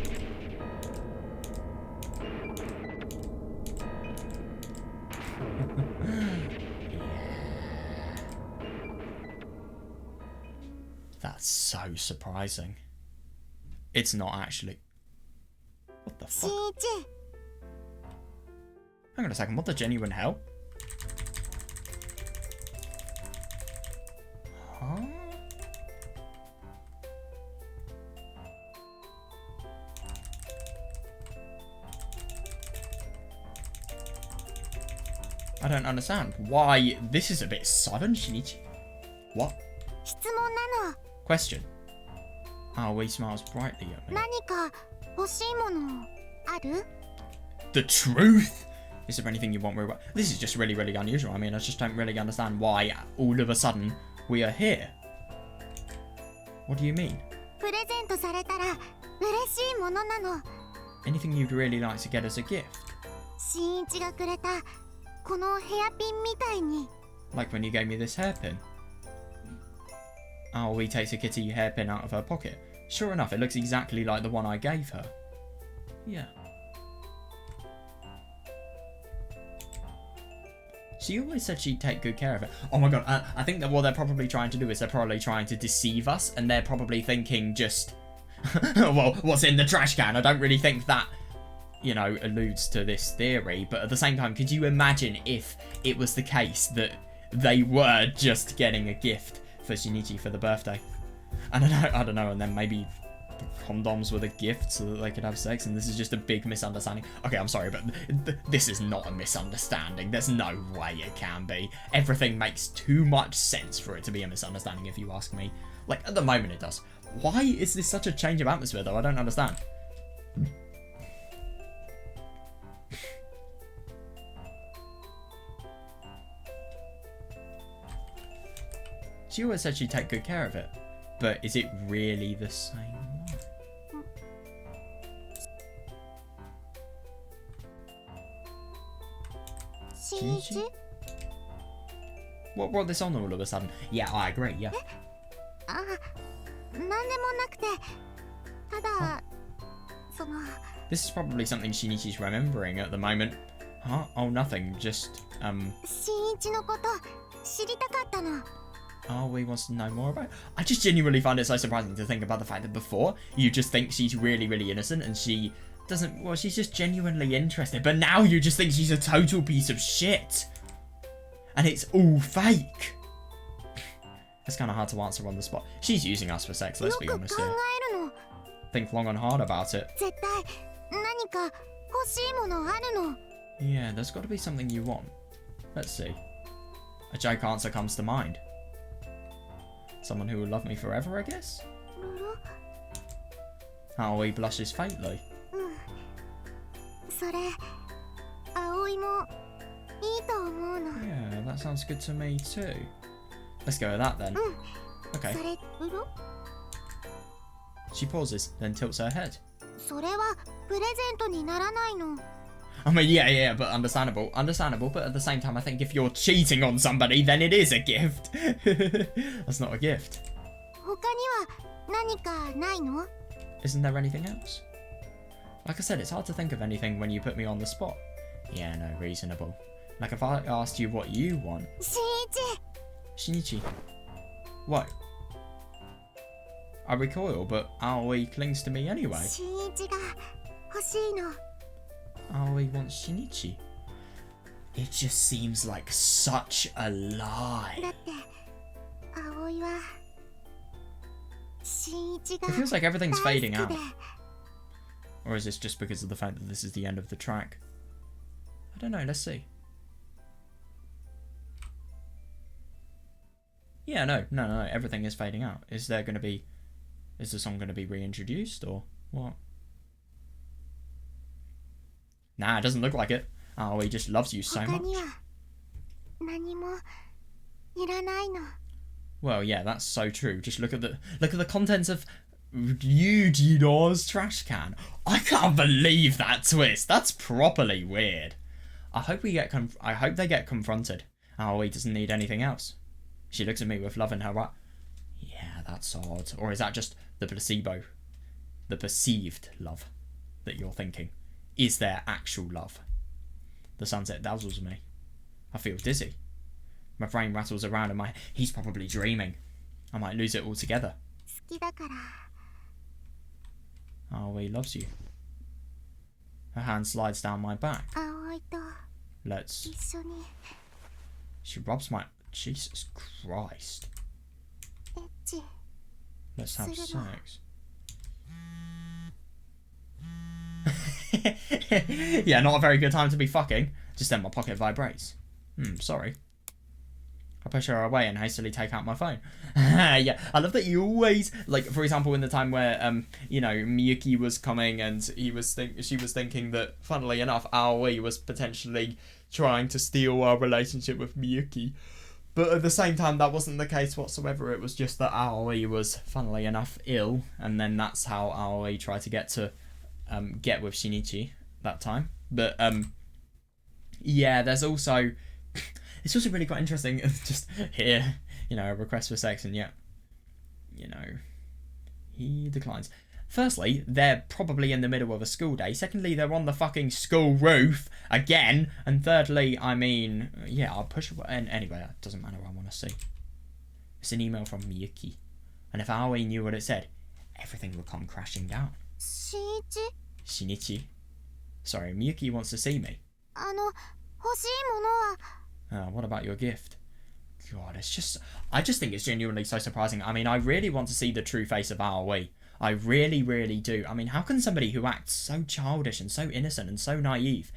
That's so surprising. It's not actually. What the fuck? Hang on a second, what the genuine hell? Huh? I don't understand. Why? This is a bit sudden, Shinichi. What? Question. Aoi smiles brightly at me. The truth? Is there anything you want me to... This is just really, really unusual. I mean, I just don't really understand why all of a sudden we are here. What do you mean? Anything you'd really like to get as a gift? Like when you gave me this hairpin. Aoi takes a kitty hairpin out of her pocket. Sure enough, it looks exactly like the one I gave her. Yeah. She always said she'd take good care of it. Oh my god, I think that what they're probably trying to do is they're probably trying to deceive us, and they're probably thinking just, well, what's in the trash can? I don't really think that, you know, alludes to this theory, but at the same time, could you imagine if it was the case that they were just getting a gift for Shinichi for the birthday? I don't know, and then maybe the condoms were the gift so that they could have sex, and this is just a big misunderstanding. Okay, I'm sorry, but this is not a misunderstanding. There's no way it can be. Everything makes too much sense for it to be a misunderstanding, if you ask me. Like, at the moment it does. Why is this such a change of atmosphere, though? I don't understand. She always said she'd take good care of it. But is it really the same one? Shinichi? What brought this on all of a sudden? Yeah, I agree, yeah. あ、なんでもなくて、ただ、その。 This is probably something Shinichi's remembering at the moment. Huh? Oh, nothing. Just, 新一のこと知りたかったの。 Aoi wants to know more about it. I just genuinely find it so surprising to think about the fact that before, you just think she's really, really innocent and she doesn't, well, she's just genuinely interested. But now you just think she's a total piece of shit. And it's all fake. It's kind of hard to answer on the spot. She's using us for sex, let's be honest here. Think long and hard about it. Yeah, there's got to be something you want. Let's see. A joke answer comes to mind. Someone who will love me forever, I guess? Aoi blushes faintly. Yeah, that sounds good to me too. Let's go with that then. Okay. She pauses, then tilts her head. I mean, yeah, but understandable, but at the same time, I think if you're cheating on somebody, then it is a gift. That's not a gift. Isn't there anything else? Like I said, it's hard to think of anything when you put me on the spot. Yeah, no, reasonable. Like if I asked you what you want... Shinichi. What? I recoil, but Aoi clings to me anyway. Aoi wants Shinichi. It just seems like such a lie. It feels like everything's fading out. Or is this just because of the fact that this is the end of the track? I don't know, let's see. Yeah, no, everything is fading out. Is the song going to be reintroduced or what? Nah, it doesn't look like it. Oh, he just loves you so much. Well, yeah, that's so true. Just look at the contents of Yujiro's trash can. I can't believe that twist. That's properly weird. I hope they get confronted. Oh, he doesn't need anything else. She looks at me with love in her eye. Yeah, that's odd. Or is that just the placebo? The perceived love that you're thinking? Is there actual love? The sunset dazzles me. I feel dizzy. My brain rattles around in my... He's probably dreaming. I might lose it altogether. Oh, he loves you. Her hand slides down my back. Let's... She rubs my... Jesus Christ. Let's have sex. Yeah, not a very good time to be fucking. Just then my pocket vibrates. Sorry. I push her away and hastily take out my phone. Yeah, I love that you always, like, for example, in the time where, you know, Miyuki was coming and she was thinking that, funnily enough, Aoi was potentially trying to steal our relationship with Miyuki. But at the same time, that wasn't the case whatsoever. It was just that Aoi was, funnily enough, ill. And then that's how Aoi tried to get with Shinichi that time. But, yeah, there's also... It's also really quite interesting, just here, you know, a request for sex, and yet, you know, he declines. Firstly, they're probably in the middle of a school day. Secondly, they're on the fucking school roof again. And thirdly, I mean, yeah, I'll push... And anyway, it doesn't matter what I want to see. It's an email from Miyuki. And if Aoi knew what it said, everything would come crashing down. Shinichi? Sorry, Miyuki wants to see me. What about your gift? God, it's just... I just think it's genuinely so surprising. I mean, I really want to see the true face of Aoi. I really, really do. I mean, how can somebody who acts so childish and so innocent and so naive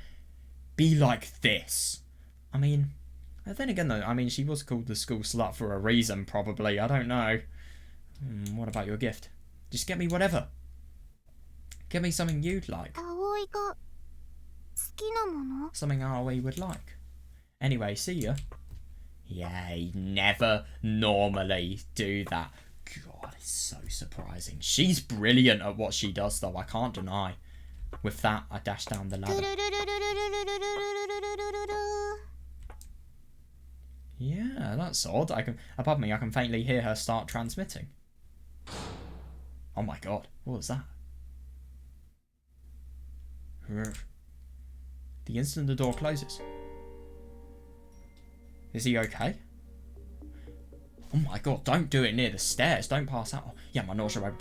be like this? I mean, then again though, I mean, she was called the school slut for a reason, probably. I don't know. What about your gift? Just get me whatever. Give me something you'd like. 葵が好きなもの Something Aoi would like. Anyway, see ya. Yeah, he'd never normally do that. God, it's so surprising. She's brilliant at what she does, though, I can't deny. With that, I dash down the ladder. Yeah, that's odd. Above me, I can faintly hear her start transmitting. Oh my god, what was that? The instant the door closes. Is he okay? Oh my god, don't do it near the stairs. Don't pass out. Yeah, my nausea.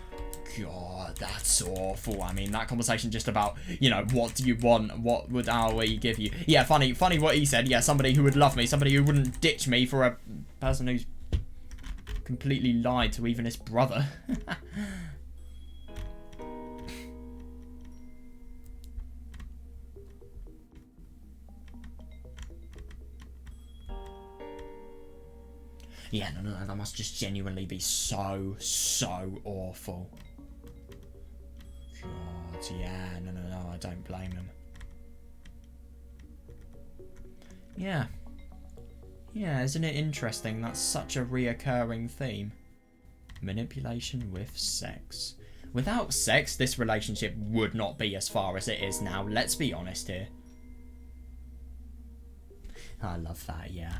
God, that's awful. I mean, that conversation just about, you know, what do you want? What would Aoi give you? Yeah, funny what he said. Yeah, somebody who would love me. Somebody who wouldn't ditch me for a person who's completely lied to even his brother. Yeah, no, that must just genuinely be so awful. God, yeah, no, I don't blame him. Yeah. Yeah, isn't it interesting? That's such a reoccurring theme. Manipulation with sex. Without sex, this relationship would not be as far as it is now. Let's be honest here. I love that, yeah.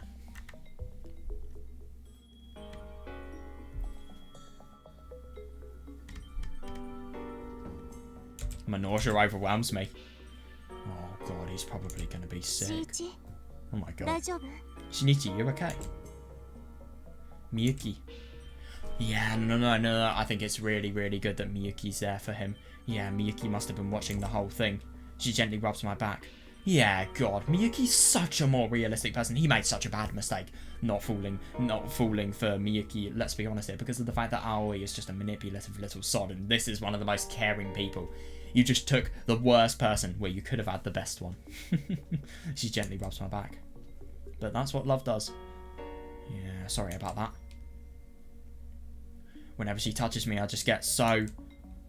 My nausea overwhelms me. Oh god, he's probably gonna be sick. Oh my god. Shinichi, you okay? Miyuki. Yeah, no. I think it's really good that Miyuki's there for him. Yeah, Miyuki must have been watching the whole thing. She gently rubs my back. Yeah, god, Miyuki's such a more realistic person. He made such a bad mistake not falling for Miyuki, let's be honest here, because of the fact that Aoi is just a manipulative little sod, and this is one of the most caring people. You just took the worst person where you could have had the best one. She gently rubs my back. But that's what love does. Yeah, sorry about that. Whenever she touches me, I just get so...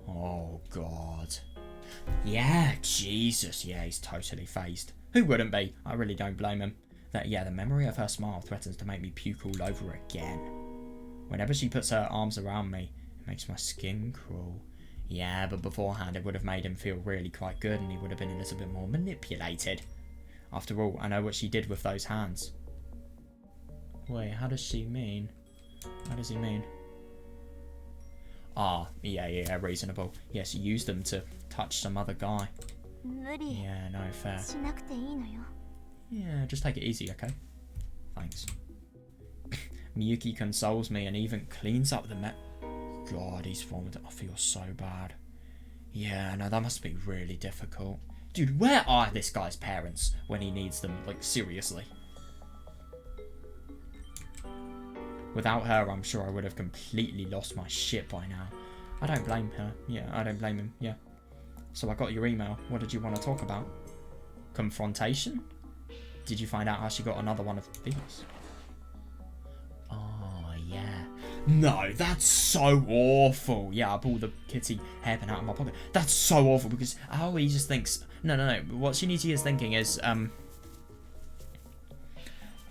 Oh, God. Yeah, Jesus. Yeah, he's totally phased. Who wouldn't be? I really don't blame him. The memory of her smile threatens to make me puke all over again. Whenever she puts her arms around me, it makes my skin crawl. Yeah, but beforehand it would have made him feel really quite good and he would have been a little bit more manipulated. After all, I know what she did with those hands. Wait, how does she mean? How does he mean? Ah, yeah, reasonable. Yes, he used them to touch some other guy. Yeah, no, fair. Yeah, just take it easy, okay? Thanks. Miyuki consoles me and even cleans up the God, he's formed. I feel so bad. Yeah, no, that must be really difficult. Dude, where are this guy's parents when he needs them? Like, seriously. Without her, I'm sure I would have completely lost my shit by now. I don't blame her. Yeah, I don't blame him. Yeah. So I got your email. What did you want to talk about? Confrontation? Did you find out how she got another one of these? Oh, yeah. No, that's so awful. Yeah, I pulled the kitty hairpin out of my pocket. That's so awful because Aoi just thinks... No. What Shinichi is thinking is... By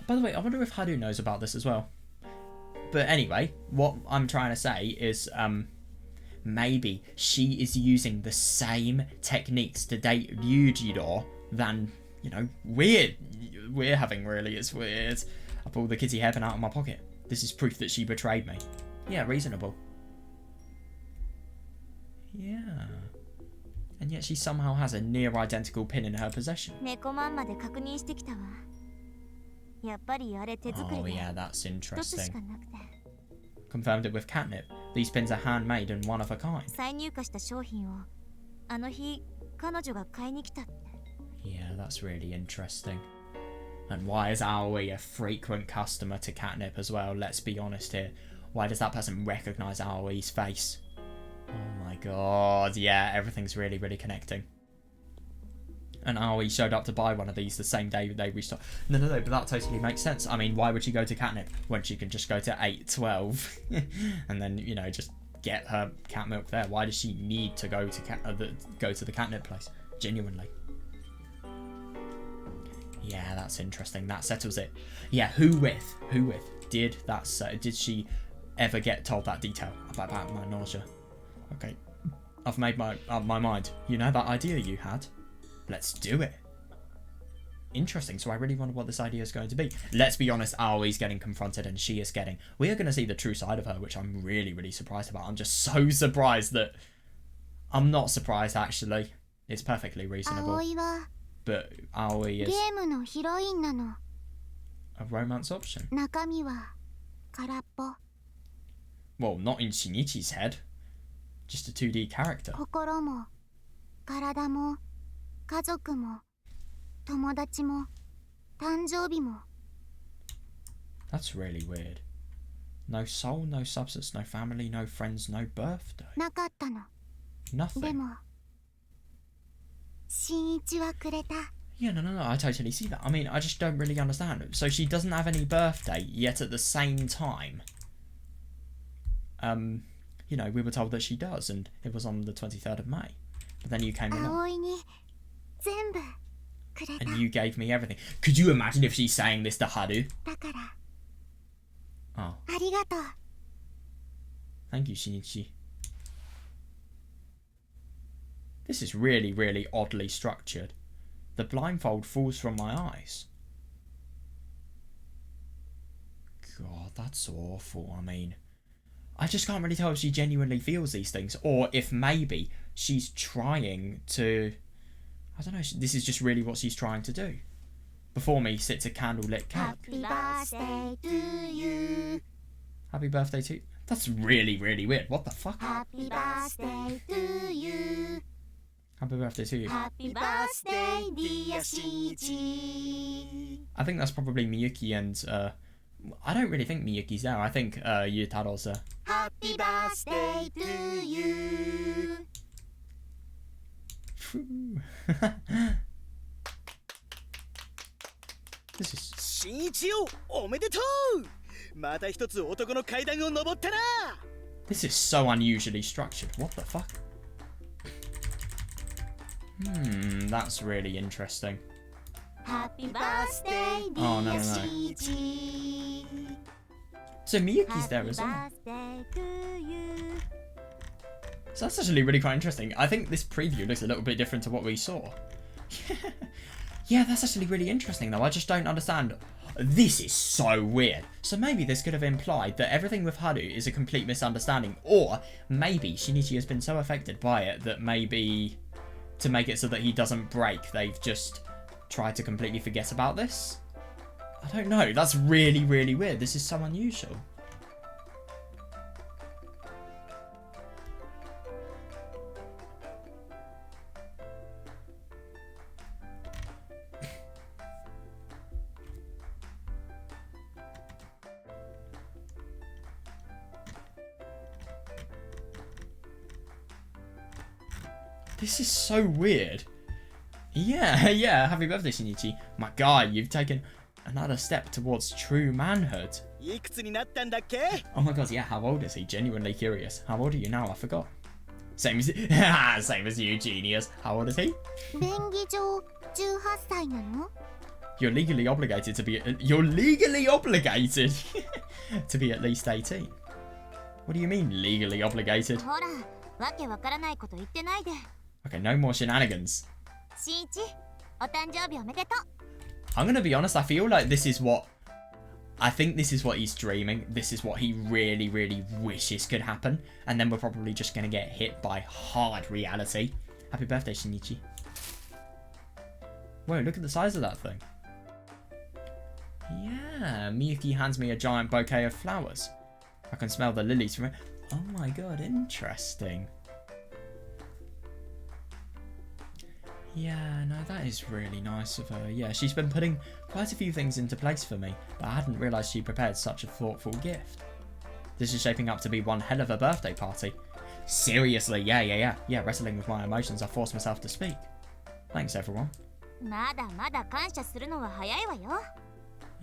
the way, I wonder if Haru knows about this as well. But anyway, what I'm trying to say is... maybe she is using the same techniques to date Ryujiro than, you know, we're having, really. It's weird. I pulled the kitty hairpin out of my pocket. This is proof that she betrayed me. Yeah, reasonable. Yeah. And yet she somehow has a near identical pin in her possession. Oh yeah, that's interesting. Confirmed it with catnip. These pins are handmade and one of a kind. Yeah, that's really interesting. And why is Aoi a frequent customer to catnip as well? Let's be honest here. Why does that person recognise Aoi's face? Oh my god, yeah, everything's really connecting. And Aoi showed up to buy one of these the same day they restocked. No, but that totally makes sense. I mean, why would she go to catnip when she can just go to 8-12 and then, you know, just get her cat milk there? Why does she need to go to go to the catnip place? Genuinely. Yeah, that's interesting. That settles it. Yeah, who with? Who with? Did she ever get told that detail about my nausea? Okay, I've made my mind. You know that idea you had? Let's do it. Interesting. So I really wonder what this idea is going to be. Let's be honest, Aoi's getting confronted and she is getting... We are going to see the true side of her, which I'm really, really surprised about. I'm just so surprised that... I'm not surprised, actually. It's perfectly reasonable. But Aoi is... a romance option. Well, not in Shinichi's head. Just a 2D character. That's really weird. No soul, no substance, no family, no friends, no birthday. Nothing. Yeah, no, I totally see that. I mean, I just don't really understand. So she doesn't have any birthday, yet at the same time, you know, we were told that she does, and it was on the 23rd of May. But then you came along. And you gave me everything. Could you imagine if she's saying this to Haru? Oh. Thank you, Shinichi. This is really, really oddly structured. The blindfold falls from my eyes. God, that's awful. I mean, I just can't really tell if she genuinely feels these things, or if maybe she's trying to... I don't know, this is just really what she's trying to do. Before me sits a candlelit cake. Happy birthday to you. Happy birthday to you. That's really, really weird. What the fuck? Happy birthday to you. Happy birthday to you. Happy birthday, dear Shinichi. I think that's probably Miyuki and... I don't really think Miyuki's there. I think Yutaro's there. Happy birthday to you. This is... 新一よ、おめでとう。また一つ男の階段を登ったな。This is so unusually structured. What the fuck? That's really interesting. Happy birthday, dear Oh, no. Shinichi. So Miyuki's there as well. Happy birthday to you. So that's actually really quite interesting. I think this preview looks a little bit different to what we saw. Yeah, that's actually really interesting though. I just don't understand. This is so weird. So maybe this could have implied that everything with Haru is a complete misunderstanding, or maybe Shinichi has been so affected by it that maybe to make it so that he doesn't break, they've just tried to completely forget about this. I don't know. That's really, really weird. This is so unusual. This is so weird. Yeah, happy birthday, Shinichi. My guy, you've taken another step towards true manhood. いくつになったんだっけ? Oh my god, yeah, how old is he? Genuinely curious. How old are you now? I forgot. Same as same as you, genius. How old is he? 便宜上18歳なの? You're legally obligated to be you're legally obligated to be at least 18. What do you mean legally obligated? ほら、わけわからないこと言ってないで。 Okay, no more shenanigans. しんいち、お誕生日おめでとう。 I'm gonna be honest, I feel like this is what... I think this is what he's dreaming. This is what he really, really wishes could happen. And then we're probably just gonna get hit by hard reality. Happy birthday, Shinichi. Whoa, look at the size of that thing. Yeah, Miyuki hands me a giant bouquet of flowers. I can smell the lilies from it. Oh my god, interesting. Yeah, no, that is really nice of her. Yeah, she's been putting quite a few things into place for me, but I hadn't realised she prepared such a thoughtful gift. This is shaping up to be one hell of a birthday party. Seriously, yeah, wrestling with my emotions, I forced myself to speak. Thanks, everyone. まだまだ感謝するのは早いわよ。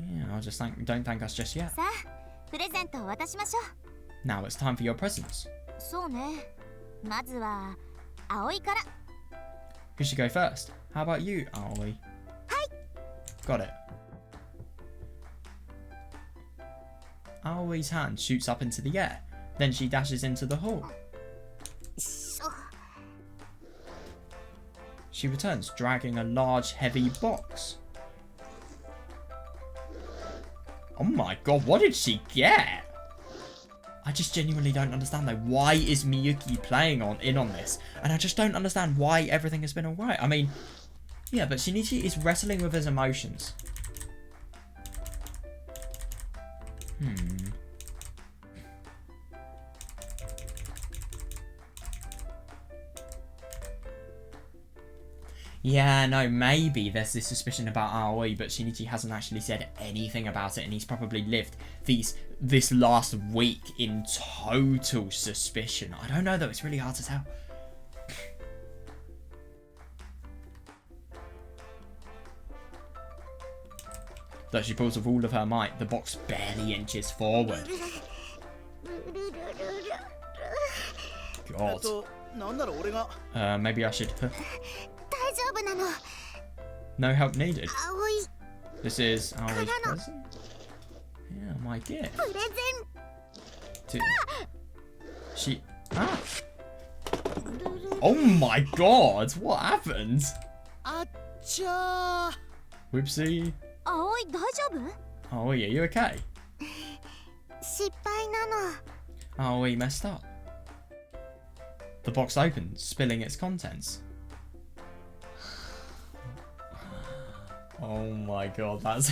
Yeah, I'll just don't thank us just yet. さあ、プレゼントを渡しましょう。 Now it's time for your presents. そうね。まずは葵から。 Who should go first? How about you, Aoi? Got it. Aoi's hand shoots up into the air. Then she dashes into the hall. She returns, dragging a large, heavy box. Oh my god, what did she get? I just genuinely don't understand though. Why is Miyuki playing in on this? And I just don't understand why everything has been alright. I mean, yeah, but Shinichi is wrestling with his emotions. Yeah, no, maybe there's this suspicion about Aoi, but Shinichi hasn't actually said anything about it, and he's probably lived this last week in total suspicion. I don't know though, it's really hard to tell. Though she pulls with all of her might, the box barely inches forward. God. Maybe I should... No help needed. This is Aoi's present? Yeah, my gift. She... Ah! Oh my god! What happened? Whoopsie. Aoi, 大丈夫? Aoi, are you okay? 失敗なの. Aoi messed up. The box opens, spilling its contents. Oh my god, that's...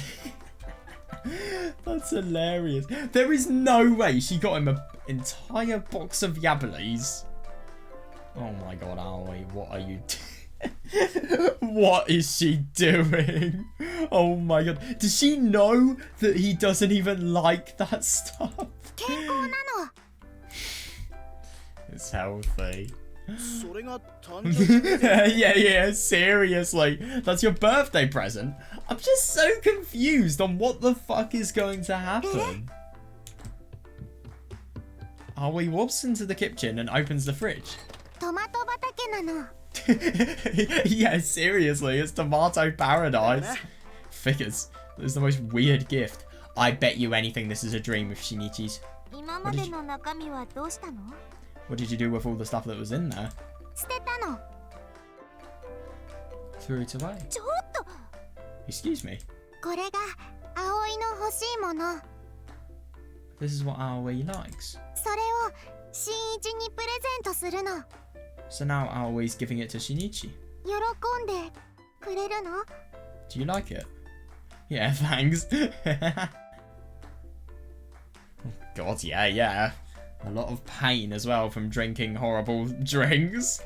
that's hilarious. There is no way she got him an entire box of Yabblies. Oh my god, Aoi, what are you doing? What is she doing? Oh my god. Does she know that he doesn't even like that stuff? It's healthy. yeah, seriously. That's your birthday present? I'm just so confused on what the fuck is going to happen. Aoi walks into the kitchen and opens the fridge. Yeah, seriously, it's tomato paradise. Figures. This is the most weird gift. I bet you anything this is a dream of Shinichi's. What did you do with all the stuff that was in there? Threw it away. Excuse me. This is what Aoi likes. So now Aoi's giving it to Shinichi. Do you like it? Yeah, thanks. Oh god, yeah. A lot of pain as well from drinking horrible drinks.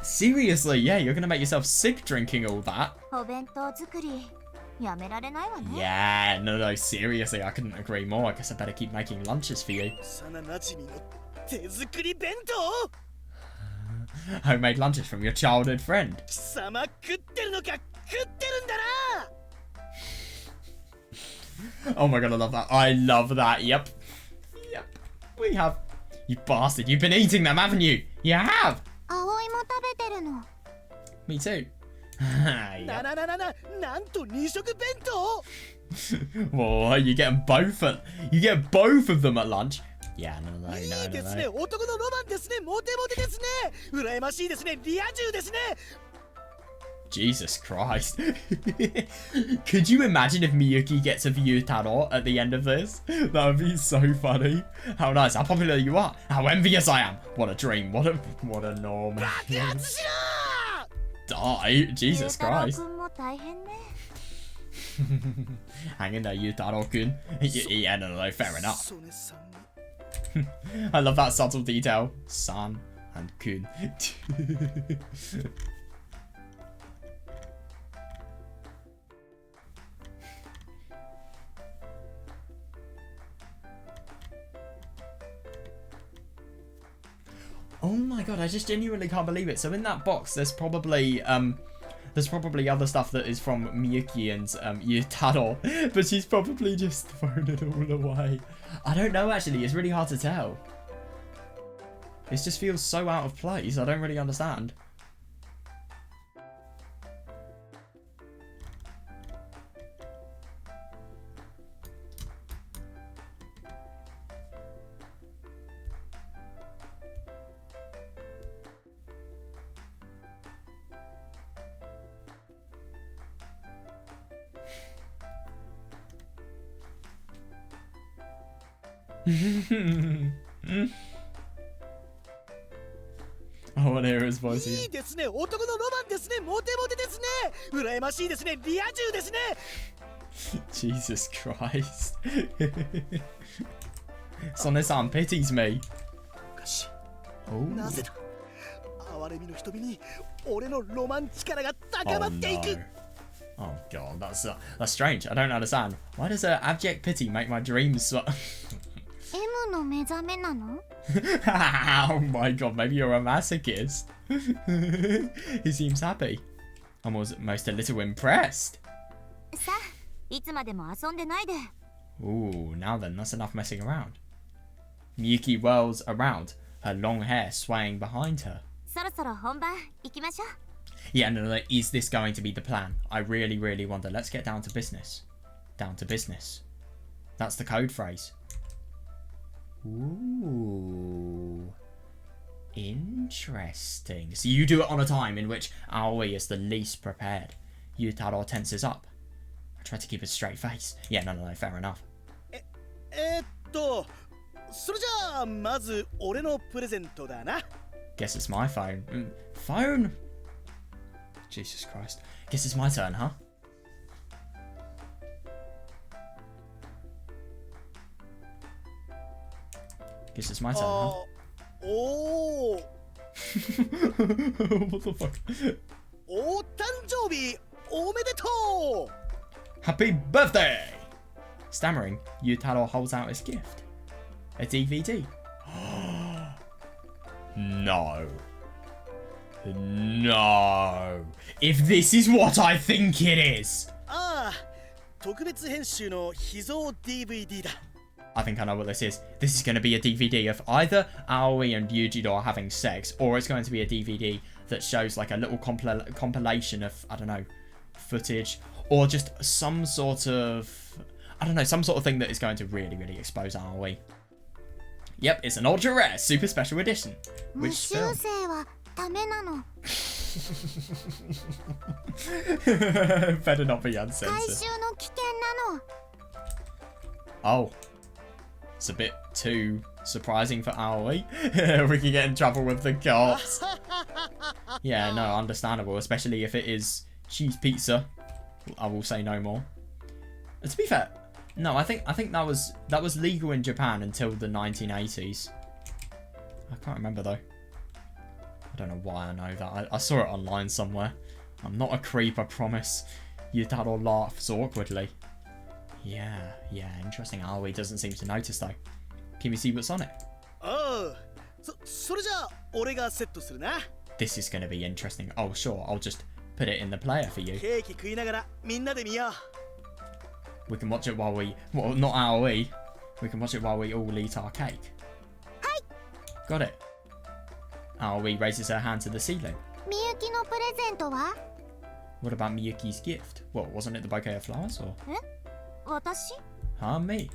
Seriously, yeah, you're gonna make yourself sick drinking all that. Yeah, no, seriously, I couldn't agree more. I guess I better keep making lunches for you. Homemade lunches from your childhood friend. Oh my god, I love that. I love that. Yep. We have. You bastard, you've been eating them, haven't you? You have. Me too. Yep. Whoa, you get both of them at lunch. Yeah, no. Jesus Christ. Could you imagine if Miyuki gets a Ryutaro at the end of this? That would be so funny. How nice, how popular you are, how envious I am. What a dream, what a norm. Die, Jesus Christ. Hang in there, Ryutaro-kun. Yeah, no, fair enough. I love that subtle detail. San and kun. Oh my god, I just genuinely can't believe it. So in that box, there's probably There's probably other stuff that is from Miyuki and Yutaro, but she's probably just thrown it all away. I don't know, actually. It's really hard to tell. This just feels so out of place. I don't really understand. I want to hear his voice again. いいですね。男のロマンですね。モテモテですね。羨ましいですね。リア充ですね。 Jesus Christ. Sone-san pities me. おかしい。 Oh. なぜだ。哀れみの瞳に俺のロマン力が高まっていく。 Oh god, that's strange. I don't understand. Why does abject pity make my dreams? M の目覚めなの？ Oh my god, maybe you're a masochist. He seems happy. I was most a little impressed. さあ、いつまでも遊んでないで。 Ooh, now then, that's enough messing around. Miyuki whirls around, her long hair swaying behind her. そろそろ本番行きましょう。 Yeah, no, is this going to be the plan? I really, really wonder. Let's get down to business. Down to business. That's the code phrase. Ooh. Interesting. So you do it on a time in which Aoi is the least prepared. Yutaro tenses up. I try to keep a straight face. Yeah, no, fair enough. それじゃあまず俺のプレゼントだな。 Guess it's my phone. Phone? Jesus Christ. Guess it's my turn, huh? Guess it's my turn, huh? おお。 What the fuck? お誕生日おめでとう。 Happy birthday! Stammering, Yutaro holds out his gift. A DVD. No. No. If this is what I think it is. ああ、特別編集の秘蔵 DVD だ。 I think I know what this is. This is going to be a DVD of either Aoi and Yujido are having sex, or it's going to be a DVD that shows like a little compilation of, I don't know, footage, or just some sort of, I don't know, some sort of thing that is going to really, really expose Aoi. Yep, it's an ultra rare super special edition. Which film? 無修正はダメなの。 Better not be 回 uncensored. 収の危険なの。 Oh. It's a bit too surprising for Aoi. We can get in trouble with the cops. Yeah, no, understandable, especially if it is cheese pizza. I will say no more. To be fair, no, I think that was legal in Japan until the 1980s. I can't remember though. I don't know why I know that. I saw it online somewhere. I'm not a creep, I promise. Yutaro laughs awkwardly. Yeah, interesting. Aoi doesn't seem to notice though. Can we see what's on it? ああ、それじゃあ俺がセットするな。 This is going to be interesting. Oh, sure. I'll just put it in the player for you. ケーキ食いながらみんなで見よう。 We can watch it while we... Well, not Aoi. We can watch it while we all eat our cake. Got it. Aoi raises her hand to the ceiling. みゆきのプレゼントは？ What about Miyuki's gift? What, wasn't it the bouquet of flowers or...? 私？ Huh, me?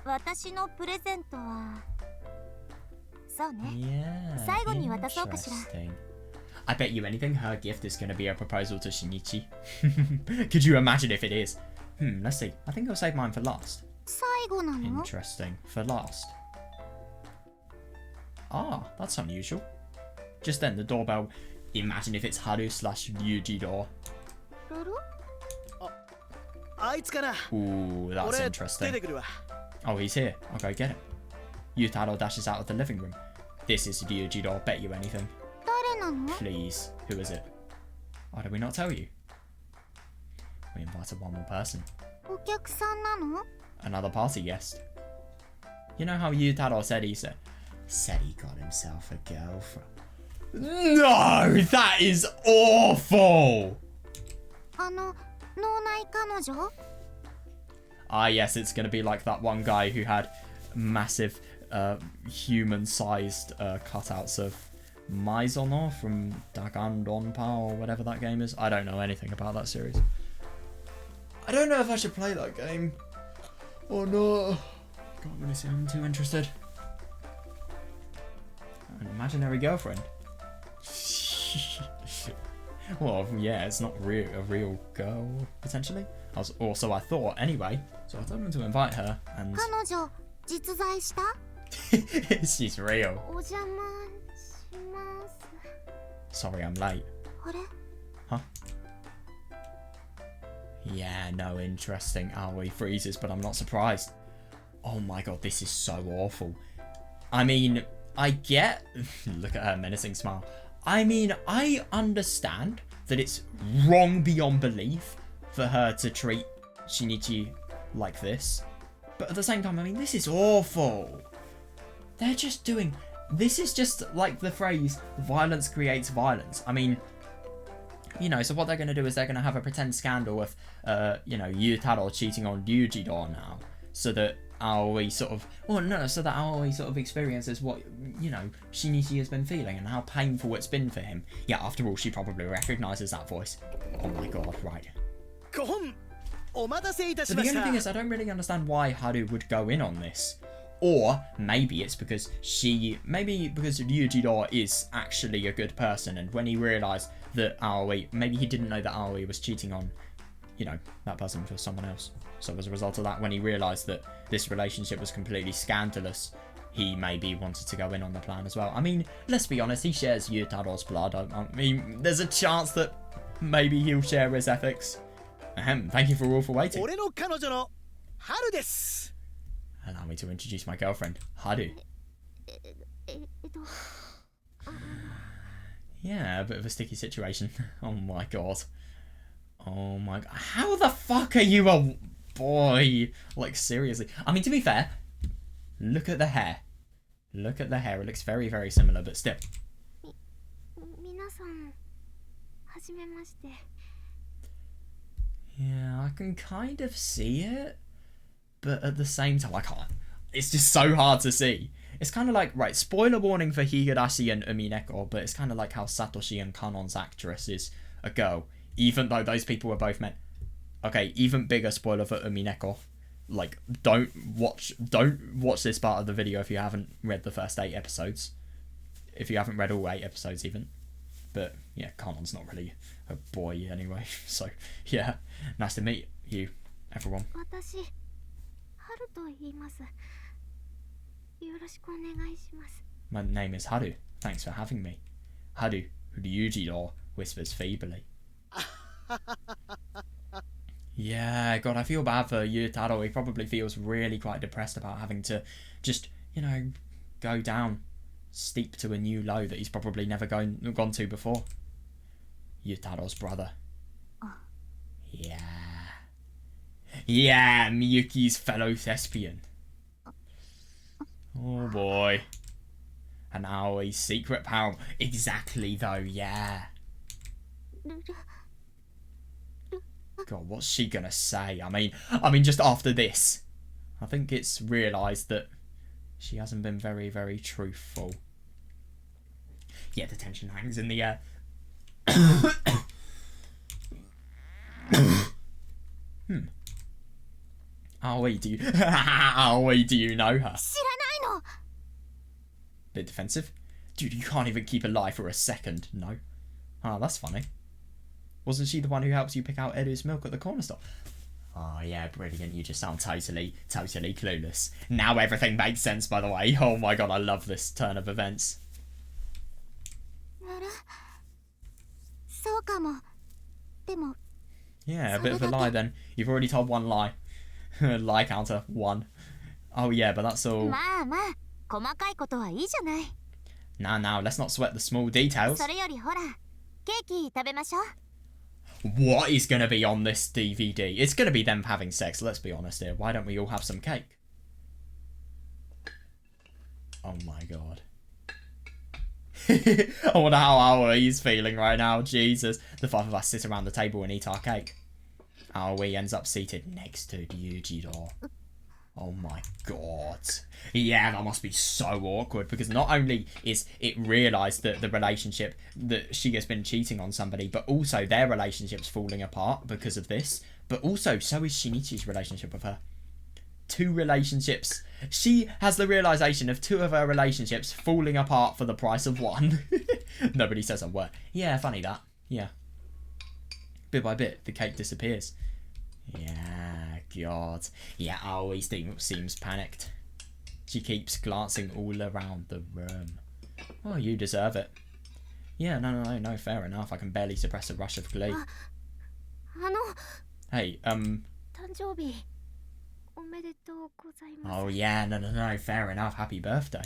私のプレゼントはそうね。 Yeah, 最後に渡そうかしら。 interesting. I bet you anything her gift is going to be a proposal to Shinichi. Could you imagine if it is? Let's see. I think I'll save mine for last. 最後なの？ Interesting. For last. Ah, that's unusual. Just then, the doorbell. Imagine if it's Haru / Yujido. ルル？あいつかな。 Ooh, that's 俺出 interesting. てくるわ。 Oh, he's here. I'll go get him. Yutaro dashes out of the living room. This is Yujido. Bet you anything. 誰なの？ Please. Who is it? Why did we not tell you? We invited one more person. お客さんなの？ Another party guest. You know how Yutaro said he got himself a girlfriend. No, that is awful. Ah, yes, it's going to be like that one guy who had massive human-sized cutouts of Maizono from Dagandonpa or whatever that game is. I don't know anything about that series. I don't know if I should play that game or not. Can't really say I'm too interested. An imaginary girlfriend. Well, yeah, it's not a real girl, potentially. I thought, anyway. So I told him to invite her, and... She's real. Sorry, I'm late. Huh? Yeah, no, interesting. Aoi freezes, but I'm not surprised. Oh my god, this is so awful. I mean, I get... Look at her menacing smile. I mean, I understand that it's wrong beyond belief for her to treat Shinichi like this. But at the same time, I mean, this is awful. They're just doing... This is just like the phrase, violence creates violence. I mean, you know, so what they're going to do is they're going to have a pretend scandal with, you know, Yutaro cheating on Ryujido now. So that Aoi sort of... Well, no, so that Aoi sort of experiences what, you know, Shinichi has been feeling and how painful it's been for him. Yeah, after all, she probably recognises that voice. Oh my god, right. So the only thing is, I don't really understand why Haru would go in on this. Or maybe it's because because Ryujido is actually a good person, and when he realised that Aoi, maybe he didn't know that Aoi was cheating on, you know, that person for someone else. So as a result of that, when he realised that this relationship was completely scandalous, he maybe wanted to go in on the plan as well. I mean, let's be honest, he shares Yutaro's blood. I mean, there's a chance that maybe he'll share his ethics. Thank you for all for waiting. Allow me to introduce my girlfriend, Haru. Yeah, a bit of a sticky situation. Oh my god. Oh my god. How the fuck are you a boy? Like, seriously. I mean, to be fair, look at the hair. Look at the hair. It looks very, very similar, but still. Yeah, I can kind of see it. But at the same time, I can't. It's just so hard to see. It's kind of like, right, spoiler warning for Higurashi and Umineko, but it's kind of like how Satoshi and Kanon's actress is a girl, even though those people were both men. Okay, even bigger spoiler for Umineko. Like, don't watch this part of the video if you haven't read the first 8 episodes. If you haven't read all 8 episodes even. But, yeah, Kanon's not really a boy anyway. So, yeah, nice to meet you, everyone. My name is Haru. Thanks for having me. Haru, Ryujido whispers feebly. Yeah, God, I feel bad for Yutaro. He probably feels really quite depressed about having to just, you know, go down steep to a new low that he's probably never gone to before. Yutaro's brother. Yeah. Yeah, Miyuki's fellow thespian. Oh boy. And Aoi's secret power. Exactly though, yeah. God, what's she gonna say? I mean, just after this, I think it's realised that she hasn't been very, very truthful. Yeah, the tension hangs in the air. Aoi, do you know her? Bit defensive. Dude, you can't even keep alive for a second. No. Oh, that's funny. Wasn't she the one who helps you pick out Edu's milk at the corner store? Oh, yeah, brilliant. You just sound totally clueless. Now everything makes sense, by the way. Oh my god, I love this turn of events. Yeah, a bit of a lie then. You've already told one lie. Lie counter, 1. Oh yeah, but that's all. Now, let's not sweat the small details. What is going to be on this DVD? It's going to be them having sex, let's be honest here. Why don't we all have some cake? Oh my god. I wonder how Aoi's feeling right now. Jesus. The 5 of us sit around the table and eat our cake. Aoi ends up seated next to Ryujiro. Oh my god. Yeah, that must be so awkward, because not only is it realised that the relationship, that Shige's been cheating on somebody, but also their relationship's falling apart because of this. But also, so is Shinichi's relationship with her. 2 relationships. She has the realisation of 2 of her relationships falling apart for the price of 1. Nobody says a word. Yeah, funny that. Yeah. Bit by bit, the cake disappears. Yeah, god. Yeah, Aoi seems panicked. She keeps glancing all around the room. Oh, you deserve it. Yeah, no, fair enough. I can barely suppress a rush of glee. Hey, Oh yeah, no, fair enough. Happy birthday.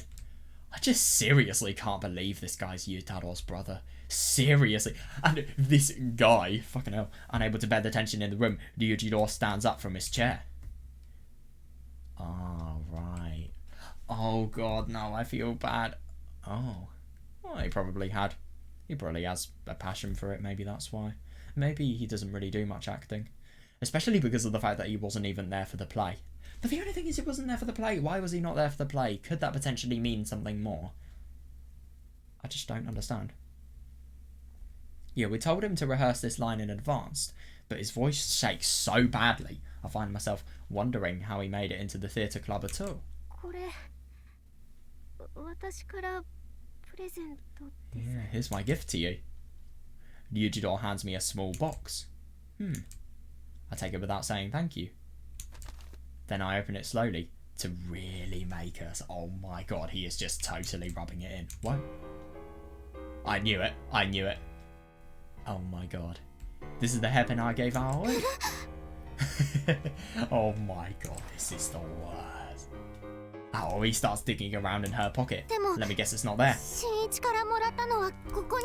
I just seriously can't believe this guy's Yutaro's brother. Seriously. And this guy, fucking hell, unable to bear the tension in the room, Ryujiro stands up from his chair. Oh, right. Oh god, no, I feel bad. Oh. Well, he probably has a passion for it, maybe that's why. Maybe he doesn't really do much acting. Especially because of the fact that he wasn't even there for the play. But the only thing is, he wasn't there for the play. Why was he not there for the play? Could that potentially mean something more? I just don't understand. Yeah, we told him to rehearse this line in advance, but his voice shakes so badly, I find myself wondering how he made it into the theatre club at all. Yeah, here's my gift to you. Ryujiro hands me a small box. I take it without saying thank you. Then I open it slowly to really make us... Oh my god, he is just totally rubbing it in. What? I knew it. Oh my god. This is the hairpin I gave Aoi? Oh my god, this is the worst. Aoi starts digging around in her pocket. Let me guess it's not there.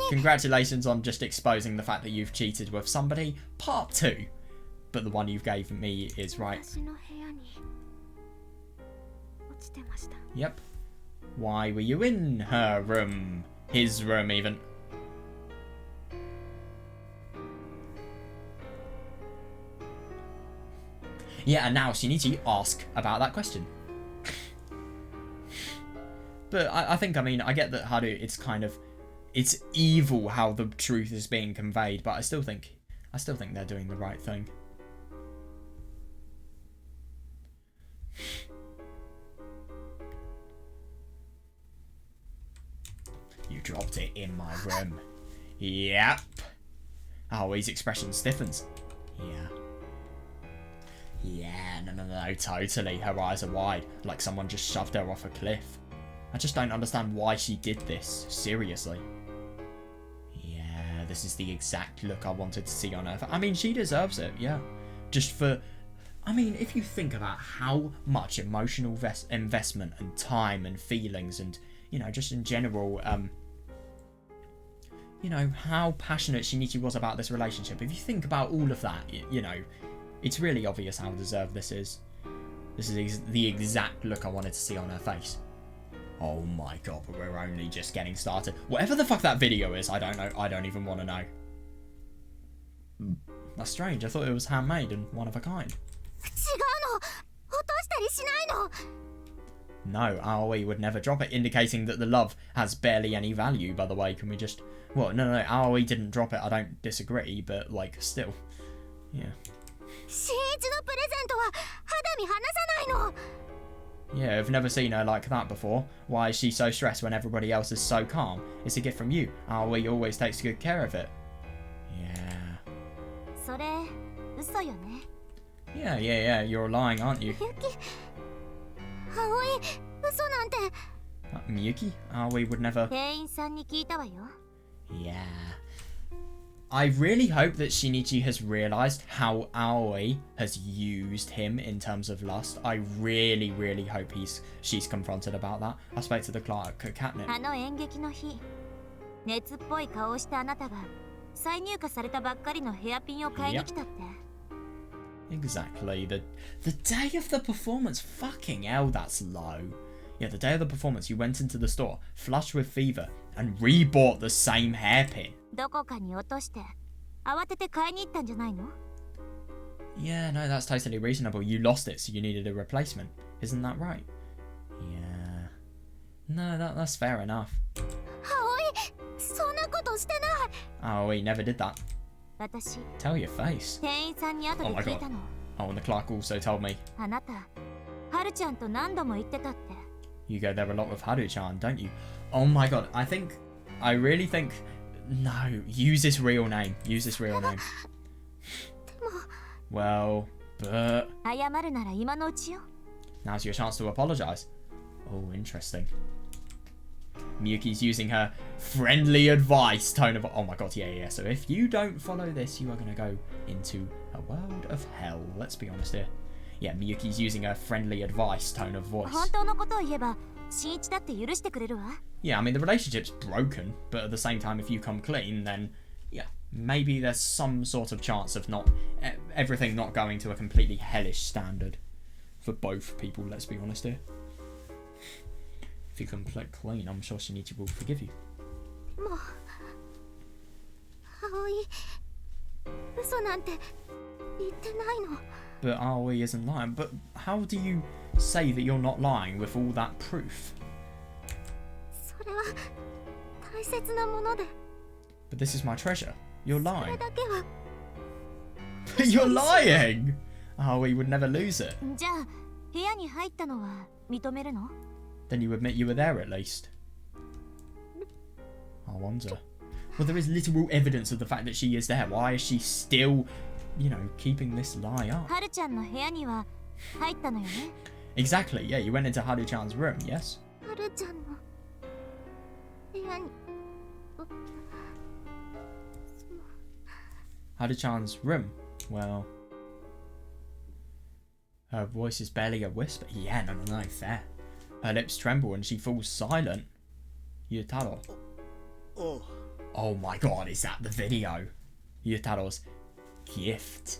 Congratulations on just exposing the fact that you've cheated with somebody. Part 2. But the one you gave me is right. Yep. Why were you in her room? His room, even. Yeah, and now Shinichi asks about that question. But I think, I mean, I get that Haru, it's evil how the truth is being conveyed, but I still think they're doing the right thing. You dropped it in my room. Yep. Aoi's expression stiffens. Yeah, no, totally. Her eyes are wide, like someone just shoved her off a cliff. I just don't understand why she did this, seriously. Yeah, this is the exact look I wanted to see on her. I mean, she deserves it, yeah. Just for... I mean, if you think about how much emotional investment and time and feelings and, you know, just in general, you know, how passionate Shinichi was about this relationship. If you think about all of that, you know, it's really obvious how deserved this is. This is the exact look I wanted to see on her face. Oh my god, but we're only just getting started. Whatever the fuck that video is, I don't know. I don't even want to know. That's strange. I thought it was handmade and one of a kind. No, Aoi would never drop it, indicating that the love has barely any value, by the way. Can we just... Well, no, Aoi didn't drop it. I don't disagree, but, like, still. Yeah. Yeah, I've never seen her like that before. Why is she so stressed when everybody else is so calm? It's a gift from you. Aoi always takes good care of it. Yeah, you're lying, aren't you? Miyuki? Aoi would never... Yeah. I really hope that Shinichi has realised how Aoi has used him in terms of lust. I really, really hope she's confronted about that. I spoke to the clerk at Catnip. Exactly. The day of the performance. Fucking hell, that's low. Yeah, the day of the performance, you went into the store, flushed with fever, and rebought the same hairpin. どこかに落として慌てて買いに行ったんじゃないの？ Yeah, no, that's totally reasonable. You lost it, so you needed a replacement. Isn't that right? Yeah. No, that's fair enough. 葵、そんなことしてない。 Oh, he never did that. 私、 Tell your face. 店員さんに後で聞いたの。 Oh, and the clerk also told me. あなた、はるちゃんと何度も言ってたって。 You go there a lot with Haru-chan, don't you? Oh my god, I really think... No, use this real name. Use this real name. Well, but... 謝るなら今のうちよ。 Now's your chance to apologize. Oh, interesting. Miyuki's using her friendly advice tone of... Oh my god, yeah. So if you don't follow this, you are going to go into a world of hell. Let's be honest here. Yeah, Miyuki's using her friendly advice tone of voice. 本当のことを言えば、新一だって許してくれるわ。 Yeah, I mean, the relationship's broken, but at the same time, if you come clean, then, yeah, maybe there's some sort of chance of not... everything not going to a completely hellish standard for both people, let's be honest here. If you come clean, I'm sure Shinichi will forgive you. でも、葵、嘘なんて言ってないの。 But Aoi isn't lying. But how do you say that you're not lying with all that proof? それは大切なもので。 But this is my treasure. You're それ lying. だけは。 You're lying! Aoi would never lose it. じゃあ、部屋に入ったのは認めるの？ Then you admit you were there at least. I wonder. Well, there is literal evidence of the fact that she is there. Why is she still, you know, keeping this lie up? はるちゃんの部屋には入ったのよね。 Exactly, yeah, you went into Haru-chan's room, yes? はるちゃんの部屋に。 Haru-chan's room? Well... Her voice is barely a whisper. Yeah, no, fair. Her lips tremble and she falls silent. Yutaro. Oh. Oh my god, is that the video? Yutaro's gift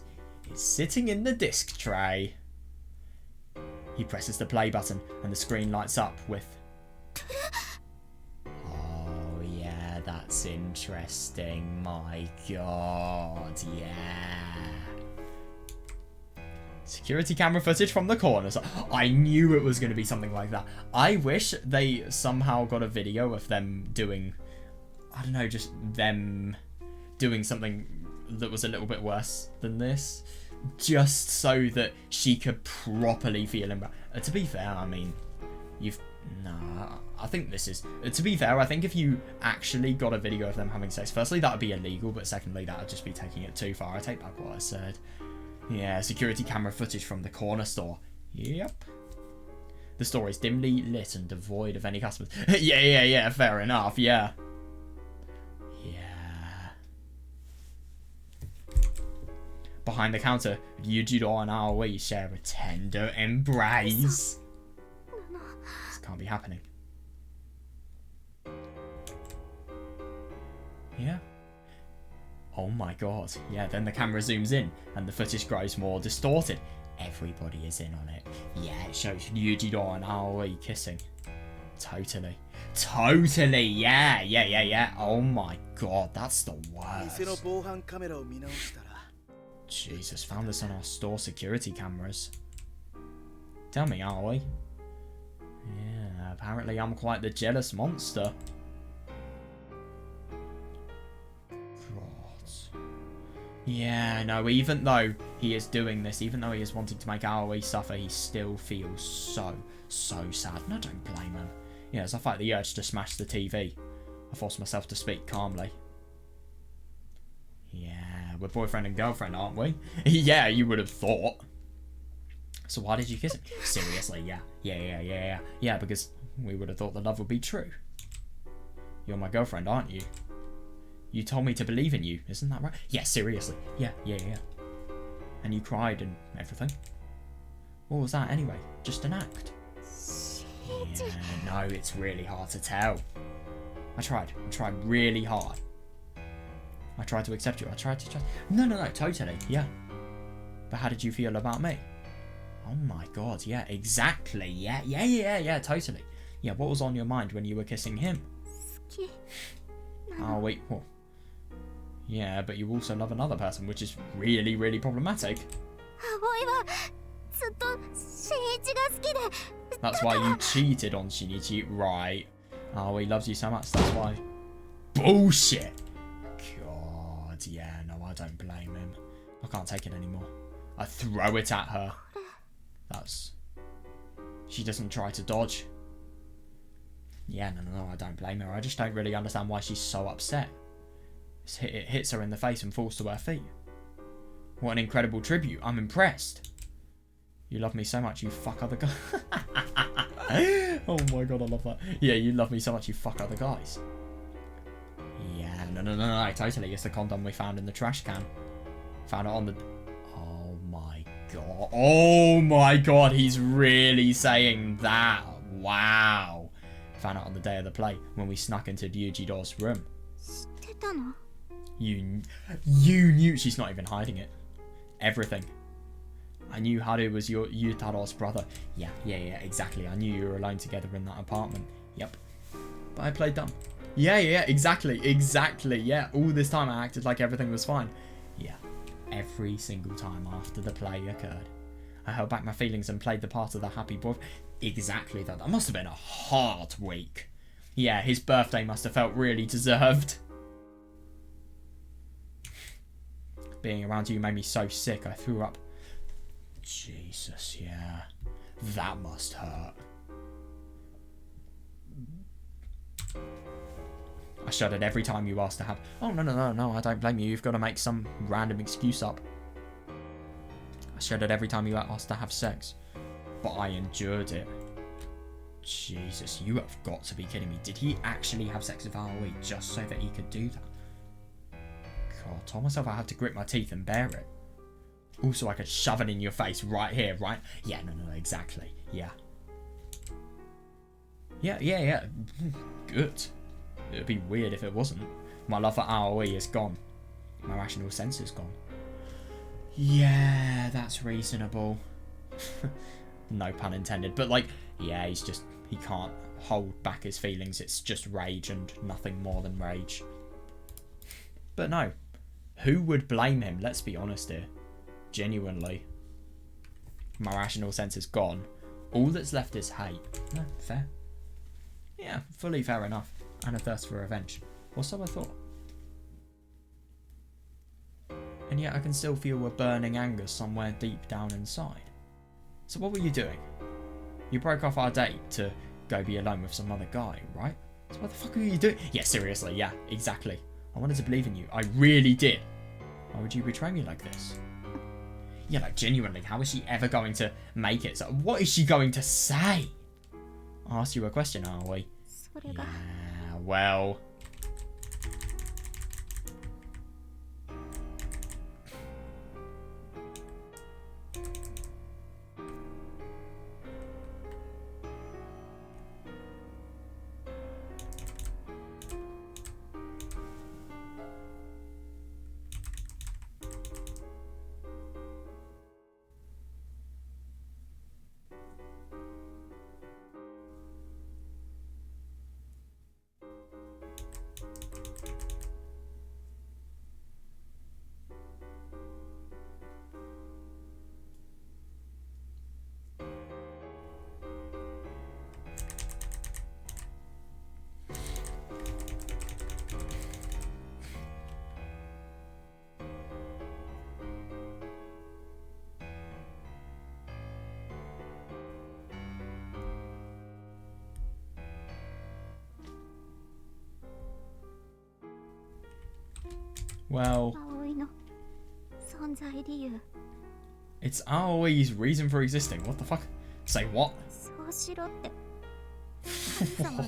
is sitting in the disc tray. He presses the play button and the screen lights up with... Oh yeah, that's interesting. My god, yeah. Security camera footage from the corners. I knew it was going to be something like that. I wish they somehow got a video of them doing... I don't know, just them doing something that was a little bit worse than this. Just so that she could properly feel embarrassed. To be fair, I mean, Nah, I think this is... To be fair, I think if you actually got a video of them having sex, firstly, that would be illegal, but secondly, that would just be taking it too far. I take back what I said. Yeah, security camera footage from the corner store. Yep. The store is dimly lit and devoid of any customers. yeah, fair enough, yeah. Behind the counter, Yujiro and Aoi share a tender embrace. This can't be happening. Yeah. Oh my god. Yeah, then the camera zooms in and the footage grows more distorted. Everybody is in on it. Yeah, it shows Yujiro and Aoi kissing. Totally. Yeah. Oh my god, that's the worst. Jesus, found this on our store security cameras. Tell me, Aoi. Yeah, apparently I'm quite the jealous monster. God. Yeah, no, even though he is doing this, even though he is wanting to make Aoi suffer, he still feels so sad. And I don't blame him. Yeah, as I fight the urge to smash the TV, I force myself to speak calmly. Yeah, we're boyfriend and girlfriend, aren't we? Yeah, you would have thought. So why did you kiss him? Seriously, yeah. Yeah, because we would have thought the love would be true. You're my girlfriend, aren't you? You told me to believe in you, isn't that right? Yeah, seriously. Yeah. And you cried and everything. What was that anyway? Just an act? Yeah, no, it's really hard to tell. I tried really hard. I tried to accept you. I tried to trust. No, totally. Yeah. But how did you feel about me? Oh my god. Yeah, exactly. Yeah, totally. Yeah, what was on your mind when you were kissing him? き Oh, wait, what? Yeah, but you also love another person, which is really, really problematic. 葵はずっと新一が好きで That's why you cheated on Shinichi, right? Oh, he loves you so much, that's why. Bullshit! God, yeah, no, I don't blame him. I can't take it anymore. I throw it at her. That's... She doesn't try to dodge. Yeah, no, I don't blame her. I just don't really understand why she's so upset. It hits her in the face and falls to her feet. What an incredible tribute. I'm impressed. You love me so much, you fuck other guys. Oh my god, I love that. Yeah, you love me so much, you fuck other guys. Yeah, no, totally. It's the condom we found in the trash can. Found it on the... Oh my god. Oh my god, he's really saying that. Wow. Found it on the day of the play when we snuck into Ryuji-do's room. 知ってたの You knew. She's not even hiding it. Everything. I knew Haru was your Yutaro's brother. Yeah, exactly. I knew you were alone together in that apartment. Yep. But I played dumb. Yeah, exactly. Yeah, all this time I acted like everything was fine. Yeah, every single time after the play occurred. I held back my feelings and played the part of the happy boy. Exactly that. That must have been a hard week. Yeah, his birthday must have felt really deserved. Being around you made me so sick, I threw up. Jesus, yeah. That must hurt. I shuddered every time you asked to have... Oh, no, I don't blame you. You've got to make some random excuse up. I shuddered every time you asked to have sex. But I endured it. Jesus, you have got to be kidding me. Did he actually have sex with Aoi just so that he could do that? God, I told myself I had to grit my teeth and bear it. Also, I could shove it in your face right here, right? Yeah, no, exactly. Yeah. Yeah. Good. It would be weird if it wasn't. My love for Aoi is gone. My rational sense is gone. Yeah, that's reasonable. No pun intended. But, like, yeah, he can't hold back his feelings. It's just rage and nothing more than rage. But no. Who would blame him? Let's be honest here. Genuinely. My rational sense is gone. All that's left is hate. No, fair. Yeah, fully fair enough. And a thirst for revenge. Or so I thought. And yet I can still feel a burning anger somewhere deep down inside. So what were you doing? You broke off our date to go be alone with some other guy, right? So what the fuck were you doing? Yeah, seriously, yeah, exactly. I wanted to believe in you. I really did. Why would you betray me like this? Yeah, like, genuinely, how is she ever going to make it? So what is she going to say? I'll ask you a question, are we? Yeah, well... Well, it's Aoi's reason for existing. What the fuck? Say what?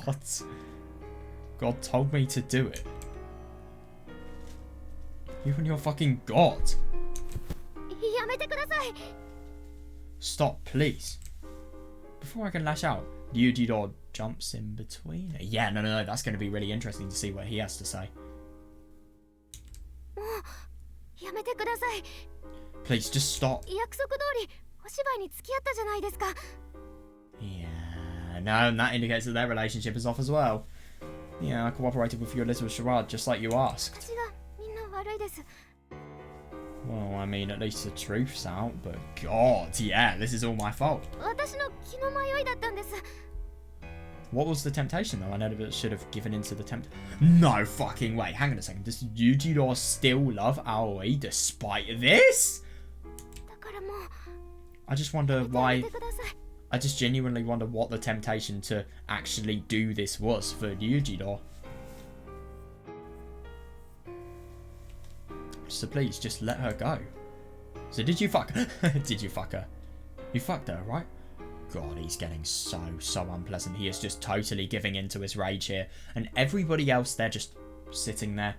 What? God told me to do it. You and your fucking God. Stop, please. Before I can lash out, Ryuji jumps in between. Yeah, no, that's going to be really interesting to see what he has to say. Please, just stop. Yeah, no, and that indicates that their relationship is off as well. Yeah, I cooperated with your little charade just like you asked. 私がみんな悪いです。 Well, I mean, at least the truth's out, but God, yeah, this is all my fault. 私の気の迷いだったんです。 What was the temptation, though? I never should have given in to the tempt. No fucking way. Hang on a second. Does Yujiro still love Aoi despite this? だからもう I just wonder why. やめてください。 I just genuinely wonder what the temptation to actually do this was for Yujiro. So please, just let her go. So did you fuck her? Did you fuck her? You fucked her, right? God, he's getting so unpleasant. He is just totally giving in to his rage here. And everybody else, they're just sitting there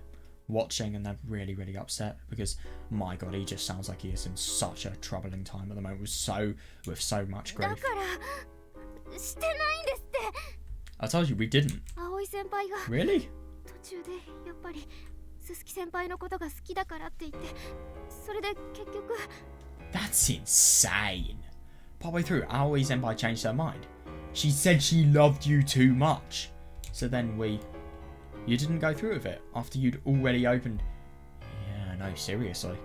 watching and they're really upset because, my God, he just sounds like he is in such a troubling time at the moment with so much grief. だからしてないんですって。 I told you we didn't. 葵先輩が Really? 途中でやっぱりすすき先輩のことが好きだからって言って、それで結局 That's insane. Partway through, Aoi Senpai changed her mind. She said she loved you too much. So then you didn't go through with it after you'd already opened. Yeah, no, seriously.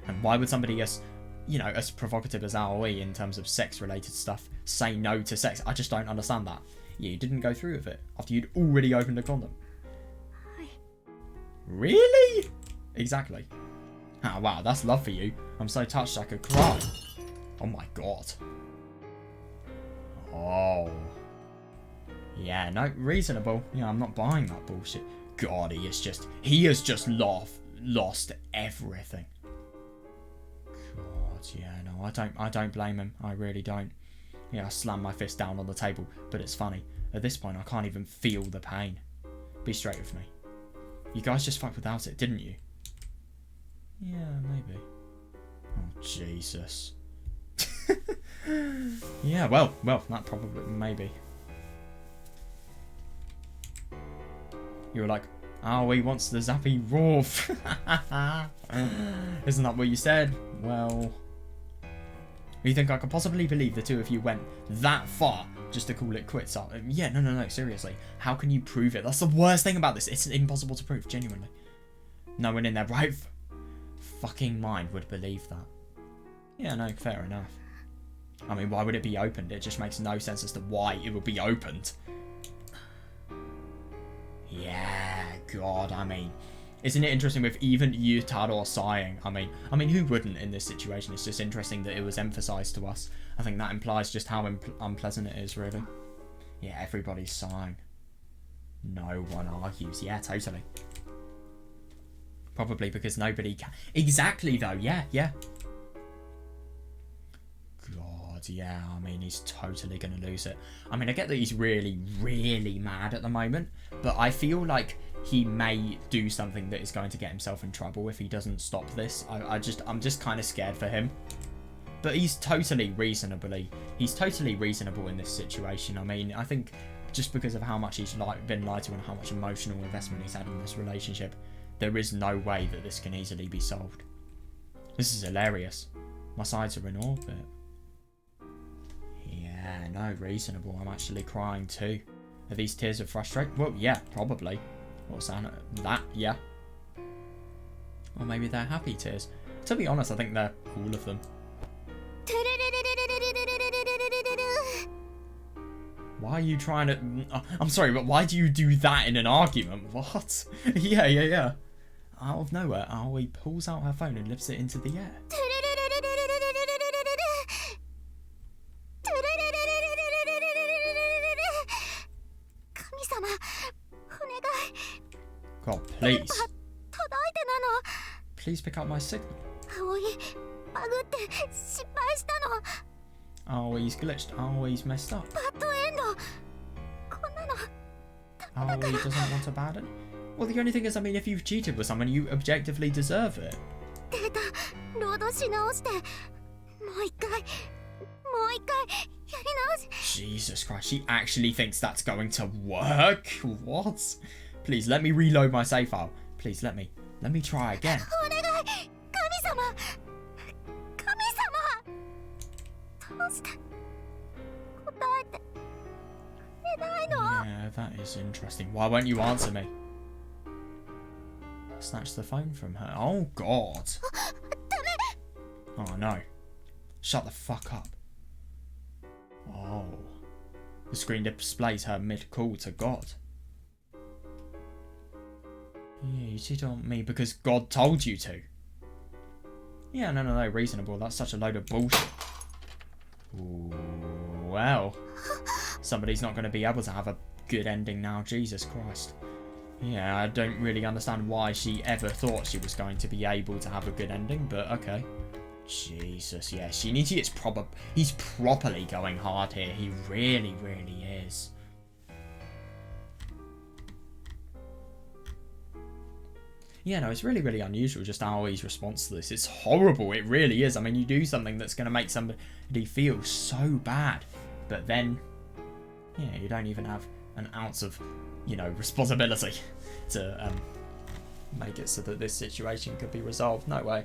And why would somebody as, you know, as provocative as Aoi in terms of sex-related stuff say no to sex? I just don't understand that. Yeah, you didn't go through with it after you'd already opened a condom. はい。 Really? Exactly. Ah, wow, that's love for you. I'm so touched I could cry. Oh my God. Oh. Yeah, no, reasonable. Yeah, I'm not buying that bullshit. God, he has just lost everything. God, yeah, no, I don't blame him. I really don't. Yeah, I slammed my fist down on the table, but it's funny. At this point, I can't even feel the pain. Be straight with me. You guys just fucked without it, didn't you? Yeah, maybe. Oh, Jesus. Yeah, well, that probably, maybe. You were like, oh, he wants the zappy roar. Isn't that what you said? Well, you think I could possibly believe the two of you went that far just to call it quits? Yeah, no, seriously. How can you prove it? That's the worst thing about this. It's impossible to prove, genuinely. No one in their right fucking mind would believe that. Yeah, no, fair enough. I mean, why would it be opened? It just makes no sense as to why it would be opened. Yeah, God, I mean, isn't it interesting with even Yutaro sighing? I mean, who wouldn't in this situation? It's just interesting that it was emphasized to us. I think that implies just how unpleasant it is, really. Yeah, everybody's sighing. No one argues. Yeah, totally. Probably because nobody can. Exactly, though. Yeah. God, yeah. I mean, he's totally going to lose it. I mean, I get that he's really mad at the moment, but I feel like he may do something that is going to get himself in trouble if he doesn't stop this. I'm just kind of scared for him. But he's totally reasonable in this situation. I mean, I think just because of how much he's been lied to and how much emotional investment he's had in this relationship, there is no way that this can easily be solved. This is hilarious. My sides are in orbit. Yeah, no, reasonable. I'm actually crying too. Are these tears of frustration? Well, yeah, probably. Or sound that, yeah. Or maybe they're happy tears. To be honest, I think they're all of them. Why are you trying to... I'm sorry, but why do you do that in an argument? What? Yeah. Out of nowhere, Aoi pulls out her phone and lifts it into the air. God, please. Please pick up my signal. Aoi's glitched. Aoi's messed up. Aoi doesn't want a bad end. Well, the only thing is, I mean, if you've cheated with someone, you objectively deserve it. Jesus Christ, she actually thinks that's going to work? What? Please, let me reload my save file. Please, let me try again. Yeah, Yeah, that is interesting. Why won't you answer me? Snatch the phone from her. Oh, God. Oh, no. Shut the fuck up. Oh. The screen displays her mid-call to God. Yeah, you cheated on me because God told you to. Yeah, no, reasonable. That's such a load of bullshit. Ooh, well. Somebody's not going to be able to have a good ending now. Jesus Christ. Yeah, I don't really understand why she ever thought she was going to be able to have a good ending, but okay. Jesus, yeah, Shinichi is he's properly going hard here. He really, really is. Yeah, no, it's really, really unusual just Aoi's response to this. It's horrible, it really is. I mean, you do something that's going to make somebody feel so bad, but then, yeah, you don't even have an ounce of, you know, responsibility to make it so that this situation could be resolved. No way.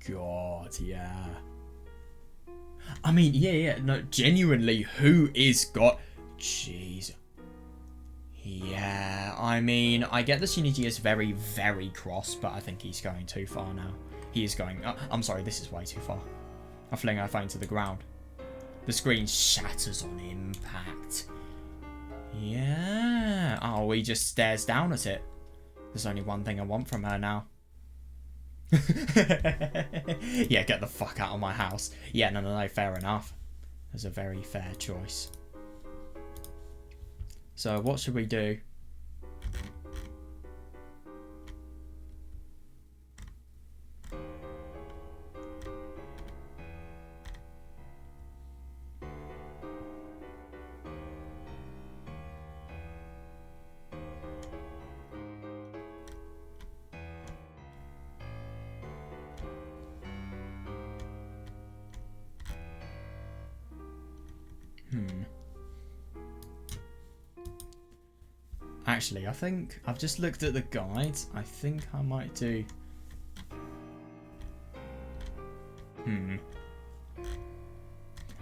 God, yeah. I mean, yeah, no, genuinely, who is God? Jeez. Yeah, I mean, I get that Shinichi is very, very cross, but I think he's going too far now. He is going... I'm sorry, this is way too far. I fling her phone to the ground. The screen shatters on impact. Yeah. Oh, he just stares down at it. There's only one thing I want from her now. Yeah, get the fuck out of my house. Yeah, no, fair enough. That's a very fair choice. So, what should we do? Actually, I think I've just looked at the guides. I think I might do...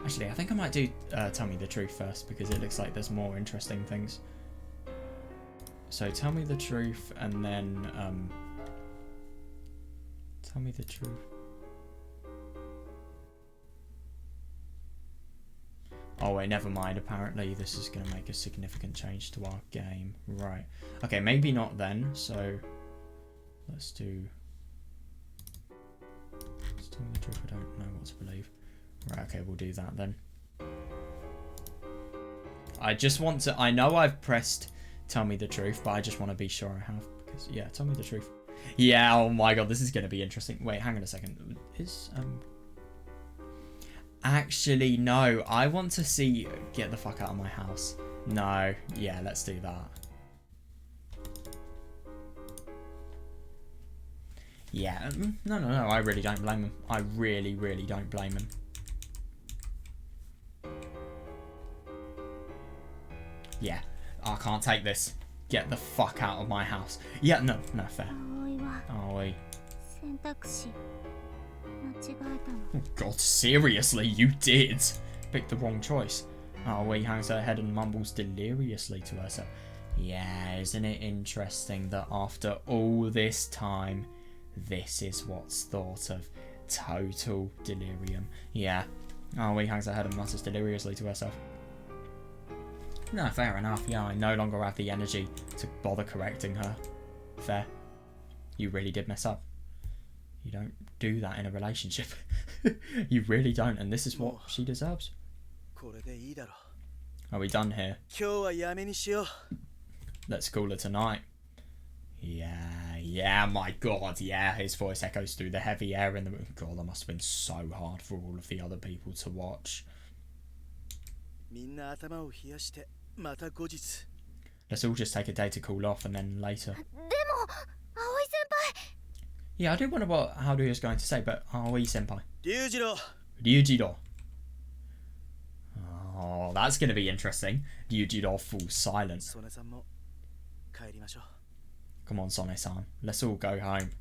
Actually, I think I might do Tell Me the Truth first, because it looks like there's more interesting things. So, Tell Me the Truth, and then... Tell Me the Truth. Oh wait, never mind. Apparently this is going to make a significant change to our game. Right. Okay, maybe not then. So let's do... Let's tell me the truth. I don't know what to believe. Right, okay, we'll do that then. I just want to... I know I've pressed Tell Me the Truth, but I just want to be sure I have. Because, yeah, Tell Me the Truth. Yeah, oh my god, this is going to be interesting. Wait, hang on a second. Is... Actually, no. I want to see... Get the fuck out of my house. No. Yeah, let's do that. Yeah. No. I really don't blame him. I really, really don't blame him. Yeah. I can't take this. Get the fuck out of my house. Yeah, no, fair. Oh, wait. Oh god, seriously, you did! Picked the wrong choice. Oh, he hangs her head and mumbles deliriously to herself. Yeah, isn't it interesting that after all this time, this is what's thought of total delirium? Yeah. Oh, he hangs her head and mutters deliriously to herself. No, fair enough. Yeah, I no longer have the energy to bother correcting her. Fair. You really did mess up. You don't do that in a relationship. You really don't, and this is what she deserves. Are we done here? Let's call it a night. Yeah, my god, yeah. His voice echoes through the heavy air in the room. God, that must have been so hard for all of the other people to watch. Let's all just take a day to cool off and then later. Yeah, I do wonder what Haruhi is going to say, but Aoi senpai. Ryujiro. Oh, that's going to be interesting. Ryujiro falls silent. Come on, Sone-san. Let's all go home.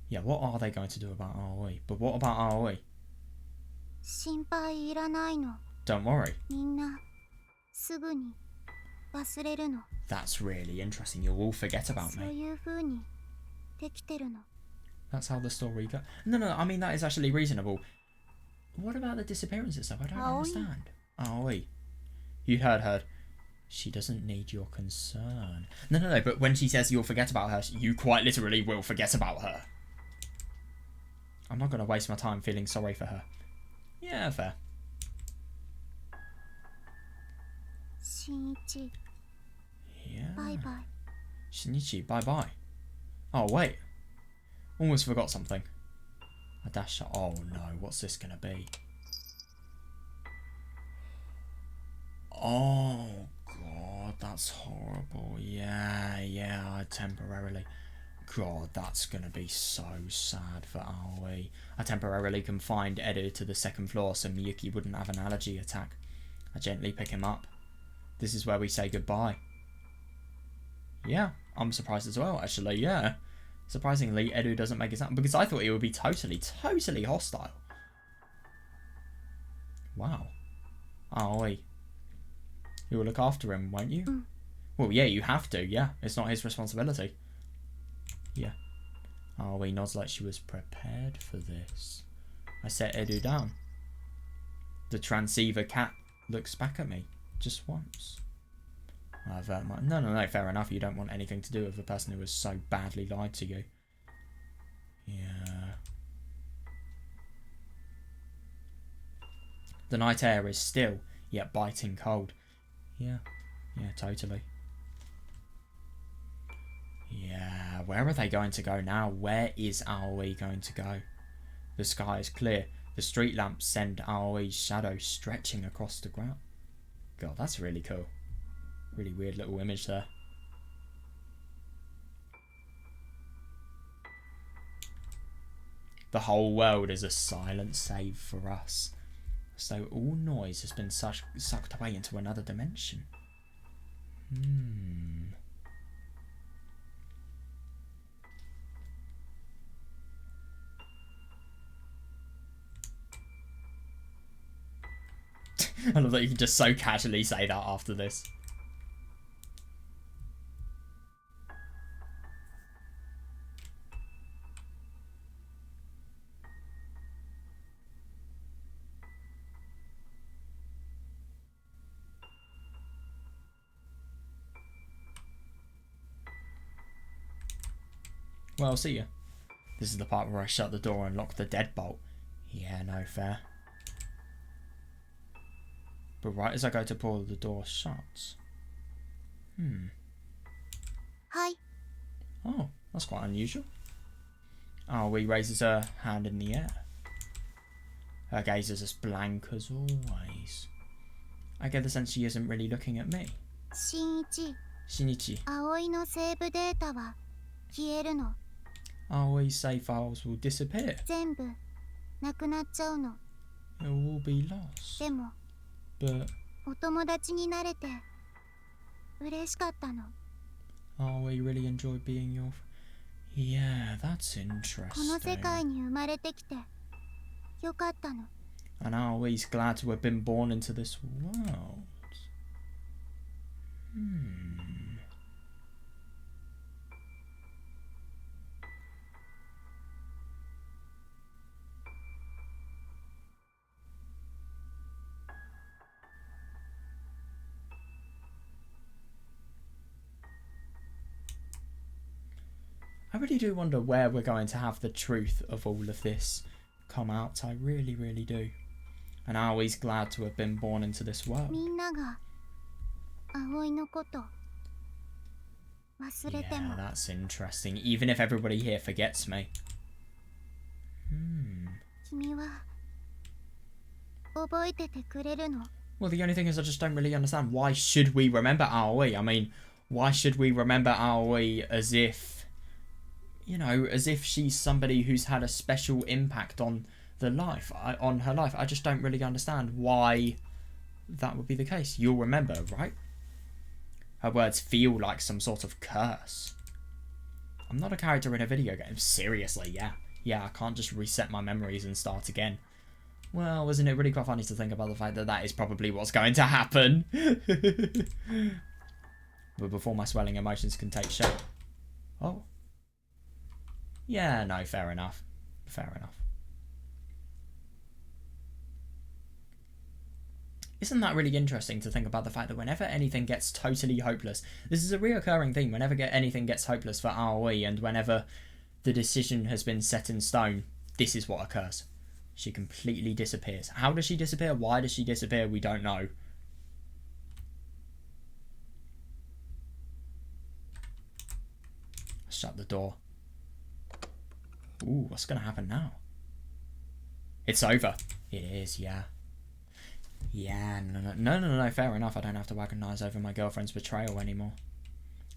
Yeah, what are they going to do about Aoi? But what about Aoi? Don't worry. That's really interesting. You'll all forget about me. That's how the story goes. No, I mean, that is actually reasonable. What about the disappearance itself? I don't understand. Aoi. You heard her. She doesn't need your concern. No, but when she says you'll forget about her, you quite literally will forget about her. I'm not going to waste my time feeling sorry for her. Yeah, fair. Shinichi. Yeah. Bye-bye. Shinichi, bye-bye. Oh, wait. Almost forgot something. A dash. Oh, no. What's this going to be? Oh, God. That's horrible. Yeah, temporarily. God, that's going to be so sad for Aoi. I temporarily confined Edo to the second floor so Miyuki wouldn't have an allergy attack. I gently pick him up. This is where we say goodbye. Yeah, I'm surprised as well, actually, yeah. Surprisingly, Edo doesn't make a sound, because I thought he would be totally hostile. Wow. Aoi. You will look after him, won't you? Well, yeah, you have to, yeah. It's not his responsibility. Yeah. Aoi nods like she was prepared for this. I set Edo down. The transceiver cat looks back at me, just once. No, fair enough. You don't want anything to do with a person who has so badly lied to you. Yeah. The night air is still, yet biting cold. Yeah, totally. Yeah, where are they going to go now? Where is Aoi going to go? The sky is clear. The street lamps send Aoi's shadow stretching across the ground. God, that's really cool. Really weird little image there. The whole world is a silent save for us, as though all noise has been sucked away into another dimension. I love that you can just so casually say that after this. Well, see ya. This is the part where I shut the door and lock the deadbolt. Yeah, no fair. But right as I go to pull the door shut. Hi. Oh, that's quite unusual. Aoi raises her hand in the air. Her gaze is as blank as always. I get the sense she isn't really looking at me. Shinichi. Aoi no save data wa kieru no. Aoi's save files will disappear. Zenbu nakunaccau no. It will all be lost. Demo. But お友達になれて嬉しかったの。Aoi really enjoyed being your Yeah, that's この世 interesting. 界に生まれてきてよかったの。 And Aoi's glad to have been born into this world. I really do wonder where we're going to have the truth of all of this come out. I really, really do. And Aoi's glad to have been born into this world. みんなが葵のこと忘れても Yeah, that's interesting. Even if everybody here forgets me. 君は覚えててくれるの Well, the only thing is I just don't really understand. Why should we remember Aoi? I mean, why should we remember Aoi as if, you know, as if she's somebody who's had a special impact on her life? I just don't really understand why that would be the case. You'll remember, right? Her words feel like some sort of curse. I'm not a character in a video game. Seriously, yeah. Yeah, I can't just reset my memories and start again. Well, isn't it really quite funny to think about the fact that that is probably what's going to happen? But before my swelling emotions can take shape. Oh. Yeah, no, fair enough. Fair enough. Isn't that really interesting to think about the fact that whenever anything gets totally hopeless, this is a reoccurring theme, whenever anything gets hopeless for Aoi, and whenever the decision has been set in stone, this is what occurs. She completely disappears. How does she disappear? Why does she disappear? We don't know. Shut the door. Ooh, what's going to happen now? It's over. It is, yeah. Yeah, no, fair enough. I don't have to agonize over my girlfriend's betrayal anymore.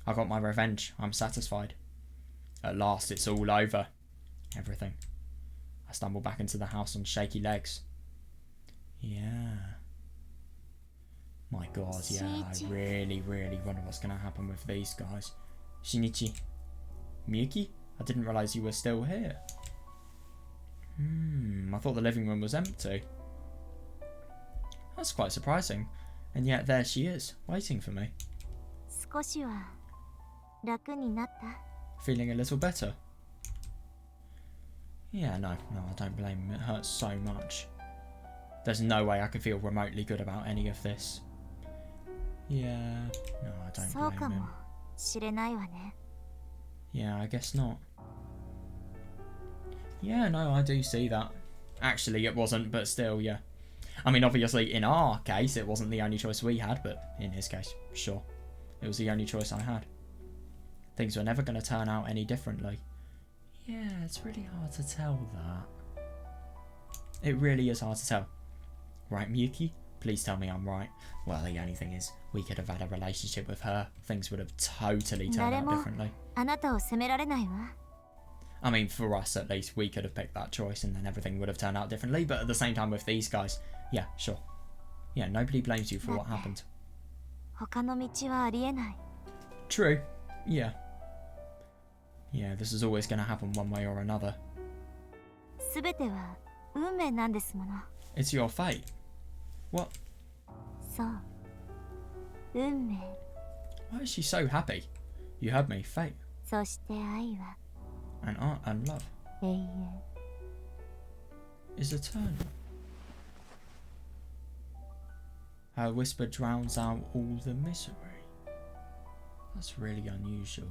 I got my revenge. I'm satisfied. At last, it's all over. Everything. I stumble back into the house on shaky legs. Yeah. My god, yeah, I really wonder what's going to happen with these guys. Shinichi. Miyuki? I didn't realise you were still here. I thought the living room was empty. That's quite surprising. And yet there she is, waiting for me. 少しは楽になった Feeling a little better? Yeah, no, I don't blame him. It hurts so much. There's no way I could feel remotely good about any of this. Yeah, no, I don't そう blame か him. もしれないわね Yeah, I guess not. Yeah, no, I do see that. Actually, it wasn't, but still, yeah. I mean, obviously, in our case, it wasn't the only choice we had, but in his case, sure. It was the only choice I had. Things were never going to turn out any differently. Yeah, it's really hard to tell that. It really is hard to tell. Right, Miyuki? Please tell me I'm right. Well, the only thing is, we could have had a relationship with her. Things would have totally turned out differently. あなたを責められないわ I mean, for us at least, we could have picked that choice and then everything would have turned out differently. But at the same time with these guys, yeah, sure. Yeah, nobody blames you for what happened. 他の道はありえない True. Yeah. Yeah, this is always going to happen one way or another. すべては運命なんですもの It's your fate. What? そう運命 Why is she so happy? You heard me. Fate. そして愛は And art and love. 永遠 Is eternal. Her whisper drowns out all the misery. That's really unusual.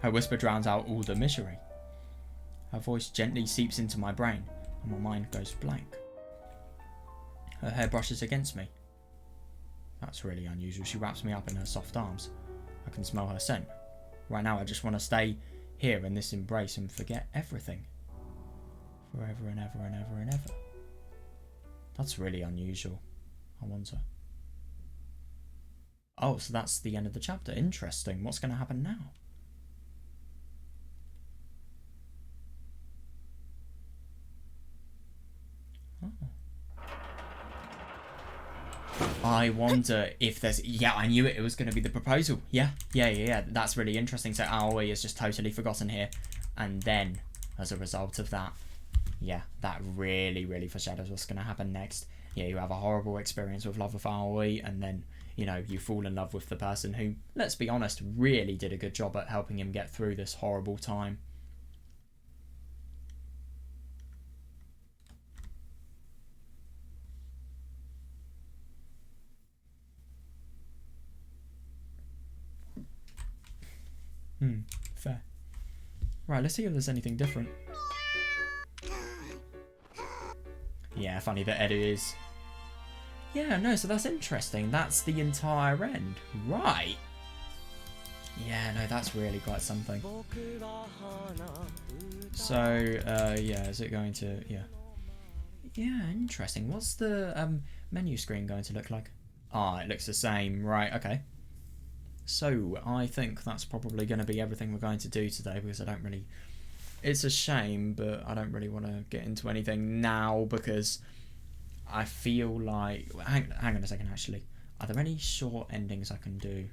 Her whisper drowns out all the misery. Her voice gently seeps into my brain, and my mind goes blank. Her hair brushes against me. That's really unusual. She wraps me up in her soft arms. I can smell her scent. Right now I just want to stay here in this embrace and forget everything. Forever and ever and ever and ever. That's really unusual. I wonder. Oh, so that's the end of the chapter. Interesting. What's going to happen now? I wonder if there's... Yeah, I knew it was going to be the proposal. Yeah. That's really interesting. So Aoi is just totally forgotten here. And then, as a result of that, yeah, that really foreshadows what's going to happen next. Yeah, you have a horrible experience with love with Aoi, and then, you know, you fall in love with the person who, let's be honest, really did a good job at helping him get through this horrible time. Fair. Right, let's see if there's anything different. Yeah, funny that Eddie is... Yeah, no, so that's interesting. That's the entire end. Right. Yeah, no, that's really quite something. So, yeah, is it going to... Yeah. Yeah, interesting. What's the menu screen going to look like? Ah, it looks the same. Right, okay. So, I think that's probably going to be everything we're going to do today, because I don't really... It's a shame, but I don't really want to get into anything now, because I feel like... Hang on a second, actually. Are there any short endings I can do?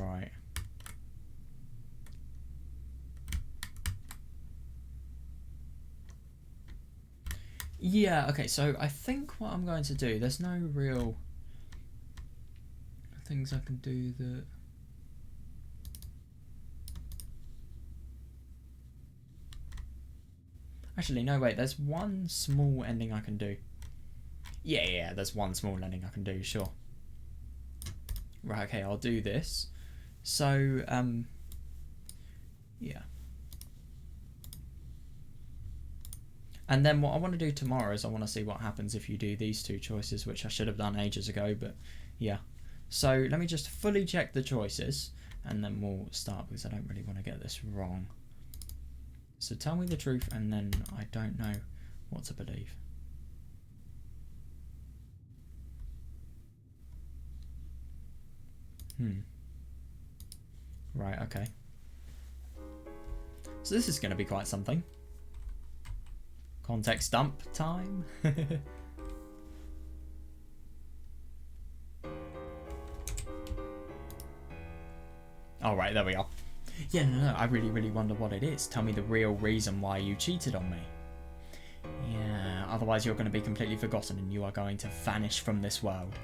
Right. Yeah, okay, so I think what I'm going to do, there's no real things I can do that... Actually, no, wait, there's one small ending I can do. Yeah, there's one small ending I can do, sure. Right, okay, I'll do this. So, yeah. And then what I want to do tomorrow is I want to see what happens if you do these two choices, which I should have done ages ago, but yeah. So let me just fully check the choices, and then we'll start, because I don't really want to get this wrong. So tell me the truth, and then I don't know what to believe. Right, okay. So this is going to be quite something. Context dump time. Alright, there we are. Yeah, no, I really wonder what it is. Tell me the real reason why you cheated on me. Yeah, otherwise you're going to be completely forgotten and you are going to vanish from this world.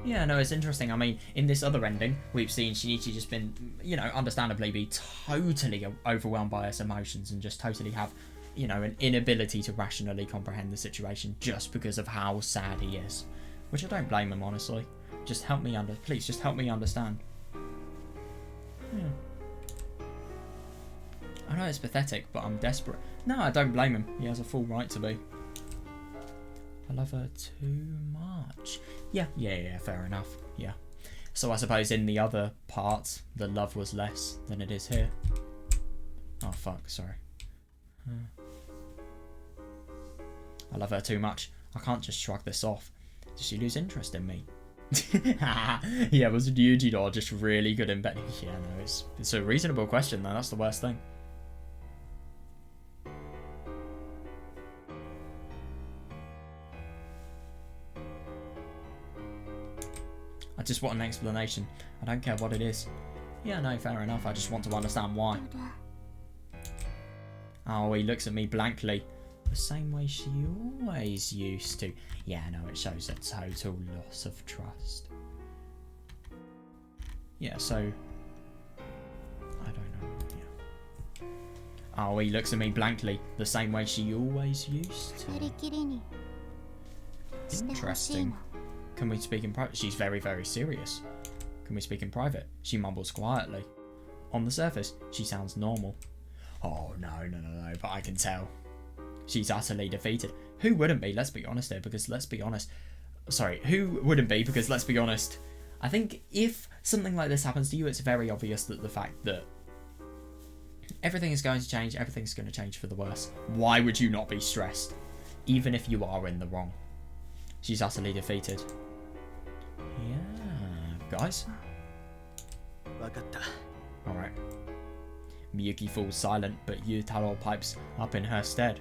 Yeah, no, it's interesting. I mean, in this other ending, we've seen Shinichi just been, you know, understandably be totally overwhelmed by his emotions and just totally have, you know, an inability to rationally comprehend the situation just because of how sad he is. Which I don't blame him, honestly. Just help me please, just help me understand. I know it's pathetic, but I'm desperate. No, I don't blame him. He has a full right to be. I love her too much. Yeah, fair enough. Yeah. So I suppose in the other part, the love was less than it is here. Oh, fuck, sorry. I love her too much. I can't just shrug this off. Did she lose interest in me? Yeah, was Yuji or just really good in bed? Yeah, no, it's a reasonable question though. That's the worst thing. I just want an explanation. I don't care what it is. Yeah, no, fair enough. I just want to understand why. Oh, he looks at me blankly. The same way she always used to. Yeah, no, it shows a total loss of trust. Yeah, so... I don't know. Yeah. Oh, he looks at me blankly. The same way she always used to. Interesting. Can we speak in private? She's very, very serious. Can we speak in private? She mumbles quietly. On the surface, she sounds normal. Oh, no, but I can tell. She's utterly defeated. Who wouldn't be? Let's be honest here, because let's be honest. Sorry, who wouldn't be? Because let's be honest. I think if something like this happens to you, it's very obvious that the fact that everything is going to change, everything's going to change for the worse. Why would you not be stressed? Even if you are in the wrong. She's utterly defeated. Yeah, guys. Alright. Miyuki falls silent, but Yutaro pipes up in her stead.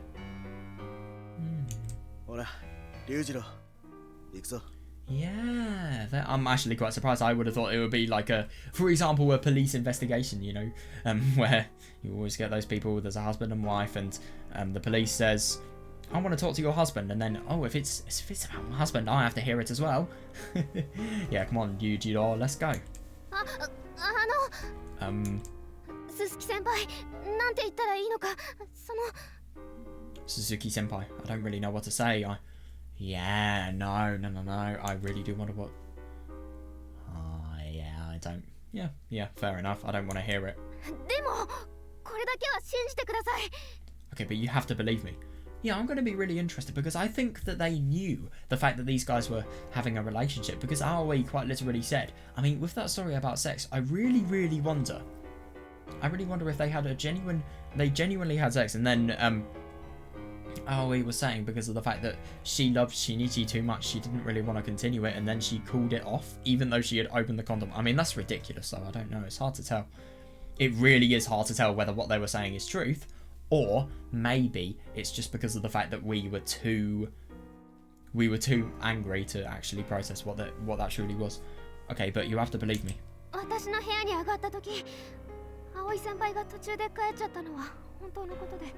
Yeah, I'm actually quite surprised. I would have thought it would be like for example, a police investigation, you know, where you always get those people, there's a husband and wife, and the police says, I want to talk to your husband, and then, oh, if it's about my husband, I have to hear it as well. Yeah, come on, Yujiro, let's go. 鈴木先輩、なんて言ったらいいのか、Suzuki senpai, I don't really know what to say. Yeah, no, I really do want to what. Yeah, I don't. Yeah, fair enough. I don't want to hear it. でも、これだけは信じてください。Okay, but you have to believe me. Yeah, I'm going to be really interested because I think that they knew the fact that these guys were having a relationship, because Aoi quite literally said, I mean, with that story about sex, I really wonder if they had they genuinely had sex, and then Aoi was saying because of the fact that she loved Shinichi too much, she didn't really want to continue it, and then she called it off even though she had opened the condom. I mean, that's ridiculous though. I don't know, it's hard to tell. It really is hard to tell whether what they were saying is truth, or maybe it's just because of the fact that we were too angry to actually process what that truly was. Okay, but you have to believe me. 私の部屋に上がった時、葵先輩が途中で帰っちゃったのは本当のことで。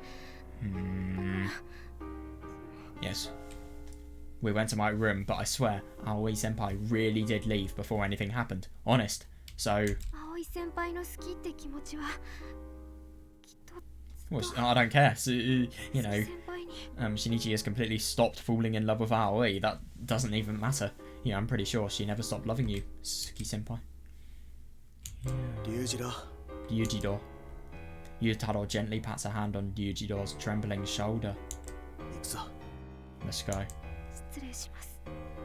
Yes. We went to my room, but I swear, Aoi senpai really did leave before anything happened. Honest. So. 葵先輩の好きって気持ちは。Well, I don't care. So, you know, Shinichi has completely stopped falling in love with Aoi. That doesn't even matter. Yeah, I'm pretty sure she never stopped loving you, Suzuki-senpai. Ryujiro. Yutaro gently pats a hand on Ryujiro's trembling shoulder. Let's go.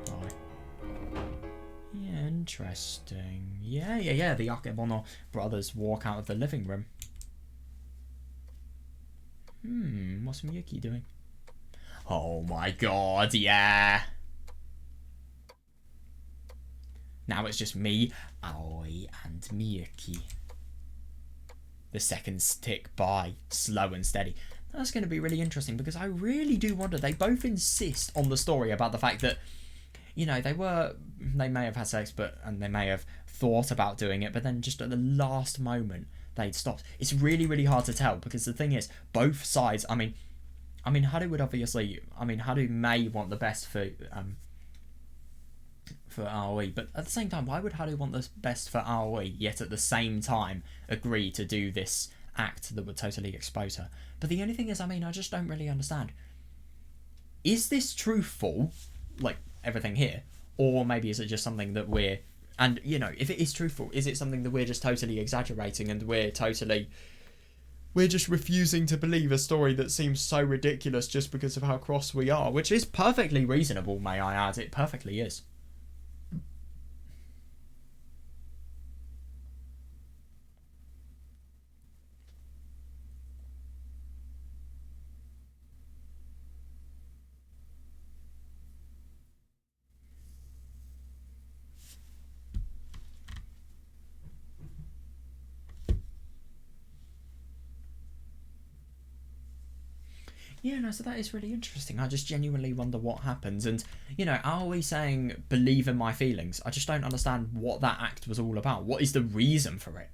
Bye. Yeah, interesting. Yeah. The Akebono brothers walk out of the living room. What's Miyuki doing? Oh my god, yeah! Now it's just me, Aoi, and Miyuki. The seconds tick by, slow and steady. That's going to be really interesting because I really do wonder. They both insist on the story about the fact that, you know, they may have had sex, and they may have thought about doing it, but then just at the last moment, they'd stopped. It's really hard to tell because the thing is, both sides. I mean, Haru would obviously. I mean, Haru may want the best for Aoi, but at the same time, why would Haru want the best for Aoi? Yet at the same time, agree to do this act that would totally expose her. But the only thing is, I mean, I just don't really understand. Is this truthful, like everything here, or maybe is it just something that we're. And, you know, if it is truthful, is it something that we're just totally exaggerating and we're just refusing to believe a story that seems so ridiculous just because of how cross we are, which is perfectly reasonable, may I add. It perfectly is. Yeah, no, so that is really interesting. I just genuinely wonder what happens. And, you know, are we saying believe in my feelings? I just don't understand what that act was all about. What is the reason for it?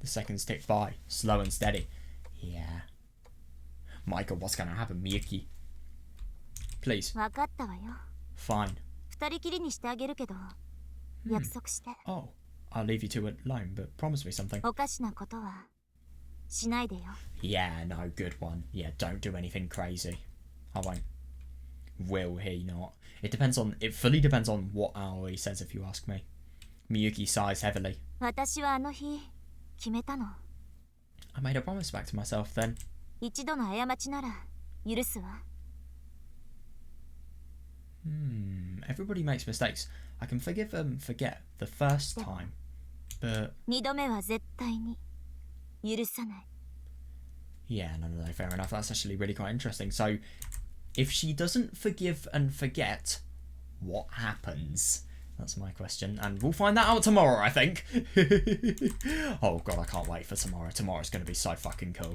The seconds tick by, slow and steady. Yeah. My god, what's gonna happen, Miyuki? Please. 分かったわよ。 Fine. 二人きりにしてあげるけど、約束して。 Oh, I'll leave you two alone, but promise me something. おかしなことはしないでよ。 Yeah, no, good one. Yeah, don't do anything crazy. I won't. Will he not? It fully depends on what Aoi says, if you ask me. Miyuki sighs heavily. 私はあの日決めたの。 I made a promise back to myself then. 一度の過ちなら許すわ。 Everybody makes mistakes. I can forgive and forget the first time, but 二度目は絶対に許さない。 Yeah, no, fair enough. That's actually really quite interesting. So, if she doesn't forgive and forget, what happens? That's my question, and we'll find that out tomorrow, I think. Oh god, I can't wait for tomorrow. Tomorrow's going to be so fucking cool.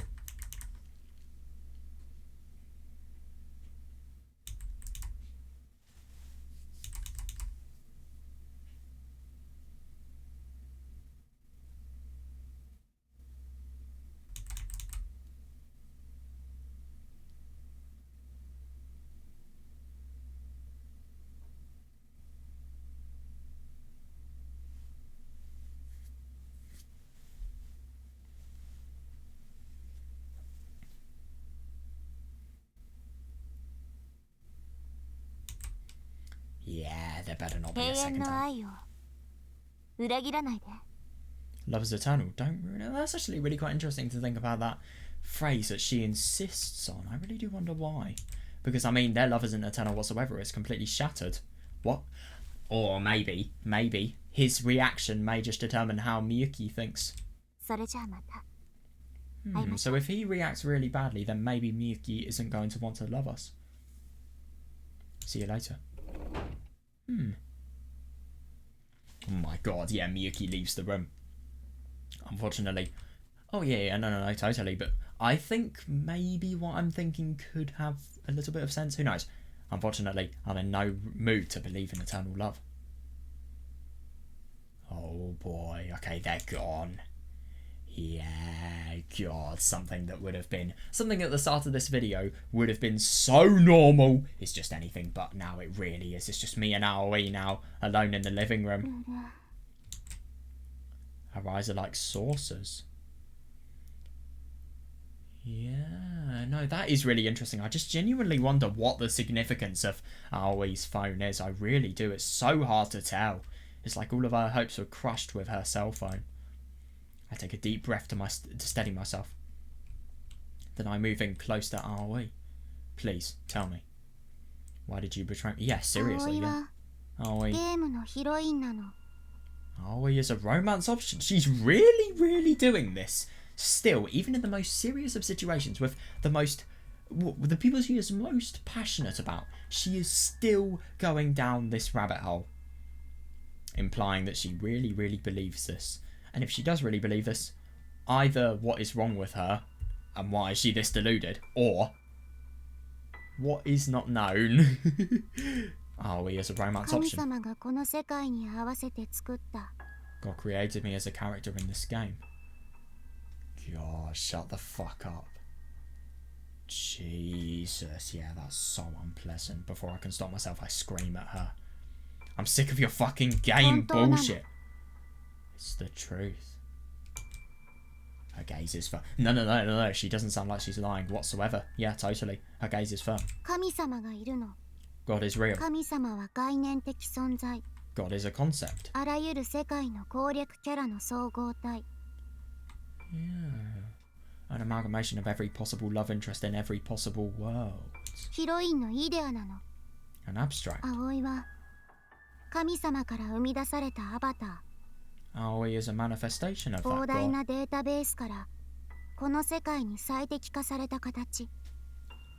there better not be 永 a 遠 second の time. 愛を裏切らないで。 Love is eternal. Don't ruin it. That's actually really quite interesting to think about that phrase that she insists on. I really do wonder why. Because, I mean, their love isn't eternal whatsoever. It's completely shattered. What? Or maybe, his reaction may just determine how Miyuki thinks. それじゃあまた。 So if he reacts really badly, then maybe Miyuki isn't going to want to love us. See you later. Oh my god, yeah, Miyuki leaves the room. Unfortunately. Oh yeah, no, totally. But I think maybe what I'm thinking could have a little bit of sense. Who knows? Unfortunately, I'm in no mood to believe in eternal love. Oh boy, okay, they're gone. Yeah, god, something at the start of this video would have been so normal. It's just anything but now it really is. It's just me and Aoi now, alone in the living room. Her eyes are like saucers. Yeah, no, that is really interesting. I just genuinely wonder what the significance of Aoi's phone is. I really do. It's so hard to tell. It's like all of her hopes were crushed with her cell phone. I take a deep breath to steady myself. Then I move in close to Aoi. Please, tell me. Why did you betray me? Yeah, seriously, yeah. Aoi. ゲームのヒロインなの。 Aoi is a romance option. She's really doing this. Still, even in the most serious of situations, with the people she is most passionate about, she is still going down this rabbit hole. Implying that she really believes this. And if she does really believe this, either what is wrong with her and why is she this deluded, or what is not known. Aoi is a romance 神 option. 様がこの世界に合わせて作った。 God created me as a character in this game. God, shut the fuck up. Jesus, yeah, that's so unpleasant. Before I can stop myself, I scream at her. I'm sick of your fucking game bullshit. It's the truth. Her gaze is firm. No. She doesn't sound like she's lying whatsoever. Yeah, totally. Her gaze is firm. 神様がいるの。 God is real. 神様は概念的存在。 God is a concept. あらゆる世界の攻略キャラの総合体。 Yeah. An amalgamation of every possible love interest in every possible world. ヒロインのイデアなの。 An abstract. 葵は神様から生み出されたアバタ Aoi is a manifestation of ー。膨 that 大 God. なデータベースからこの世界に最適化された形。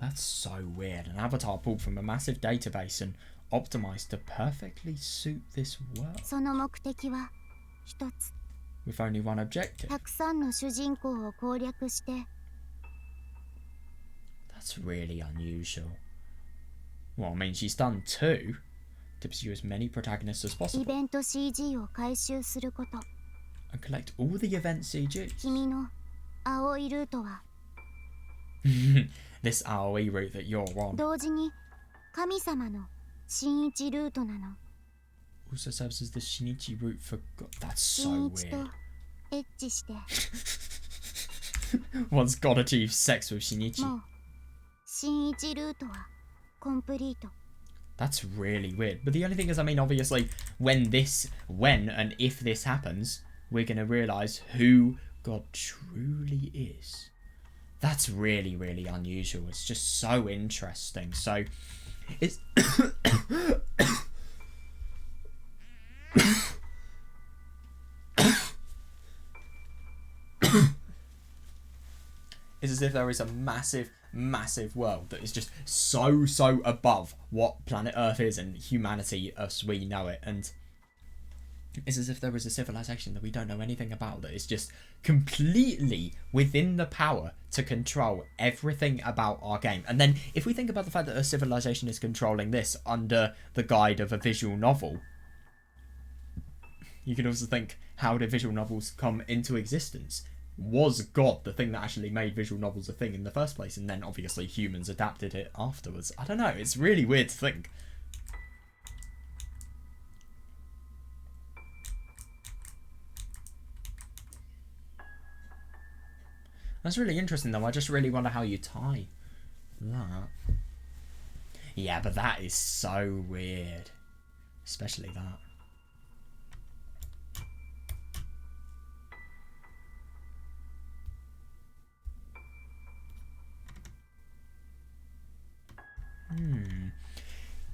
That's so weird. An avatar pulled from a massive database and optimized to perfectly suit this world. その目的は一つ。 With only one objective. たくさんの主人公を攻略して That's really unusual. Well, I mean, she's done two. To pursue as many protagonists as イ possible. ベント CG を回収すること。 And collect all the event CGs. 君の青いルートは This AOE route that you're on 同時に神様の新一ルートなの。 also serves as the Shinichi route for God. That's 新 so 一と weird. エッチして Once God achieves sex with Shinichi. もう新一ルートはコンプリート。 That's really weird. But the only thing is, I mean, obviously, when and if this happens, we're going to realise who God truly is. That's really unusual. It's just so interesting. So, it's... It's as if there is a massive world that is just so above what planet Earth is and humanity as we know it, and it's as if there is a civilization that we don't know anything about that is just completely within the power to control everything about our game. And then if we think about the fact that a civilization is controlling this under the guide of a visual novel, you can also think, how did visual novels come into existence? Was God the thing that actually made visual novels a thing in the first place, and then obviously humans adapted it afterwards? I don't know, it's really weird to think. That's really interesting though. I just really wonder how you tie that. Yeah, but that is so weird. Especially that.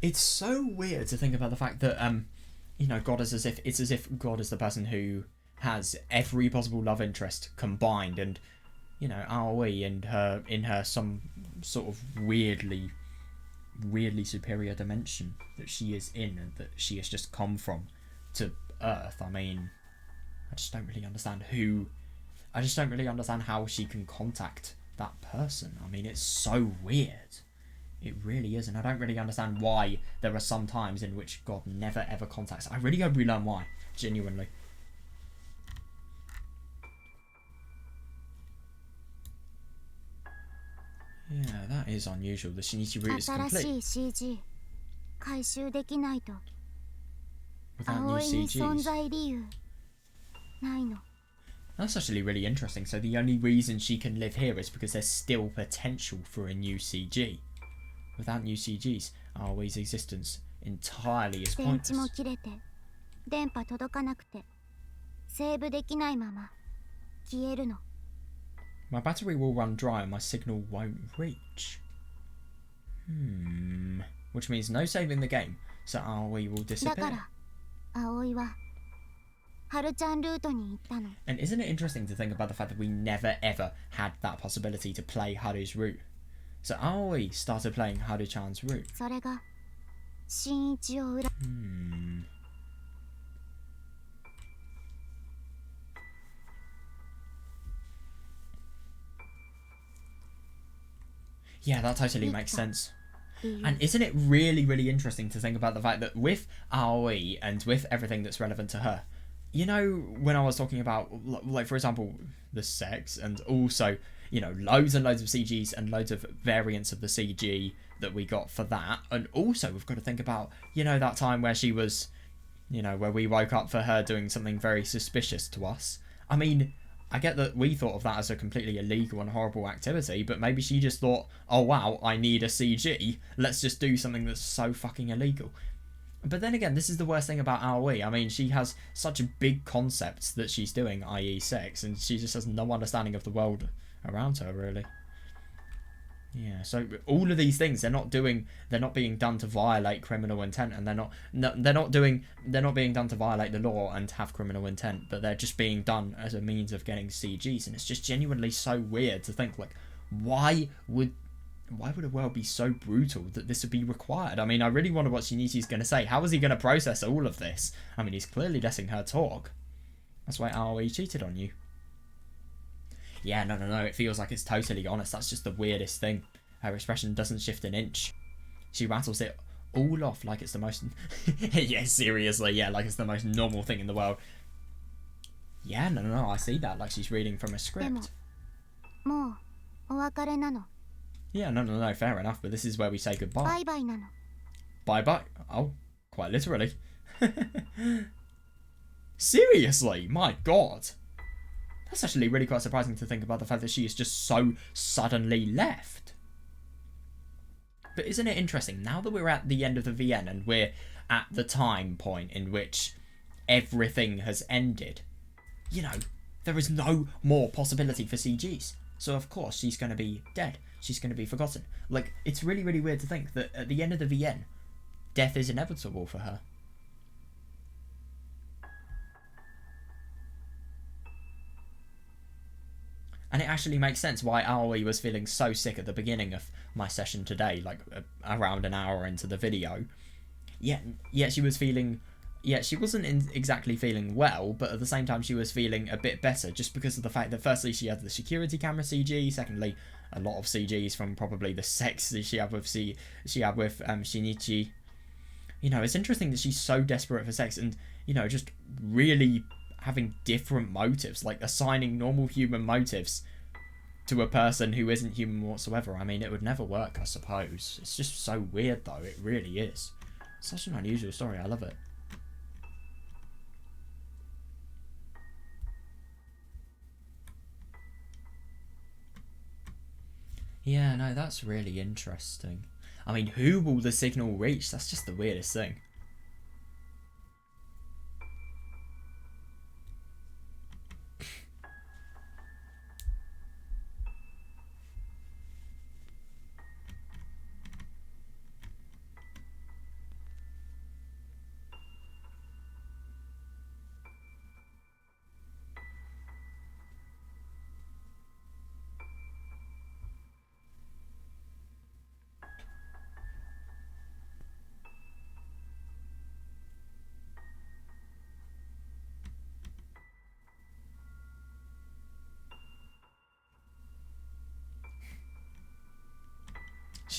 It's so weird to think about the fact that you know, God is as if God is the person who has every possible love interest combined, and you know, Aoi and in her some sort of weirdly superior dimension that she is in and that she has just come from to Earth. I mean, I just don't really understand how she can contact that person. I mean, it's so weird. It really is, and I don't really understand why there are some times in which God never ever contacts. I really hope we learn why, genuinely. Yeah, that is unusual. The Shinichi route is complete. Without new CGs. That's actually really interesting. So the only reason she can live here is because there's still potential for a new CG. Without new CGs, Aoi's existence entirely is pointless. My battery will run dry and my signal won't reach. Which means no saving the game, so Aoi will disappear. And isn't it interesting to think about the fact that we never ever had that possibility to play Haru's route? So Aoi started playing Haru-chan's route. Yeah, that totally makes sense. And isn't it really, really interesting to think about the fact that with Aoi and with everything that's relevant to her, you know, when I was talking about, like, for example, the sex, and also, you know, loads and loads of CGs and loads of variants of the CG that we got for that. And also, we've got to think about, you know, that time where she was, you know, where we woke up for her doing something very suspicious to us. I mean, I get that we thought of that as a completely illegal and horrible activity, but maybe she just thought, oh wow, I need a CG, let's just do something that's so fucking illegal. But then again, this is the worst thing about Aoi. I mean, she has such big concepts that she's doing, i.e. sex, and she just has no understanding of the world around her, really. Yeah, so all of these things, they're not being done to violate criminal intent, and they're not being done to violate the law and have criminal intent, but they're just being done as a means of getting CGs, and it's just genuinely so weird to think, like, why would a world be so brutal that this would be required? I mean, I really wonder what Shinichi's going to say. How is he going to process all of this? I mean, he's clearly letting her talk. That's why Aoi cheated on you. Yeah, no, it feels like it's totally honest. That's just the weirdest thing. Her expression doesn't shift an inch. She rattles it all off like it's the most... yeah, seriously, yeah, like it's the most normal thing in the world. Yeah, no, I see that, like she's reading from a script. Yeah, no, fair enough, but this is where we say goodbye. Bye-bye. Oh, quite literally. Seriously, my god. That's actually really quite surprising to think about the fact that she is just so suddenly left. But isn't it interesting, now that we're at the end of the VN and we're at the time point in which everything has ended, you know, there is no more possibility for CGs. So of course she's going to be dead. She's going to be forgotten. Like, it's really, really weird to think that at the end of the VN, death is inevitable for her. And it actually makes sense why Aoi was feeling so sick at the beginning of my session today, like around an hour into the video. Yet she was feeling... Yeah, she wasn't exactly feeling well, but at the same time she was feeling a bit better, just because of the fact that firstly she had the security camera CG, secondly a lot of CGs from probably the sex that she had with Shinichi. You know, it's interesting that she's so desperate for sex and, you know, just really having different motives, like assigning normal human motives to a person who isn't human whatsoever. I mean, it would never work, I suppose. It's just so weird, though. It really is. Such an unusual story. I love it. Yeah, no, that's really interesting. I mean, who will the signal reach? That's just the weirdest thing.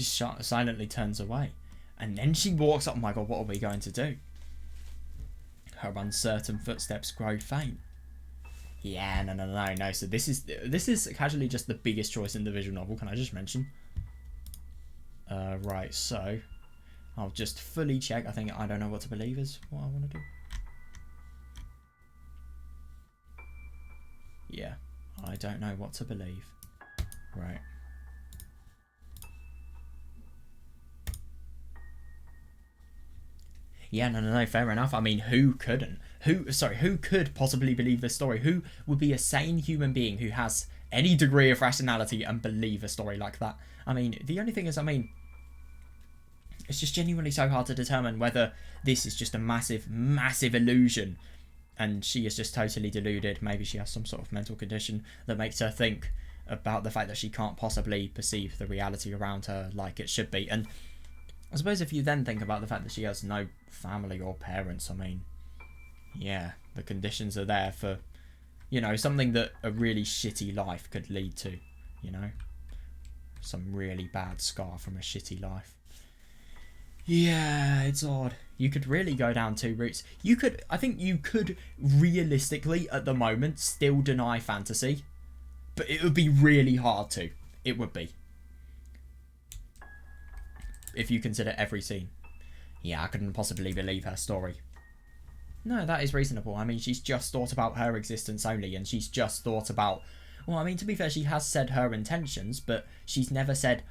She silently turns away. And then she walks up. Oh my god, what are we going to do? Her uncertain footsteps grow faint. Yeah, no. So this is casually just the biggest choice in the visual novel, can I just mention? Right, so I'll just fully check. I don't know what to believe is what I want to do. Yeah, I don't know what to believe. Right. Yeah, no, fair enough. I mean, who couldn't? Who could possibly believe this story? Who would be a sane human being who has any degree of rationality and believe a story like that? I mean, the only thing is, it's just genuinely so hard to determine whether this is just a massive illusion and she is just totally deluded. Maybe she has some sort of mental condition that makes her think about the fact that she can't possibly perceive the reality around her like it should be. And I suppose if you then think about the fact that she has no family or parents, I mean, yeah, the conditions are there for, you know, something that a really shitty life could lead to, you know? Some really bad scar from a shitty life. Yeah, it's odd. You could really go down two routes. I think you could realistically, at the moment, still deny fantasy. But it would be really hard to. It would be. If you consider every scene. Yeah, I couldn't possibly believe her story. No, that is reasonable. I mean, she's just thought about her existence only, and she's just thought about... Well, I mean, to be fair, she has said her intentions, but she's never said,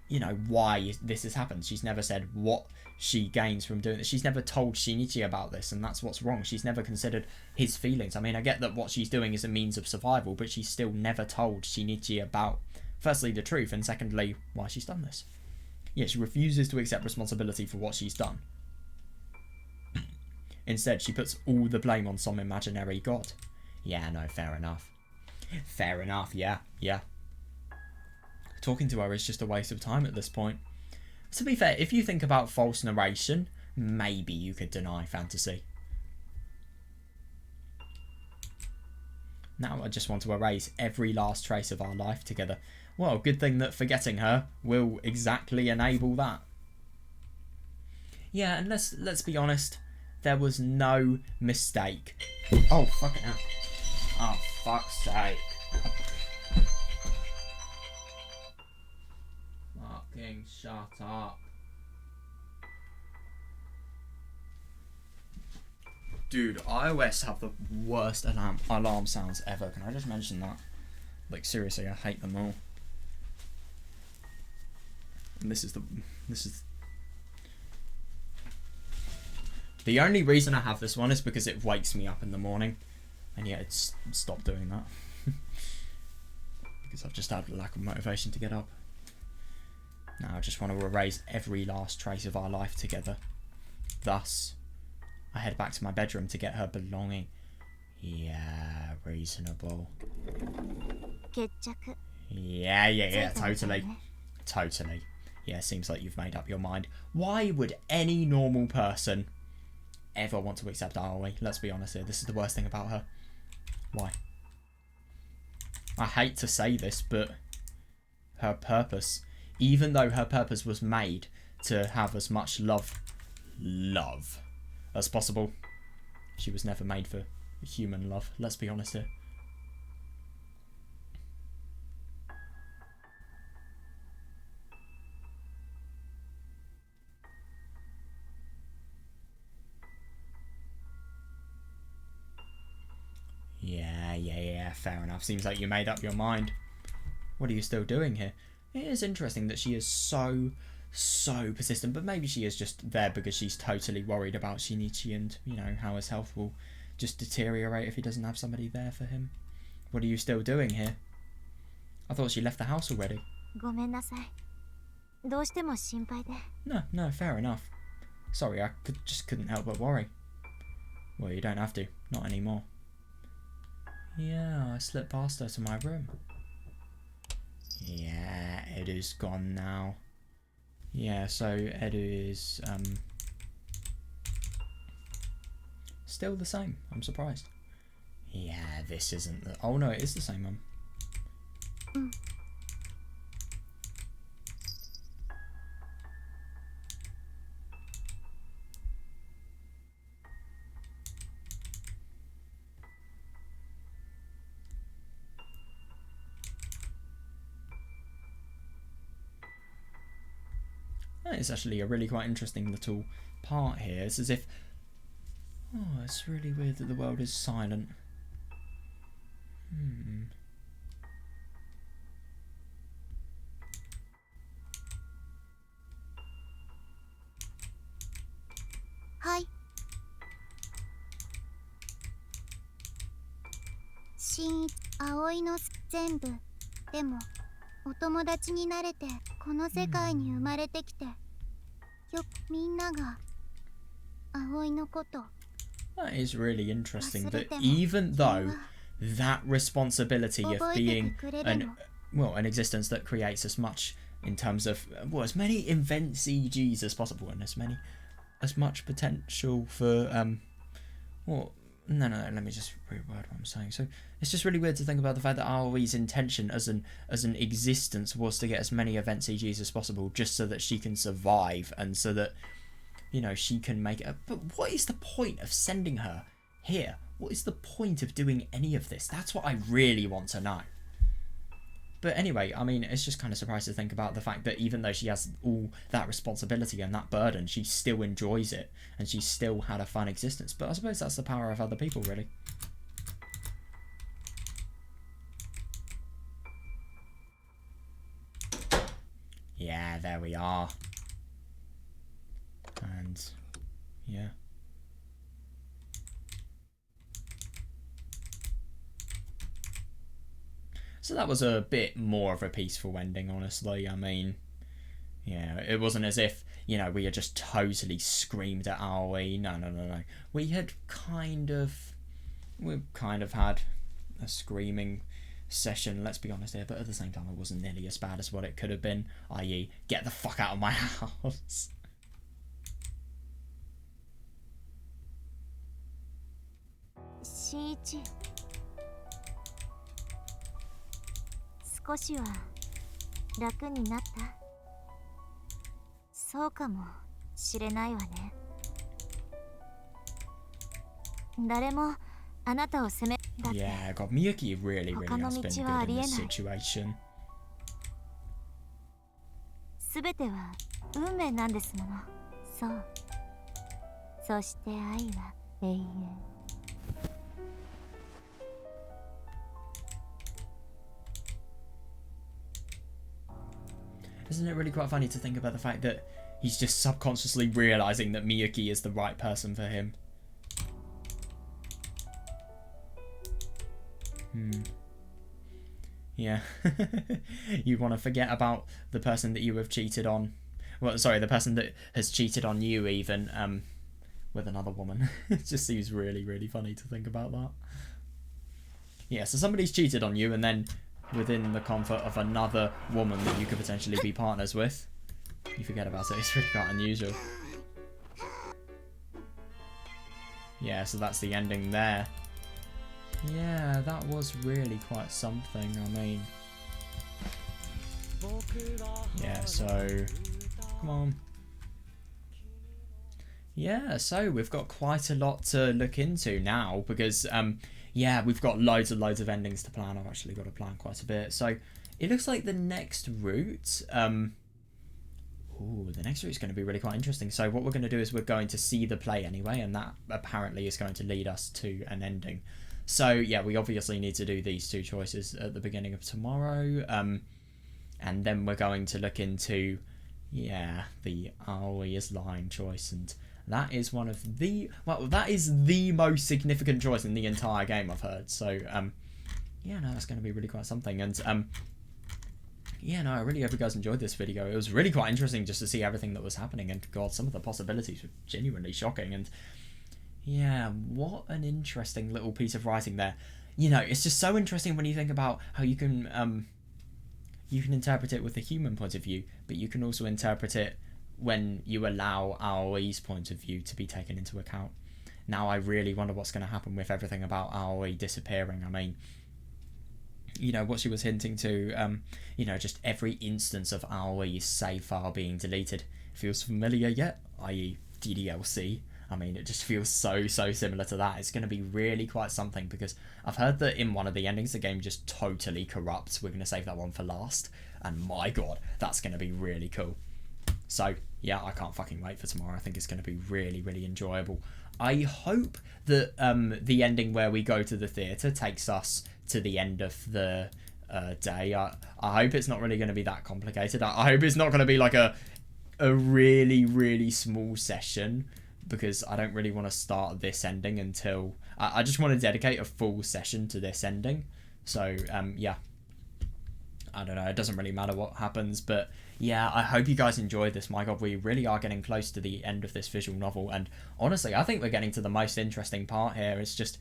you know, why this has happened. She's never said what she gains from doing this. She's never told Shinichi about this, and that's what's wrong. She's never considered his feelings. I mean, I get that what she's doing is a means of survival, but she's still never told Shinichi about, firstly, the truth, and secondly, why she's done this. Yeah, she refuses to accept responsibility for what she's done. Instead, she puts all the blame on some imaginary god. Yeah, no, fair enough. Fair enough, yeah. Talking to her is just a waste of time at this point. To be fair, if you think about false narration, maybe you could deny fantasy. Now I just want to erase every last trace of our life together. Well, good thing that forgetting her will exactly enable that. Yeah, and let's be honest, there was no mistake. Oh, fucking hell. Oh, fuck's sake. Fucking shut up. Dude, iOS have the worst alarm sounds ever. Can I just mention that? Like, seriously, I hate them all. And this is the only reason I have this one is because it wakes me up in the morning. And yeah, it's stopped doing that. Because I've just had a lack of motivation to get up. Now I just want to erase every last trace of our life together. Thus, I head back to my bedroom to get her belonging. Yeah, reasonable. Yeah, totally. Yeah, seems like you've made up your mind. Why would any normal person ever want to accept Aoi? Let's be honest here, this is the worst thing about her. Why? I hate to say this, but her purpose, even though her purpose was made to have as much love as possible, she was never made for human love. Let's be honest here. Yeah, fair enough. Seems like you made up your mind. What are you still doing here? It is interesting that she is so persistent, but maybe she is just there because she's totally worried about Shinichi and, you know, how his health will just deteriorate if he doesn't have somebody there for him. What are you still doing here? I thought she left the house already. No, fair enough. Sorry, I just couldn't help but worry. Well, you don't have to. Not anymore. Yeah, I slipped past her to my room. Yeah, Edu's gone now. Yeah, so Edu is still the same. I'm surprised. Yeah, this isn't the... Oh no, it is the same one. That is actually a really quite interesting little part here. It's as if... Oh, it's really weird that the world is silent. Hi. 葵の全部でもお友達になれてこの世界に生まれてきてよくみんなが葵のこと That is really interesting that even though that responsibility of being an existence that creates as much in terms of as many invent CGs as possible and as much potential for no, let me just reword what I'm saying. So it's just really weird to think about the fact that Aoi's intention as an existence was to get as many event CGs as possible just so that she can survive and so that, you know, she can make it. But what is the point of sending her here? What is the point of doing any of this? That's what I really want to know. But anyway, I mean, it's just kind of surprising to think about the fact that even though she has all that responsibility and that burden, she still enjoys it and she still had a fun existence. But I suppose that's the power of other people, really. Yeah, there we are. And, yeah. So that was a bit more of a peaceful ending, honestly. I mean, yeah, it wasn't as if, you know, we had just totally screamed at Aoi. No. We kind of had a screaming session, let's be honest here, but at the same time it wasn't nearly as bad as what it could have been, i.e. get the fuck out of my house. Shiichi. 少しは楽になった。そうかもしれないわね。誰もあなたを責めだって。Yeah, God, Miyuki really has been good in this situation. すべては運命なんですもの。そう。そして愛は永遠。Isn't it really quite funny to think about the fact that he's just subconsciously realising that Miyuki is the right person for him? Yeah. You want to forget about the person that you have cheated on. Well, sorry, the person that has cheated on you even, with another woman. It just seems really, really funny to think about that. Yeah, so somebody's cheated on you and then within the comfort of another woman that you could potentially be partners with, you forget about it. It's really quite unusual. Yeah, so that's the ending there. Yeah, that was really quite something, I mean. Yeah, so... Come on. Yeah, so we've got quite a lot to look into now because, yeah, we've got loads and loads of endings to plan. I've actually got to plan quite a bit. So it looks like the next route... the next route is going to be really quite interesting. So what we're going to do is we're going to see the play anyway, and that apparently is going to lead us to an ending. So yeah, we obviously need to do these two choices at the beginning of tomorrow. And then we're going to look into, yeah, the Aoi is lying choice, and that is one of the, well, that is the most significant choice in the entire game, I've heard. So yeah, no, that's going to be really quite something. And yeah, no, I really hope you guys enjoyed this video. It was really quite interesting just to see everything that was happening, and God, some of the possibilities were genuinely shocking. And yeah, what an interesting little piece of writing there. You know, it's just so interesting when you think about how you can interpret it with the human point of view, but you can also interpret it when you allow Aoi's point of view to be taken into account. Now I really wonder what's going to happen with everything about Aoi disappearing. I mean, you know, what she was hinting to, you know, just every instance of Aoi's save file being deleted feels familiar yet, i.e. DDLC. I mean, it just feels so similar to that. It's going to be really quite something, because I've heard that in one of the endings the game just totally corrupts. We're going to save that one for last, and my God, that's going to be really cool. So yeah, I can't fucking wait for tomorrow. I think it's going to be really, really enjoyable. I hope that the ending where we go to the theatre takes us to the end of the day. I hope it's not really going to be that complicated. I hope it's not going to be like a really, really small session, because I don't really want to start this ending until... I just want to dedicate a full session to this ending. So, yeah. I don't know, it doesn't really matter what happens, but yeah, I hope you guys enjoyed this. My god, we really are getting close to the end of this visual novel, and honestly, I think we're getting to the most interesting part here. It's just,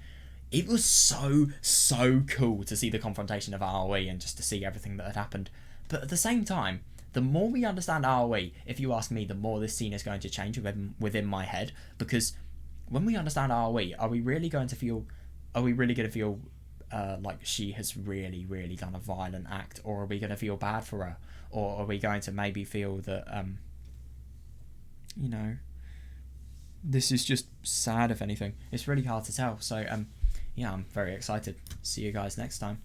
it was so cool to see the confrontation of Aoi and just to see everything that had happened. But at the same time, the more we understand Aoi, if you ask me, the more this scene is going to change within my head, because when we understand Aoi, are we really going to feel like she has really done a violent act, or are we going to feel bad for her, or are we going to maybe feel that this is just sad? If anything, it's really hard to tell. So yeah, I'm very excited. See you guys next time.